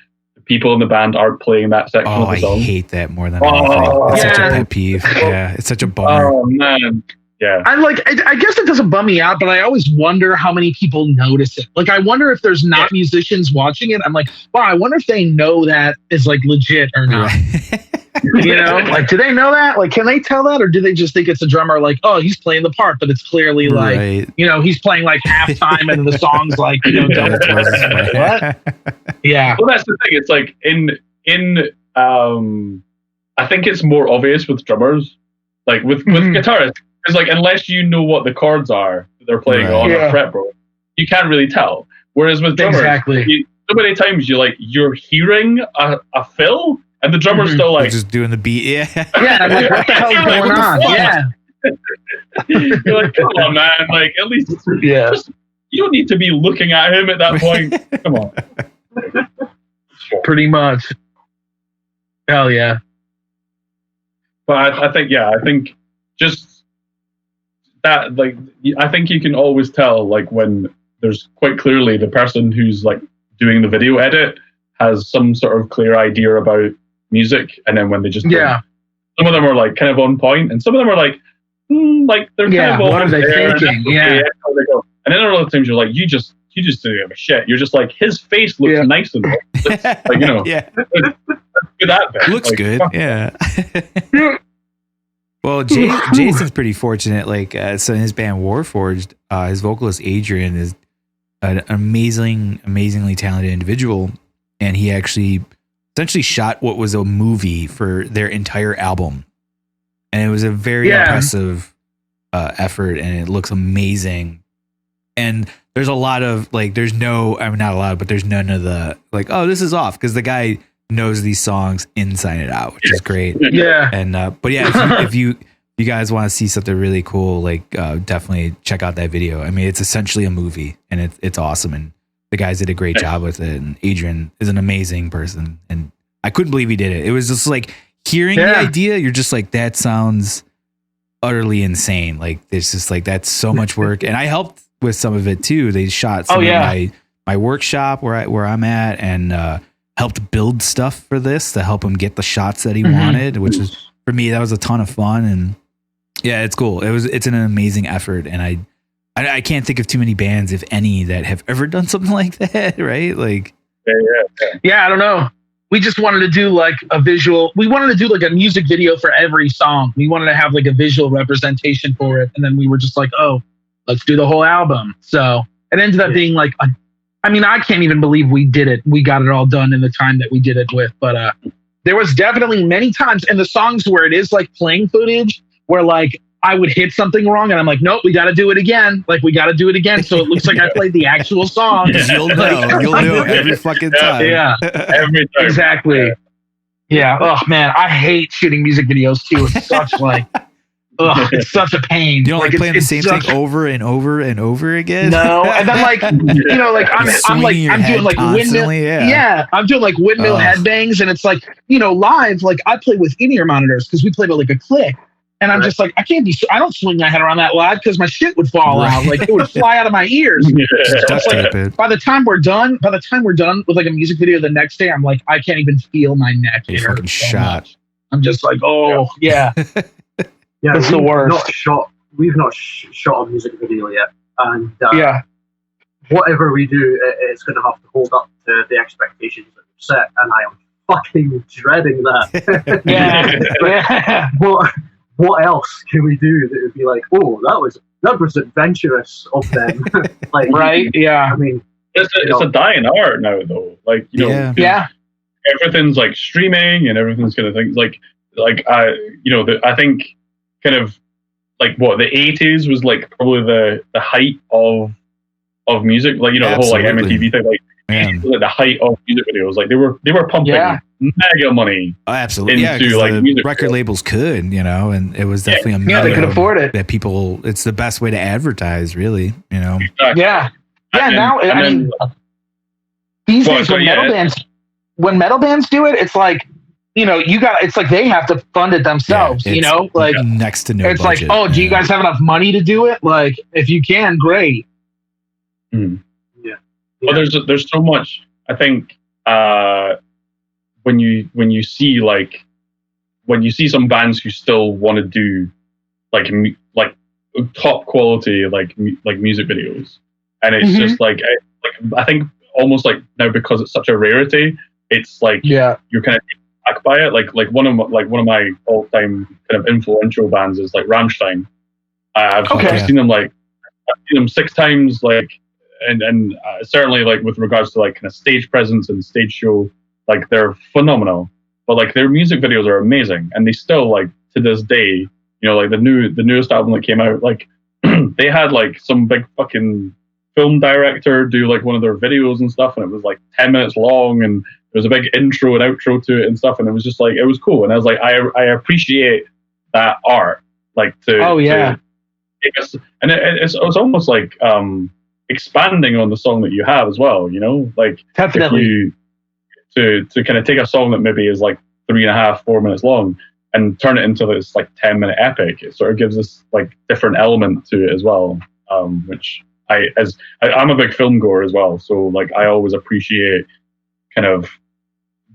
people in the band aren't playing that section of the song? I hate that more than anything. It's such a pet peeve. Yeah, it's such a bummer. Oh man. Yeah. I guess it doesn't bum me out, but I always wonder how many people notice it. Like, I wonder if there's not musicians watching it. I'm like, wow, I wonder if they know that is like legit or not. Like, do they know that? Like, can they tell that, or do they just think it's a drummer? Like, oh, he's playing the part, but it's clearly like, he's playing like halftime, and the song's like, what? Yeah. Well, that's the thing. It's like in I think it's more obvious with drummers Like with guitarists, it's like unless you know what the chords are that they're playing on a fretboard, you can't really tell. Whereas with drummers, so many times you're hearing a fill, and the drummer's still like just doing the beat. Yeah, I'm like, what the hell's going on? Yeah. You're like, come on, man! Like, at least, just, you don't need to be looking at him at that point. Come on. Pretty much. Hell yeah. But I think just that, like, I think you can always tell, like, when there's quite clearly the person who's like doing the video edit has some sort of clear idea about music, and then when they just some of them are like kind of on point, and some of them are like they're kind of what are they thinking? And then there are other times you're like, you just don't give a shit. You're just like, his face looks nice and like, you know, that bit. Looks like, good. Yeah. Well, Jason's pretty fortunate. Like, so in his band Warforged, his vocalist Adrian is an amazingly talented individual, and he actually essentially shot what was a movie for their entire album, and it was a very impressive effort, and it looks amazing. And there's a lot of like, there's none of the like, oh, this is off, because the guy knows these songs inside and out, which is great. And but yeah, if you guys want to see something really cool, like definitely check out that video. I mean, it's essentially a movie, and it's awesome, and the guys did a great job with it. And Adrian is an amazing person, and I couldn't believe he did it. It was just like hearing the idea, you're just like, that sounds utterly insane. Like, it's just like, that's so much work. And I helped with some of it too. They shot some of my workshop where I'm at, and helped build stuff for this to help him get the shots that he wanted, which is, for me, that was a ton of fun. And yeah, it's cool. It's an amazing effort. And I can't think of too many bands, if any, that have ever done something like that. Right. Like, I don't know. We just wanted to do like a visual. We wanted to do like a music video for every song. We wanted to have like a visual representation for it. And then we were just like, oh, let's do the whole album. So it ended up being like, I can't even believe we did it. We got it all done in the time that we did it with. But there was definitely many times in the songs where it is like playing footage where like I would hit something wrong and I'm like, nope, we got to do it again. Like, we got to do it again. So it looks like I played the actual song. You'll know every fucking time. Yeah, every time. Exactly. Yeah. Oh man, I hate shooting music videos too. It's such like, it's such a pain. You don't like playing the same thing over and over and over again? No. And then like, you know, like I'm doing like windmill. I'm doing like windmill headbangs, and it's like, you know, live, like I play with in-ear monitors because we play with like a click. And I'm just like, I don't swing my head around that live because my shit would fall out. Like, it would fly out of my ears. Like, by the time we're done with like a music video the next day, I'm like, I can't even feel my neck. You're fucking shot. I'm just like, yeah. It's the worst. We've not shot a music video yet. And whatever we do, it's going to have to hold up to the expectations that we've set. And I am fucking dreading that. What else can we do that would be like, oh, that was adventurous of them? Like, right? Yeah. I mean, it's a dying art now, though. Like, you know, everything's like streaming and everything's kind of things like I think kind of like the 80s was like probably the height of music, like, you know, the whole like MTV thing, like the height of music videos. Like they were pumping mega money. Oh, absolutely. Into like music record labels could, you know, and it was definitely a medium they could afford it. That people, it's the best way to advertise, really, you know. Exactly. Now I mean these days when metal bands do it, it's like, you know, it's like they have to fund it themselves, you know, like next to no it's budget. Like, oh, do you guys have enough money to do it? Like, if you can, great. Well, there's so much. I think when you see some bands who still want to do like top quality like music videos, and it's just like I think almost like now, because it's such a rarity, it's like you're kind of taken back by it. Like one of my all time kind of influential bands is like Rammstein. I've seen them I've seen them 6 times, like. And certainly, like, with regards to like kind of stage presence and stage show, like, they're phenomenal. But like their music videos are amazing, and they still, like, to this day, like the newest album that came out, like they had like some big fucking film director do like one of their videos and stuff, and it was like 10 minutes long, and there was a big intro and outro to it and stuff, and it was just like, it was cool. And I was like, I appreciate that art, like and it's almost like expanding on the song that you have as well, like definitely to kind of take a song that maybe is like 3.5-4 minutes long and turn it into this like 10-minute epic. It sort of gives this like different element to it as well, which I'm a big film goer as well, so like I always appreciate kind of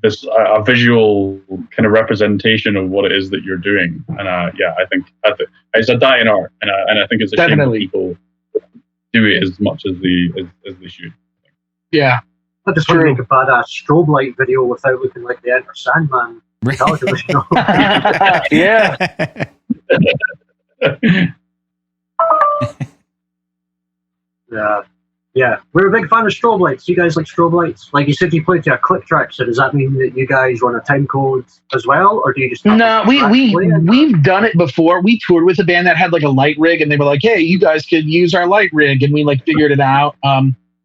this a visual kind of representation of what it is that you're doing. And I think it's a dying art, and I think it's a shame that people do it as much as they should. Yeah, I just want to make a badass strobe light video without looking like the Enter Sandman. Yeah. Yeah, we're a big fan of strobe lights. You guys like strobe lights? Like you said, you play to a click track. So does that mean that you guys run a time code as well, or do you just? No, we've done it before. We toured with a band that had like a light rig, and they were like, "Hey, you guys could use our light rig," and we like figured it out,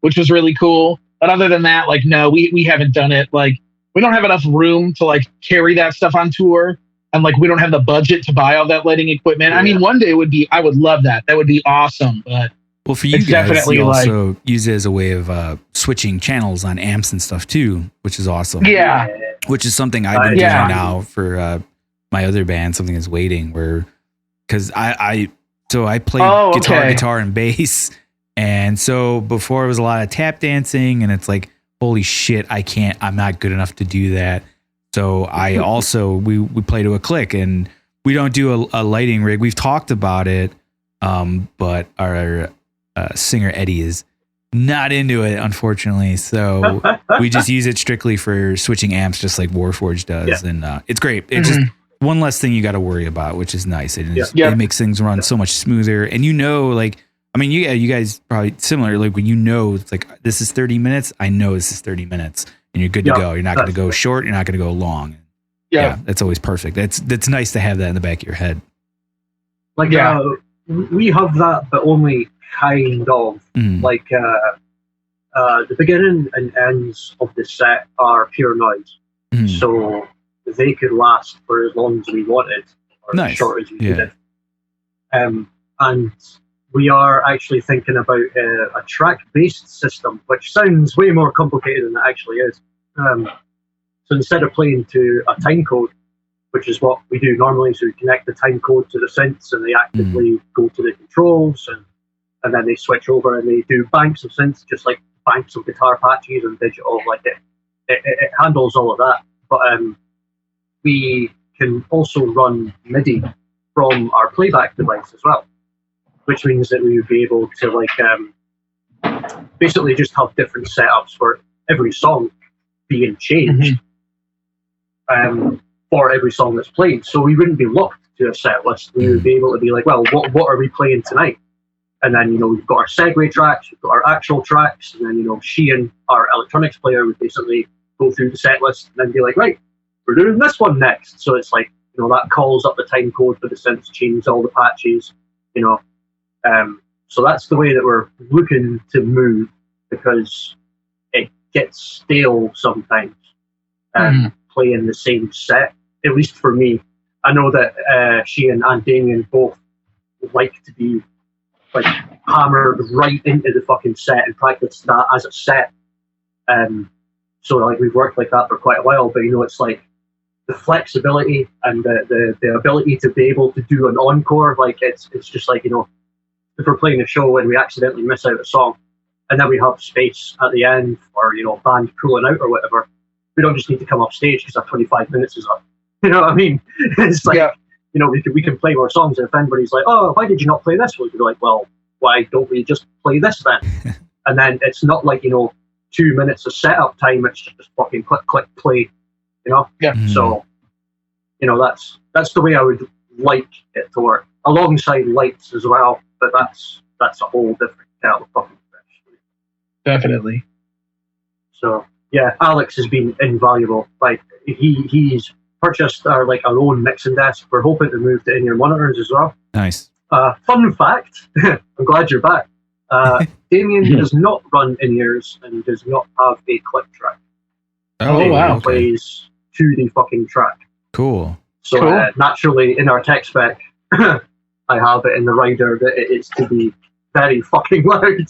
which was really cool. But other than that, like, no, we haven't done it. Like, we don't have enough room to like carry that stuff on tour, and like we don't have the budget to buy all that lighting equipment. Yeah. I mean, one day I would love that. That would be awesome, but. Well, for you guys, definitely you also use it as a way of switching channels on amps and stuff too, which is awesome. Yeah. Which is something I've been doing now for my other band, Something Is Waiting, because I play guitar and bass. And so before it was a lot of tap dancing, and it's like, holy shit, I'm not good enough to do that. So I also, we play to a click, and we don't do a lighting rig. We've talked about it, but our singer Eddie is not into it, unfortunately. So we just use it strictly for switching amps, just like Warforged does. Yeah. And it's great. It's just one less thing you got to worry about, which is nice. It makes things run so much smoother. And like, I mean, you guys probably similar. Like when it's like, this is 30 minutes. I know this is 30 minutes, and you're good to go. You're not going to go short. You're not going to go long. Yeah, that's always perfect. That's nice to have that in the back of your head. Like, we have that, but only kind of. Like the beginning and ends of the set are pure noise, so they could last for as long as we wanted, or as short as we needed. And we are actually thinking about a track-based system, which sounds way more complicated than it actually is. So instead of playing to a time code, which is what we do normally, so we connect the time code to the synths, and they actively go to the controls, and then they switch over and they do banks of synths, just like banks of guitar patches and digital. Like it handles all of that. But we can also run MIDI from our playback device as well, which means that we would be able to like basically just have different setups for every song being changed for every song that's played. So we wouldn't be locked to a set list. We would be able to be like, well, what are we playing tonight? And then, we've got our segue tracks, we've got our actual tracks, and then, Sheehan, our electronics player, would basically go through the set list and then be like, right, we're doing this one next. So it's like, that calls up the time code for the synths, changes all the patches, so that's the way that we're looking to move, because it gets stale sometimes, playing the same set, at least for me. I know that Sheehan and Damien both like to be like hammered right into the fucking set and practice that as a set. So like we've worked like that for quite a while, but it's like the flexibility and the ability to be able to do an encore. Like it's just like, if we're playing a show and we accidentally miss out a song, and then we have space at the end, or band pulling out or whatever, we don't just need to come off stage because our 25 minutes is up. You know what I mean? It's like, we can play more songs, and if anybody's like, oh, why did you not play this? We'll be like, well, why don't we just play this then? And then it's not like 2 minutes of setup time, it's just fucking click play, So that's the way I would like it to work, alongside lights as well, but that's a whole different kettle of fucking fish. Definitely. So yeah, Alex has been invaluable. Like he's purchased our own mixing desk. We're hoping to move to in-ear monitors as well. Nice. Fun fact, I'm glad you're back. Damien does not run in-ears and does not have a click track. Oh, wow. He plays to the fucking track. Cool. So naturally, in our tech spec, I have it in the rider that it is to be very fucking loud.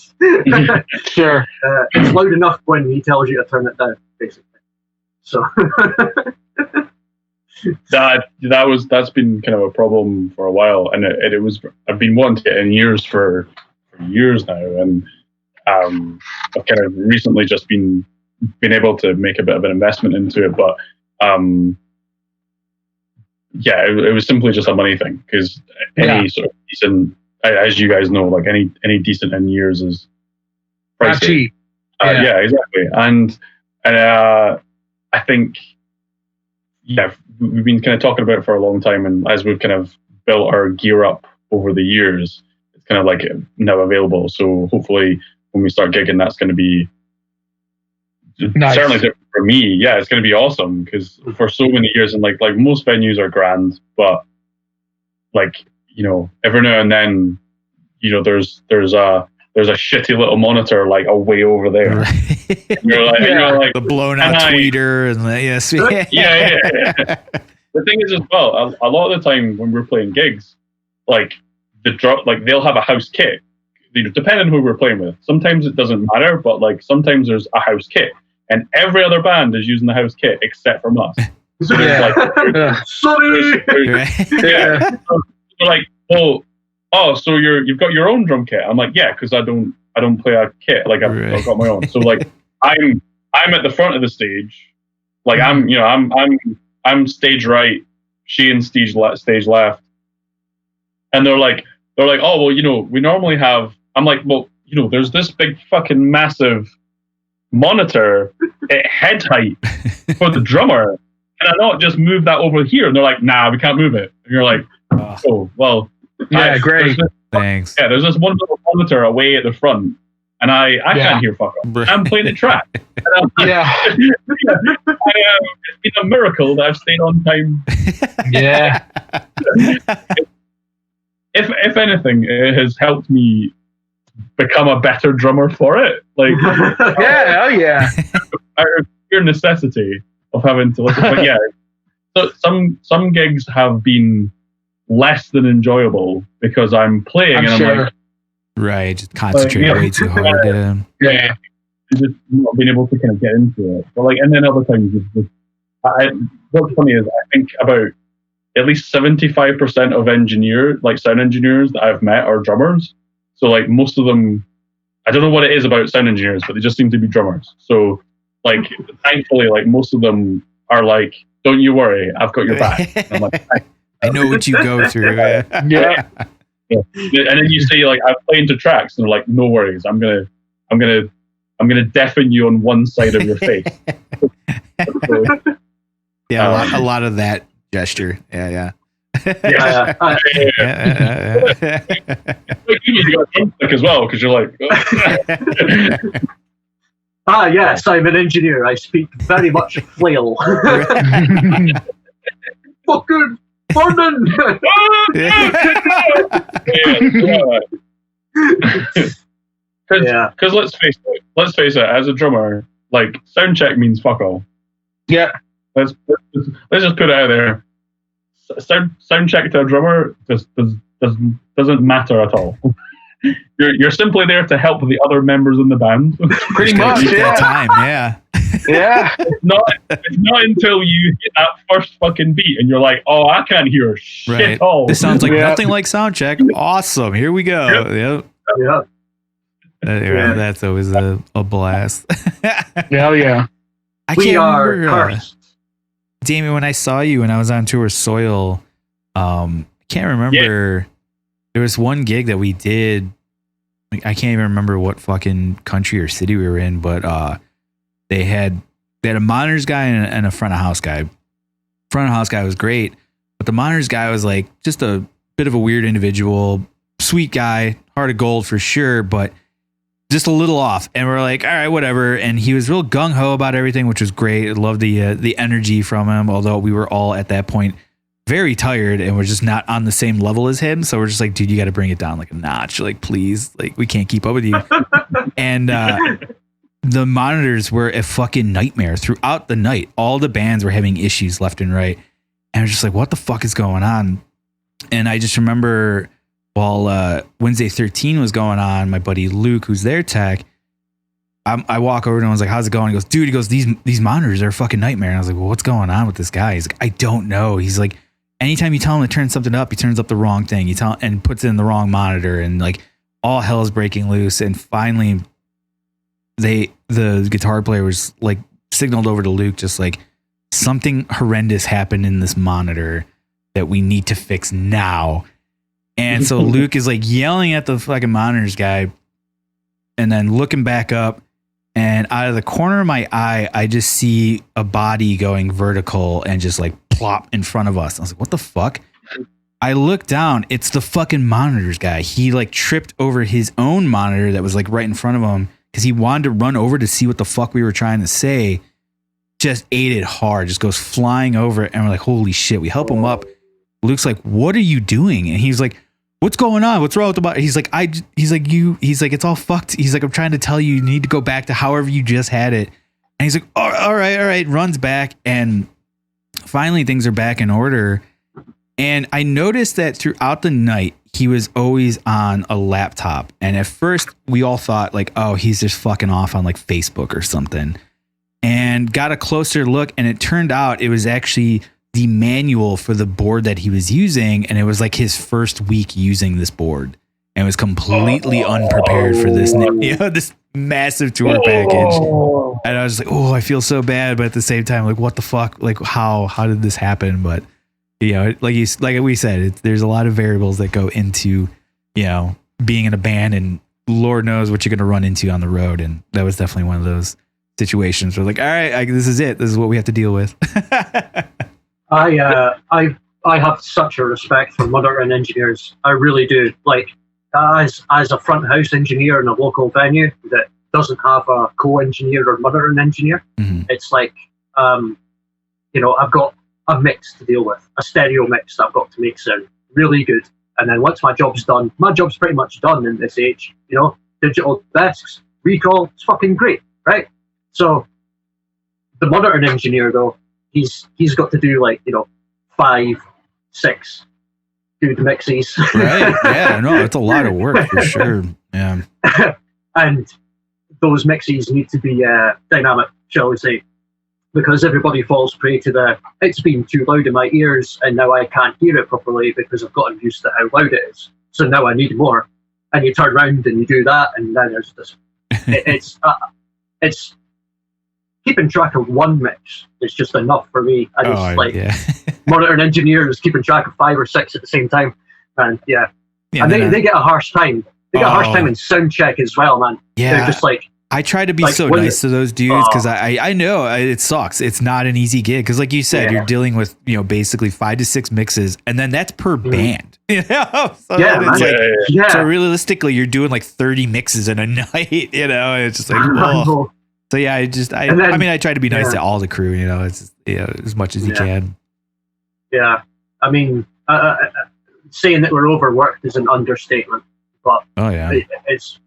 Sure. It's loud enough when he tells you to turn it down, basically. So that's been kind of a problem for a while, and I've been wanting to get in ears for years now, and I've kind of recently just been able to make a bit of an investment into it, but it was simply just a money thing, because any sort of decent, as you guys know, like any decent in ears is pricey. Not cheap. Yeah, exactly, and I think we've been kind of talking about it for a long time, and as we've kind of built our gear up over the years, it's kind of like now available. So hopefully, when we start gigging, that's going to be nice. Certainly different for me. Yeah, it's going to be awesome, because for so many years, and like most venues are grand, but every now and then, there's a shitty little monitor way over there. Right. You're like the blown out tweeter and yes. Yeah. The thing is as well, a lot of the time when we're playing gigs, they'll have a house kit. Depending on who we're playing with. Sometimes it doesn't matter, but sometimes there's a house kit, and every other band is using the house kit except from us. So sorry. Yeah. So like, so you've got your own drum kit. I'm like, yeah, because I don't play a kit. I've got my own. So I'm at the front of the stage. I'm stage right, she and stage left. And they're like, oh well, we normally have. I'm like, well, there's this big fucking massive monitor at head height for the drummer. Can I not just move that over here? And they're like, nah, we can't move it. And you're like, oh well. Yeah, great. Thanks. Yeah, there's this one little monitor away at the front, and I can't hear fuck all. I'm playing a track. It's been a miracle that I've stayed on time. Yeah. If anything, it has helped me become a better drummer for it. Out of sheer necessity of having to listen. But yeah, so some gigs have been less than enjoyable because I'm playing I'm like, right, just concentrate way too hard. Yeah. Just not being able to kind of get into it. But and then other times, what's funny is I think about at least 75% of sound engineers that I've met are drummers. So most of them, I don't know what it is about sound engineers, but they just seem to be drummers. So thankfully, most of them are like, don't you worry, I've got your back. And I'm like, I know what you go through. Yeah. And then you say I'm playing to tracks, and they're like, no worries, I'm gonna deafen you on one side of your face. Yeah, a lot of that gesture. Yeah. You got something as well, because you're like, yes, I'm an engineer. I speak very much flail. Fucking Vernon! Because let's face it, as a drummer, sound check means fuck all. Yeah. Let's just put it out there. Sound check to a drummer doesn't matter at all. You're simply there to help the other members in the band. Pretty much, yeah. Time, yeah. Yeah. It's not until you hit that first fucking beat and you're like, oh, I can't hear shit at all. This sounds like nothing like sound check. Awesome. Here we go. Yep. That's always a blast. Hell yeah. I can't remember. Damien, when I saw you when I was on tour Soil, I can't remember. There was one gig that we did. I can't even remember what fucking country or city we were in, but they had a monitors guy and a front of house guy. Front of house guy was great, but the monitors guy was just a bit of a weird individual, sweet guy, heart of gold for sure, but just a little off, and we're like, all right, whatever. And he was real gung ho about everything, which was great. I love the energy from him, although we were all at that point very tired and we're just not on the same level as him. So we're just like, dude, you got to bring it down like a notch. Like, please, like we can't keep up with you. And the monitors were a fucking nightmare throughout the night. All the bands were having issues left and right. And I was just like, what the fuck is going on? And I just remember while Wednesday 13 was going on, my buddy Luke, who's their tech, I walk over to him and I was like, how's it going? He goes, dude, these monitors are a fucking nightmare. And I was like, well, what's going on with this guy? He's like, I don't know. He's like, anytime you tell him to turn something up, he turns up the wrong thing. You tell and puts in the wrong monitor, and like all hell is breaking loose. And finally the guitar player was like signaled over to Luke, just like, something horrendous happened in this monitor that we need to fix now. And so Luke is like yelling at the fucking monitors guy and then looking back up, and out of the corner of my eye, I just see a body going vertical and just like plop in front of us. I was like, what the fuck? I look down, it's the fucking monitors guy. He like tripped over his own monitor that was like right in front of him because he wanted to run over to see what the fuck we were trying to say. Just ate it hard, just goes flying over it, and we're like, holy shit. We help him up. Luke's like, what are you doing? And he's like, what's going on? What's wrong with the body? He's like, he's like, it's all fucked. He's like, I'm trying to tell you need to go back to however you just had it. And he's like, all right. Runs back, and finally things are back in order. And I noticed that throughout the night, he was always on a laptop. And at first we all thought like, oh, he's just fucking off on like Facebook or something. And got a closer look, and it turned out it was actually the manual for the board that he was using, and it was like his first week using this board, and was completely unprepared for this, this massive tour package. And I was like, oh, I feel so bad, but at the same time, like, what the fuck? Like, how did this happen? But like we said, there's a lot of variables that go into being in a band, and Lord knows what you're going to run into on the road, and that was definitely one of those situations where like, all right, this is it. This is what we have to deal with. I have such a respect for monitoring engineers. I really do. Like, as a front house engineer in a local venue that doesn't have a co-engineer or monitoring engineer, it's like, I've got a mix to deal with, a stereo mix that I've got to make sound really good. And then once my job's done, my job's pretty much done in this age. Digital desks, recall, it's fucking great, right? So the monitoring engineer, though, he's got to do like 5, 6 good mixes. Right? Yeah, no, it's a lot of work for sure. Yeah, and those mixes need to be dynamic, shall we say, because everybody falls prey to it's been too loud in my ears, and now I can't hear it properly because I've gotten used to how loud it is. So now I need more. And you turn around and you do that, and then there's this. It's keeping track of one mix is just enough for me. Monitoring engineers keeping track of 5 or 6 at the same time, and and they get a harsh time. They get a harsh time in sound check as well, man. Yeah, they're just like. I try to be so nice to those dudes because I know it sucks. It's not an easy gig because, like you said, you're dealing with basically 5 to 6 mixes, and then that's per band. So realistically, you're doing like 30 mixes in a night. It's just like, whoa. So yeah, I try to be nice to all the crew. It's as much as you can. Yeah, I mean, saying that we're overworked is an understatement, but it's.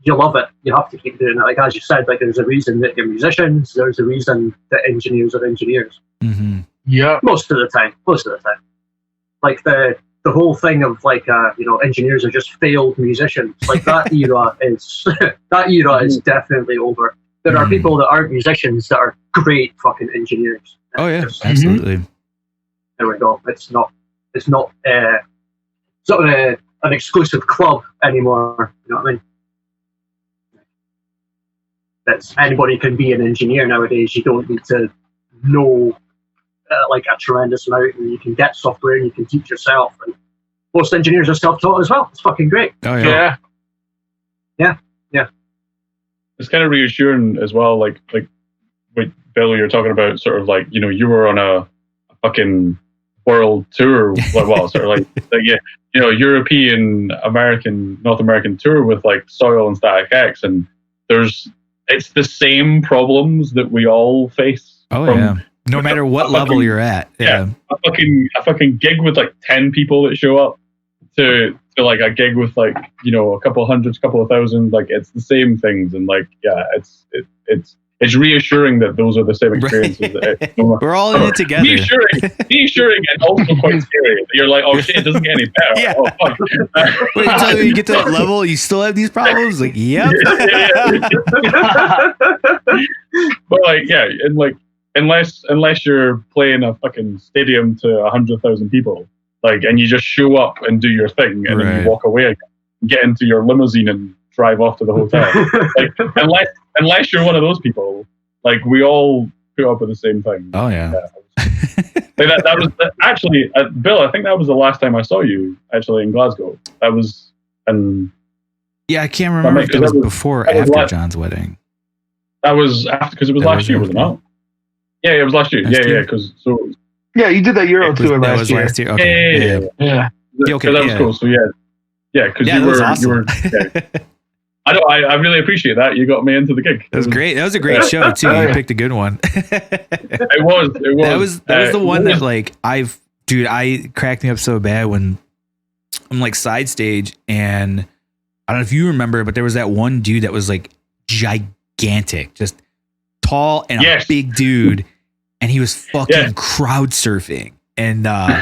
You love it. You have to keep doing it. Like as you said, like there's a reason that you're musicians. There's a reason that engineers are engineers. Mm-hmm. Yeah, most of the time. Like the whole thing of like engineers are just failed musicians. Like that era is definitay over. There are people that aren't musicians that are great fucking engineers. Oh yeah, absolutely. There we go. It's not an exclusive club anymore. You know what I mean? That's anybody can be an engineer nowadays. You don't need to know like a tremendous amount, and you can get software and you can teach yourself. And most engineers are self-taught as well. It's fucking great. Oh yeah. It's kind of reassuring as well. Like with Bill, you're talking about sort of like you were on a fucking world tour. Sort of like European, American, North American tour with like Soil and Static X, and it's the same problems that we all face. Oh yeah. No matter what level you're at. Yeah. A fucking gig with like 10 people that show up to like a gig with like, a couple hundreds, couple of thousand, like it's the same things. And like, yeah, it's reassuring that those are the same experiences. Right. We're all in it together. Reassuring and also quite scary. You're like, oh shit, it doesn't get any better. Yeah. Oh fuck. Wait until you get to that level, you still have these problems? Like, yep. But like, yeah, and like, unless you're playing a fucking stadium to 100,000 people, like, and you just show up and do your thing, and then you walk away again, get into your limousine and drive off to the hotel. Like, unless you're one of those people, like, we all put up with the same thing. Oh yeah. That was actually, Bill, I think that was the last time I saw you actually in Glasgow. That was, and yeah, I can't remember if it was before or after John's wedding. That was after, because it was last year, wasn't it? Yeah, it was last year. Yeah, you did that Euro tour last year. Okay. Yeah. Okay, that was cool. So yeah, because you were awesome. you were. Yeah. I know. I really appreciate that. You got me into the gig. That was great. That was a great show too. You picked a good one. It was. That was the one that like I cracked me up so bad when I'm like side stage, and I don't know if you remember, but there was that one dude that was like gigantic, just tall and a big dude. And he was fucking crowd surfing. And I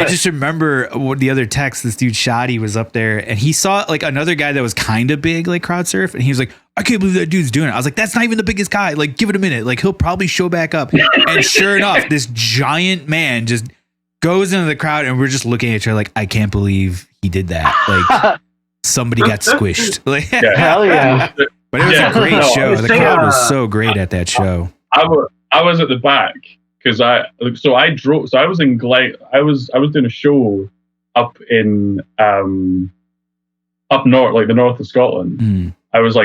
just remember the other text, this dude Shoddy was up there and he saw like another guy that was kind of big, like crowd surf. And he was like, I can't believe that dude's doing it. I was like, that's not even the biggest guy. Like, give it a minute. Like, he'll probably show back up. And sure enough, this giant man just goes into the crowd and we're just looking at each other like, I can't believe he did that. Like, somebody got squished. Like, hell yeah. But it was a great show. The crowd was so great at that show. I was at the back because I was in I was doing a show up in up north, like the north of Scotland. I was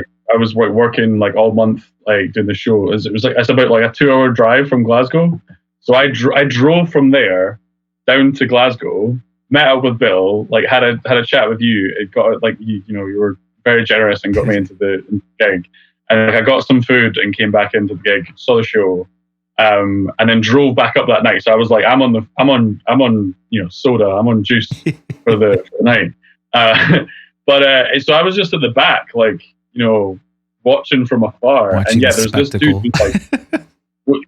working like all month, like doing the show. It's about like a 2-hour drive from Glasgow. So I drove from there down to Glasgow, met up with Bill, like had a chat with you. It got like you were very generous and got me into the gig. And I got some food and came back into the gig, saw the show, and then drove back up that night. So I was like, I'm on soda, I'm on juice for the night. But so I was just at the back, like, watching from afar. Watching there's this dude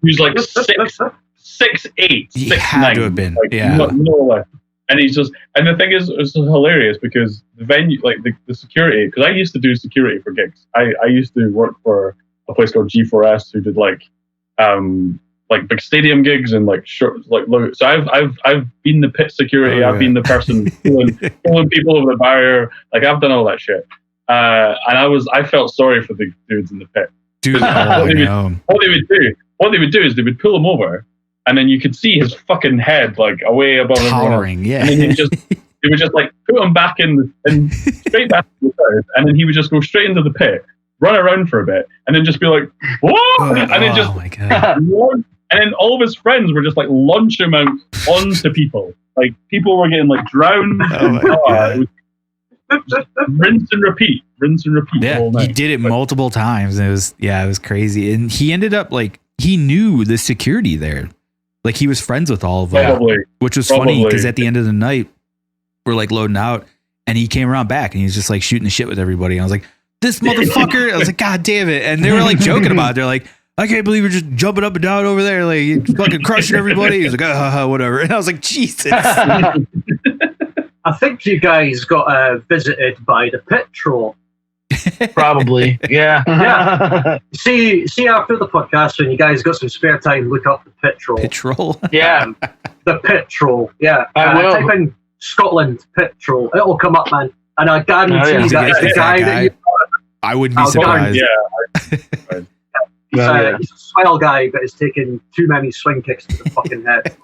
who's like 6'8", 6'9". He had to have been, like, no. And he's just, and the thing is, it's hilarious because the venue, like the security, because I used to do security for gigs. I used to work for a place called G4S who did like big stadium gigs and like short, like so I've been the pit security. I've been the person pulling people over the barrier. Like I've done all that shit. And I felt sorry for the dudes in the pit. Dude, what they would do is they would pull him over. And then you could see his fucking head like away above towering, everyone. And then they would just like put him back in and straight back to the side, and then he would just go straight into the pit, run around for a bit, and then just be like, "Whoa!" And then just, my God. And then all of his friends were just like launch him out onto people. Like people were getting like drowned. It was just rinse and repeat. Yeah, all night. He did it multiple times. And it was crazy, and he ended up like he knew the security there. Like he was friends with all of them, which was funny because at the end of the night, we're like loading out, and he came around back and he was just like shooting the shit with everybody. And I was like, "This motherfucker!" I was like, "God damn it!" And they were like joking about it. They're like, "I can't believe you're just jumping up and down over there, like you're fucking crushing everybody." He's like, whatever." And I was like, "Jesus." I think you guys got visited by the pit troll. Probably, yeah. See after the podcast when you guys got some spare time, look up the pit troll. Pit troll? Yeah. The pit troll, yeah. I will. Type in Scotland pit troll. It'll come up, man. And I guarantee that it's the guy that you... I wouldn't be surprised. He's a swell guy, but he's taken too many swing kicks to the fucking head.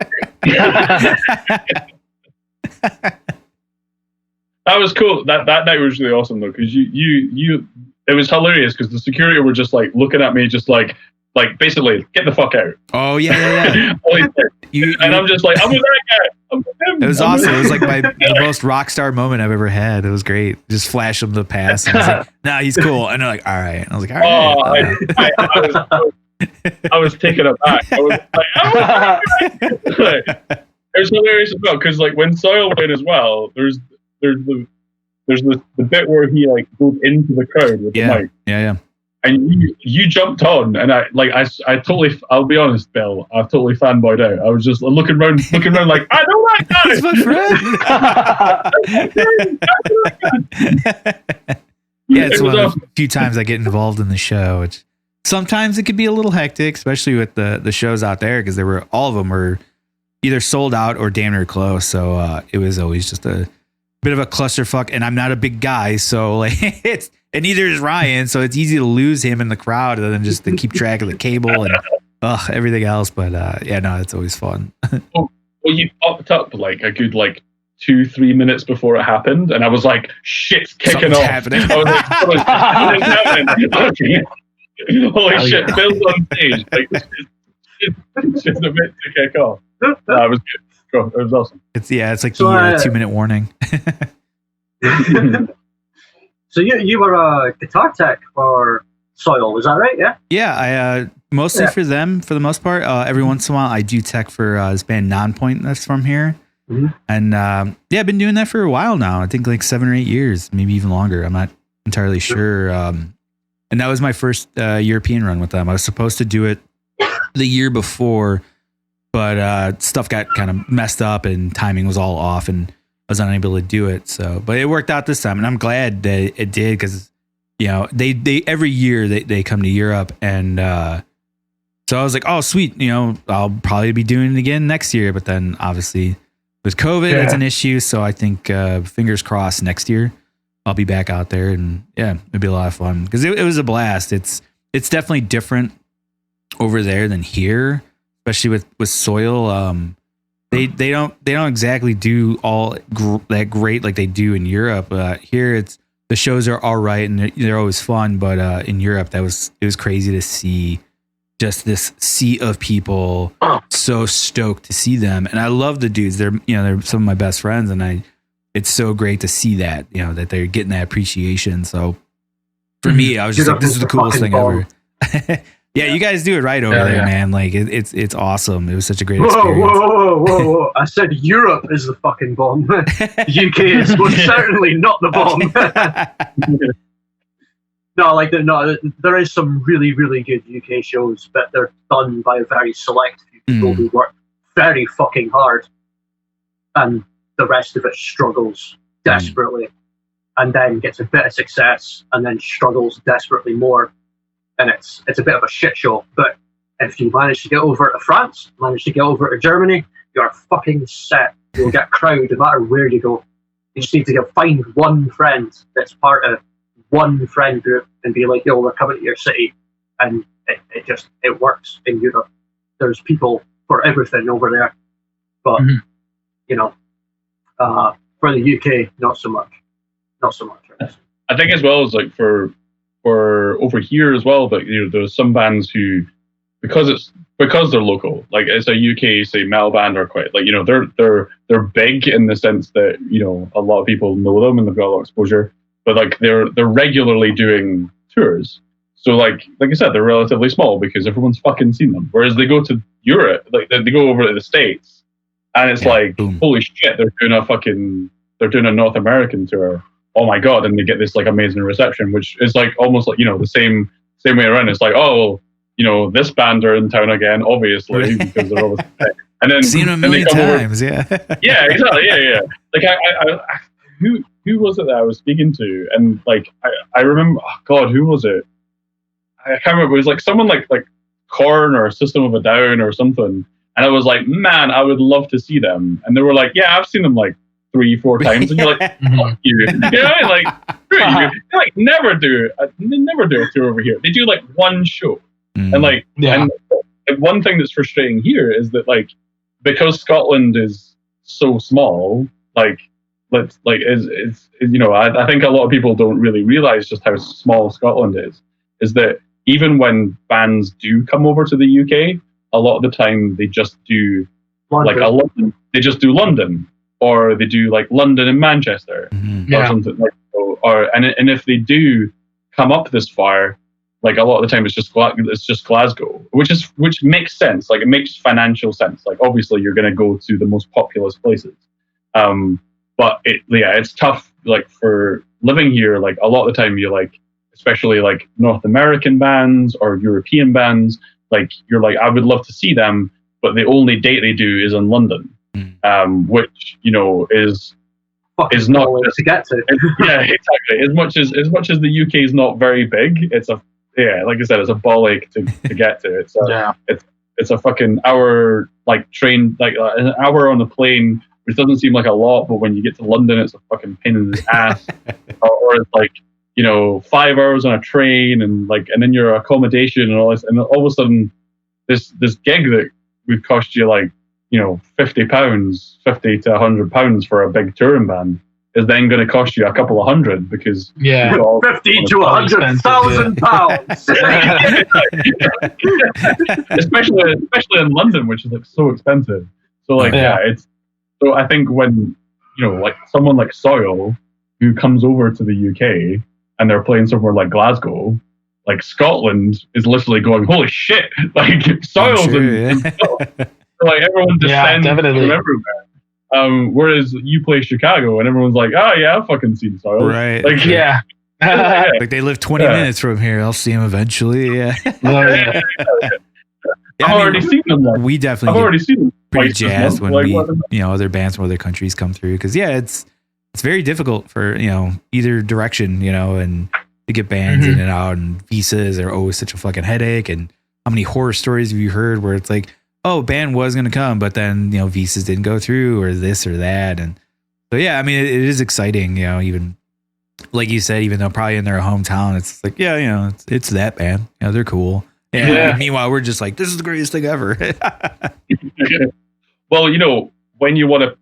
That was cool. That night was really awesome though, because you it was hilarious because the security were just like looking at me, just like basically get the fuck out. Oh yeah. I'm just like, I'm with that guy. I'm with him. It was awesome. It was like the most rock star moment I've ever had. It was great. Just flash him the pass. And I was like, nah, he's cool. And they're like, all right. And I was like, all right. I was taken aback. I was like, it's hilarious as well because like when Soil went as well, there's the bit where he like goes into the crowd with the mic. Yeah. And you jumped on, and I totally. I'll be honest, Bill. I totally fanboyed out. I was just looking around like, I know that guy. He's my friend. Yeah, it's one of the few times I get involved in the show. Which sometimes it could be a little hectic, especially with the shows out there, because all of them were either sold out or damn near close. So it was always just a bit of a clusterfuck. And I'm not a big guy, so like and neither is Ryan, so it's easy to lose him in the crowd and then just to keep track of the cable and everything else. But it's always fun. Well, you popped up like a good 2-3 minutes before it happened, and I was like, "Shit's kicking off!" Happening. I was like, "What is happening?" Holy shit! Bill's on stage. Like, it's just a bit to kick off. It was good. It was awesome. It's like the 2-minute warning. So you were a guitar tech for Soil, was that right? Yeah. Yeah, I mostly for them for the most part. Every once in a while, I do tech for this band Nonpoint that's from here, and I've been doing that for a while now. I think like 7 or 8 years, maybe even longer. I'm not entirely sure. And that was my first European run with them. I was supposed to do it the year before, but stuff got kind of messed up and timing was all off, and I was unable to do it. So, but it worked out this time, and I'm glad that it did because, they every year they come to Europe, and so I was like, oh sweet, I'll probably be doing it again next year. But then obviously with COVID, it's an issue. So I think fingers crossed next year I'll be back out there, and it'd be a lot of fun because it was a blast. It's definitely different over there than here, especially with Soil. They don't exactly do all that great like they do in Europe. Here the shows are all right and they're always fun, but in Europe it was crazy to see just this sea of people so stoked to see them. And I love the dudes. They're some of my best friends, and it's so great to see that that they're getting that appreciation. So for me, I was just like, this is the coolest thing ever. Yeah, you guys do it right over there, man. Like it's awesome. It was such a great experience. Whoa! I said Europe is the fucking bomb. UK is most certainly not the bomb. There is some really, really good UK shows, but they're done by a very select few people who work very fucking hard, and the rest of it struggles desperately, and then gets a bit of success, and then struggles desperately more. And it's a bit of a shit show. But if you manage to get over to France, manage to get over to Germany, you're fucking set. You'll get a crowd no matter where you go. You just need to find one friend that's part of one friend group and be like, yo, we're coming to your city. And it works in Europe. There's people for everything over there. But, for the UK, not so much. Not so much. I think as well as like for over here as well, but there's some bands who, because they're local, like it's a UK say metal band or quite like they're big in the sense that a lot of people know them and they've got a lot of exposure, but like they're regularly doing tours. So like I said, they're relatively small because everyone's fucking seen them. Whereas they go to Europe, like they go over to the States, and it's holy shit, they're doing a North American tour. Oh my god! And they get this like amazing reception, which is like almost like the same way around. It's like, oh, this band are in town again, obviously because they're always and then seen them a million times, yeah, exactly, yeah. Like I who was it that I was speaking to, and like I remember, oh god, who was it? I can't remember. It was like someone like Korn or System of a Down or something, and I was like, man, I would love to see them, and they were like, yeah, I've seen them like 3-4 times, and you're like, fuck you. Like, they like never do a tour over here. They do like one show, and like, and one thing that's frustrating here is that like because Scotland is so small, I think a lot of people don't really realize just how small Scotland is that even when bands do come over to the UK, a lot of the time they just do like a London. They just do London, or they do like London and Manchester, or something like. And if they do come up this far, like a lot of the time it's just Glasgow, which makes sense. Like it makes financial sense. Like obviously you're going to go to the most populous places, but it's tough. Like for living here, like a lot of the time you like, especially like North American bands or European bands, like you're like I would love to see them, but the only date they do is in London, which is not to get to. Yeah, exactly. As much as the UK is not very big, it's like I said, it's a ball ache to get to. It's a fucking hour like train, like an hour on the plane, which doesn't seem like a lot, but when you get to London, it's a fucking pain in the ass. or it's like 5 hours on a train, and then your accommodation and all this, and all of a sudden this gig that would cost you like £50 to £100 for a big touring band is then going to cost you a couple of hundred because 50 to £100,000, especially in London, which is like so expensive. So so I think when like someone like Soil who comes over to the UK and they're playing somewhere like Glasgow, like Scotland is literally going, holy shit, like Soil's in Scotland. Like everyone descends from everywhere. Whereas you play Chicago and everyone's like, oh yeah, I've fucking seen Soil. Right. Like, like they live 20 minutes from here. I'll see them eventually. Yeah. I've already seen them. We definitely. I've already seen them. Pretty jazzed when other bands from other countries come through, because it's very difficult for either direction, and to get bands in and out, and visas are always such a fucking headache. And how many horror stories have you heard where it's like, oh, band was going to come, but then, visas didn't go through or this or that. And so, yeah, I mean, it is exciting, even like you said, even though probably in their hometown, it's like, it's that band, they're cool. And meanwhile, we're just like, this is the greatest thing ever. Well, when you want to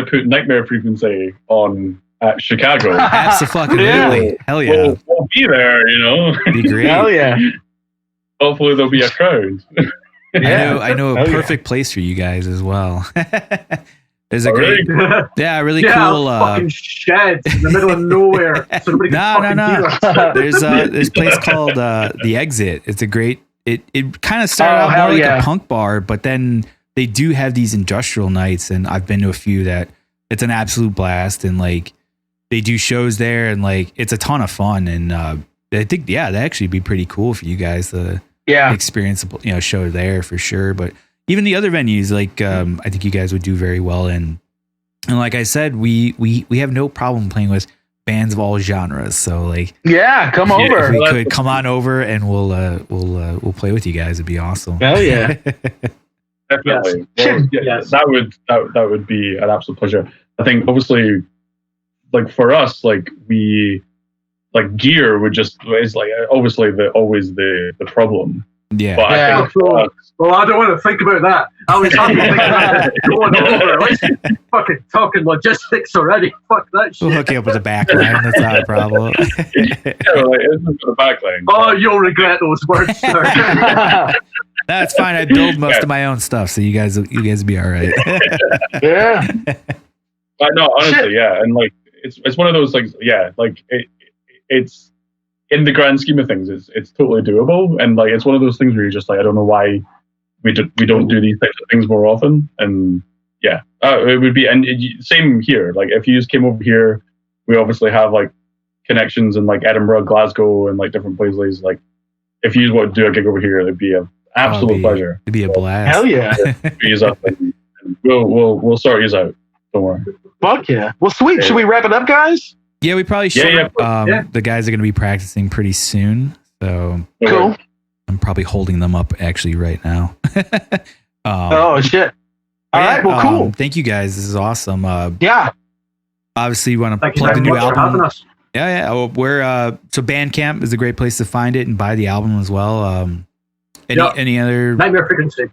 put Nightmare Frequency on at Chicago. Absolutely. Hell yeah. We'll be there, Be great. Hell yeah. Hopefully there'll be a crowd. I know a perfect place for you guys as well. There's a great, really cool fucking shed in the middle of nowhere. So no. There's this place called The Exit. It's a great. It kind of started out more like a punk bar, but then they do have these industrial nights, and I've been to a few that it's an absolute blast, and like they do shows there, and like it's a ton of fun, and I think that'd actually be pretty cool for you guys to. Experience show there for sure. But even the other venues, like I think you guys would do very well in. And like I said, we have no problem playing with bands of all genres. So like, come over. If we could come on over and we'll play with you guys. It'd be awesome. Hell yeah. Definitely. Yes. That would be an absolute pleasure. I think obviously, like for us, like we. Like gear is like obviously always the problem. Yeah. But I think, well, I don't want to think about that. I was happy thinking about going over. Let's fucking talking logistics already. Fuck that shit. We'll hook you up with a backline. That's not a problem. It's the backline. Oh, you'll regret those words, sir. That's fine. I build most of my own stuff, so you guys will be all right. Yeah. But no, honestly, and like it's one of those things. Yeah, like it's in the grand scheme of things, it's totally doable, and like it's one of those things where you're just like, I don't know why we don't do these types of things more often. And it would be, and same here. Like if you just came over here, we obviously have like connections in like Edinburgh, Glasgow, and like different places. Like if you want to do a gig over here, it'd be an absolute pleasure. It'd be a blast. Hell yeah. Use up and we'll sort you out. Don't worry. Fuck yeah. Well, sweet. Should we wrap it up, guys? Yeah, we probably should. The guys are going to be practicing pretty soon, so cool. I'm probably holding them up actually right now. Oh shit! All right, well, cool. Thank you guys. This is awesome. Obviously, you want to Thank plug the new album. For having us. Yeah. We're so Bandcamp is a great place to find it and buy the album as well. Any other Nightmare Frequency?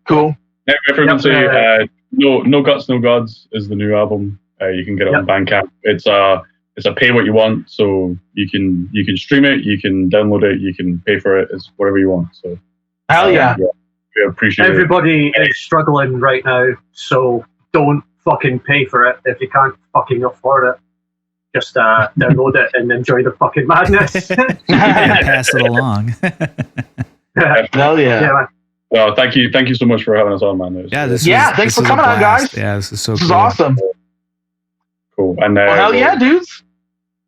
Cool. Nightmare Frequency. No Guts, No Gods is the new album. You can get it on Bandcamp. It's a pay what you want, so you can stream it, you can download it, you can pay for it. It's whatever you want. So hell yeah. We appreciate Everybody is struggling right now, so don't fucking pay for it if you can't fucking afford it. Just download it and enjoy the fucking madness. Pass it along. Hell yeah. Well, thank you so much for having us on, man. Thanks for coming on, guys. Yeah, this is so This cool. is awesome. Cool. And hell yeah, dudes.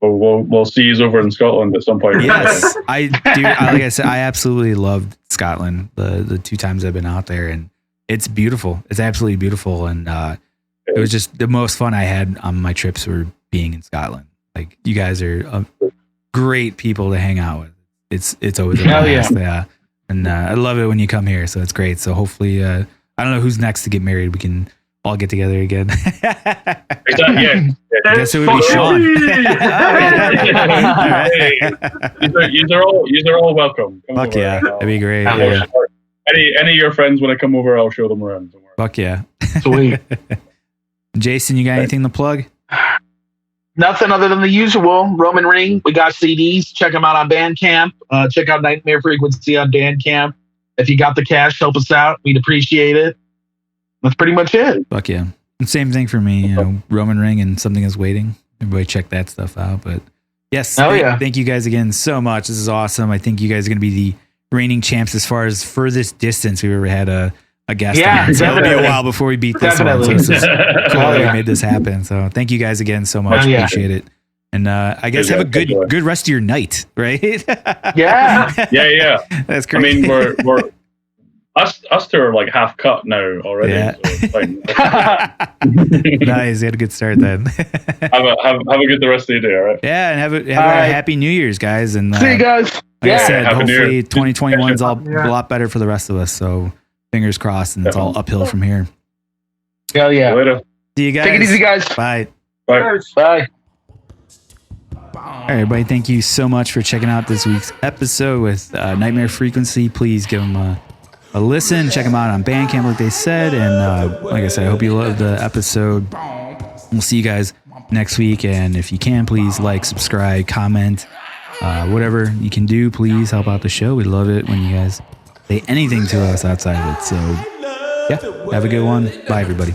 We'll see you over in Scotland at some point. Yes, like I said, I absolutely loved Scotland the 2 times I've been out there, and it's beautiful. It's absolutely beautiful, and it was just the most fun I had on my trips were being in Scotland. Like, you guys are great people to hang out with. It's always a blast. Yeah. And I love it when you come here, so it's great. So hopefully, I don't know who's next to get married. We can all get together again. I guess it would be Sean. You are all welcome. Come Fuck over. yeah, that'd be great. Any of your friends want to come over, I'll show them around. Fuck yeah. Sweet. Jason, you got anything to plug? Nothing other than the usual. Roman Ring. We got CDs. Check them out on Bandcamp. Check out Nightmare Frequency on Bandcamp. If you got the cash, help us out. We'd appreciate it. That's pretty much it. Fuck yeah. Same thing for me. Roman Ring and Something Is Waiting. Everybody check that stuff out. But yes, thank you guys again so much. This is awesome. I think you guys are going to be the reigning champs as far as furthest distance we've ever had a guest on. So it'll be a while before we beat this one. So this is cool that we made this happen. So thank you guys again so much. Appreciate it. And I guess have a good rest of your night, right? Yeah. That's great. I mean, we're us two are like half cut now already. Yeah. So it's fine. Nice. You had a good start then. have a good the rest of the day, all right? Yeah, and have a happy New Year's, guys. And see you guys. Like I said, hopefully 2021 is a lot better for the rest of us. So fingers crossed, and it's all uphill from here. Hell yeah. Later. See you guys. Take it easy, guys. Bye. Bye. Bye. All right, everybody, thank you so much for checking out this week's episode with Nightmare Frequency. Please give them a listen. Check them out on Bandcamp, like they said. And like I said, I hope you loved the episode. We'll see you guys next week. And if you can, please like, subscribe, comment, whatever you can do. Please help out the show. We love it when you guys say anything to us outside of it. So, yeah, have a good one. Bye, everybody.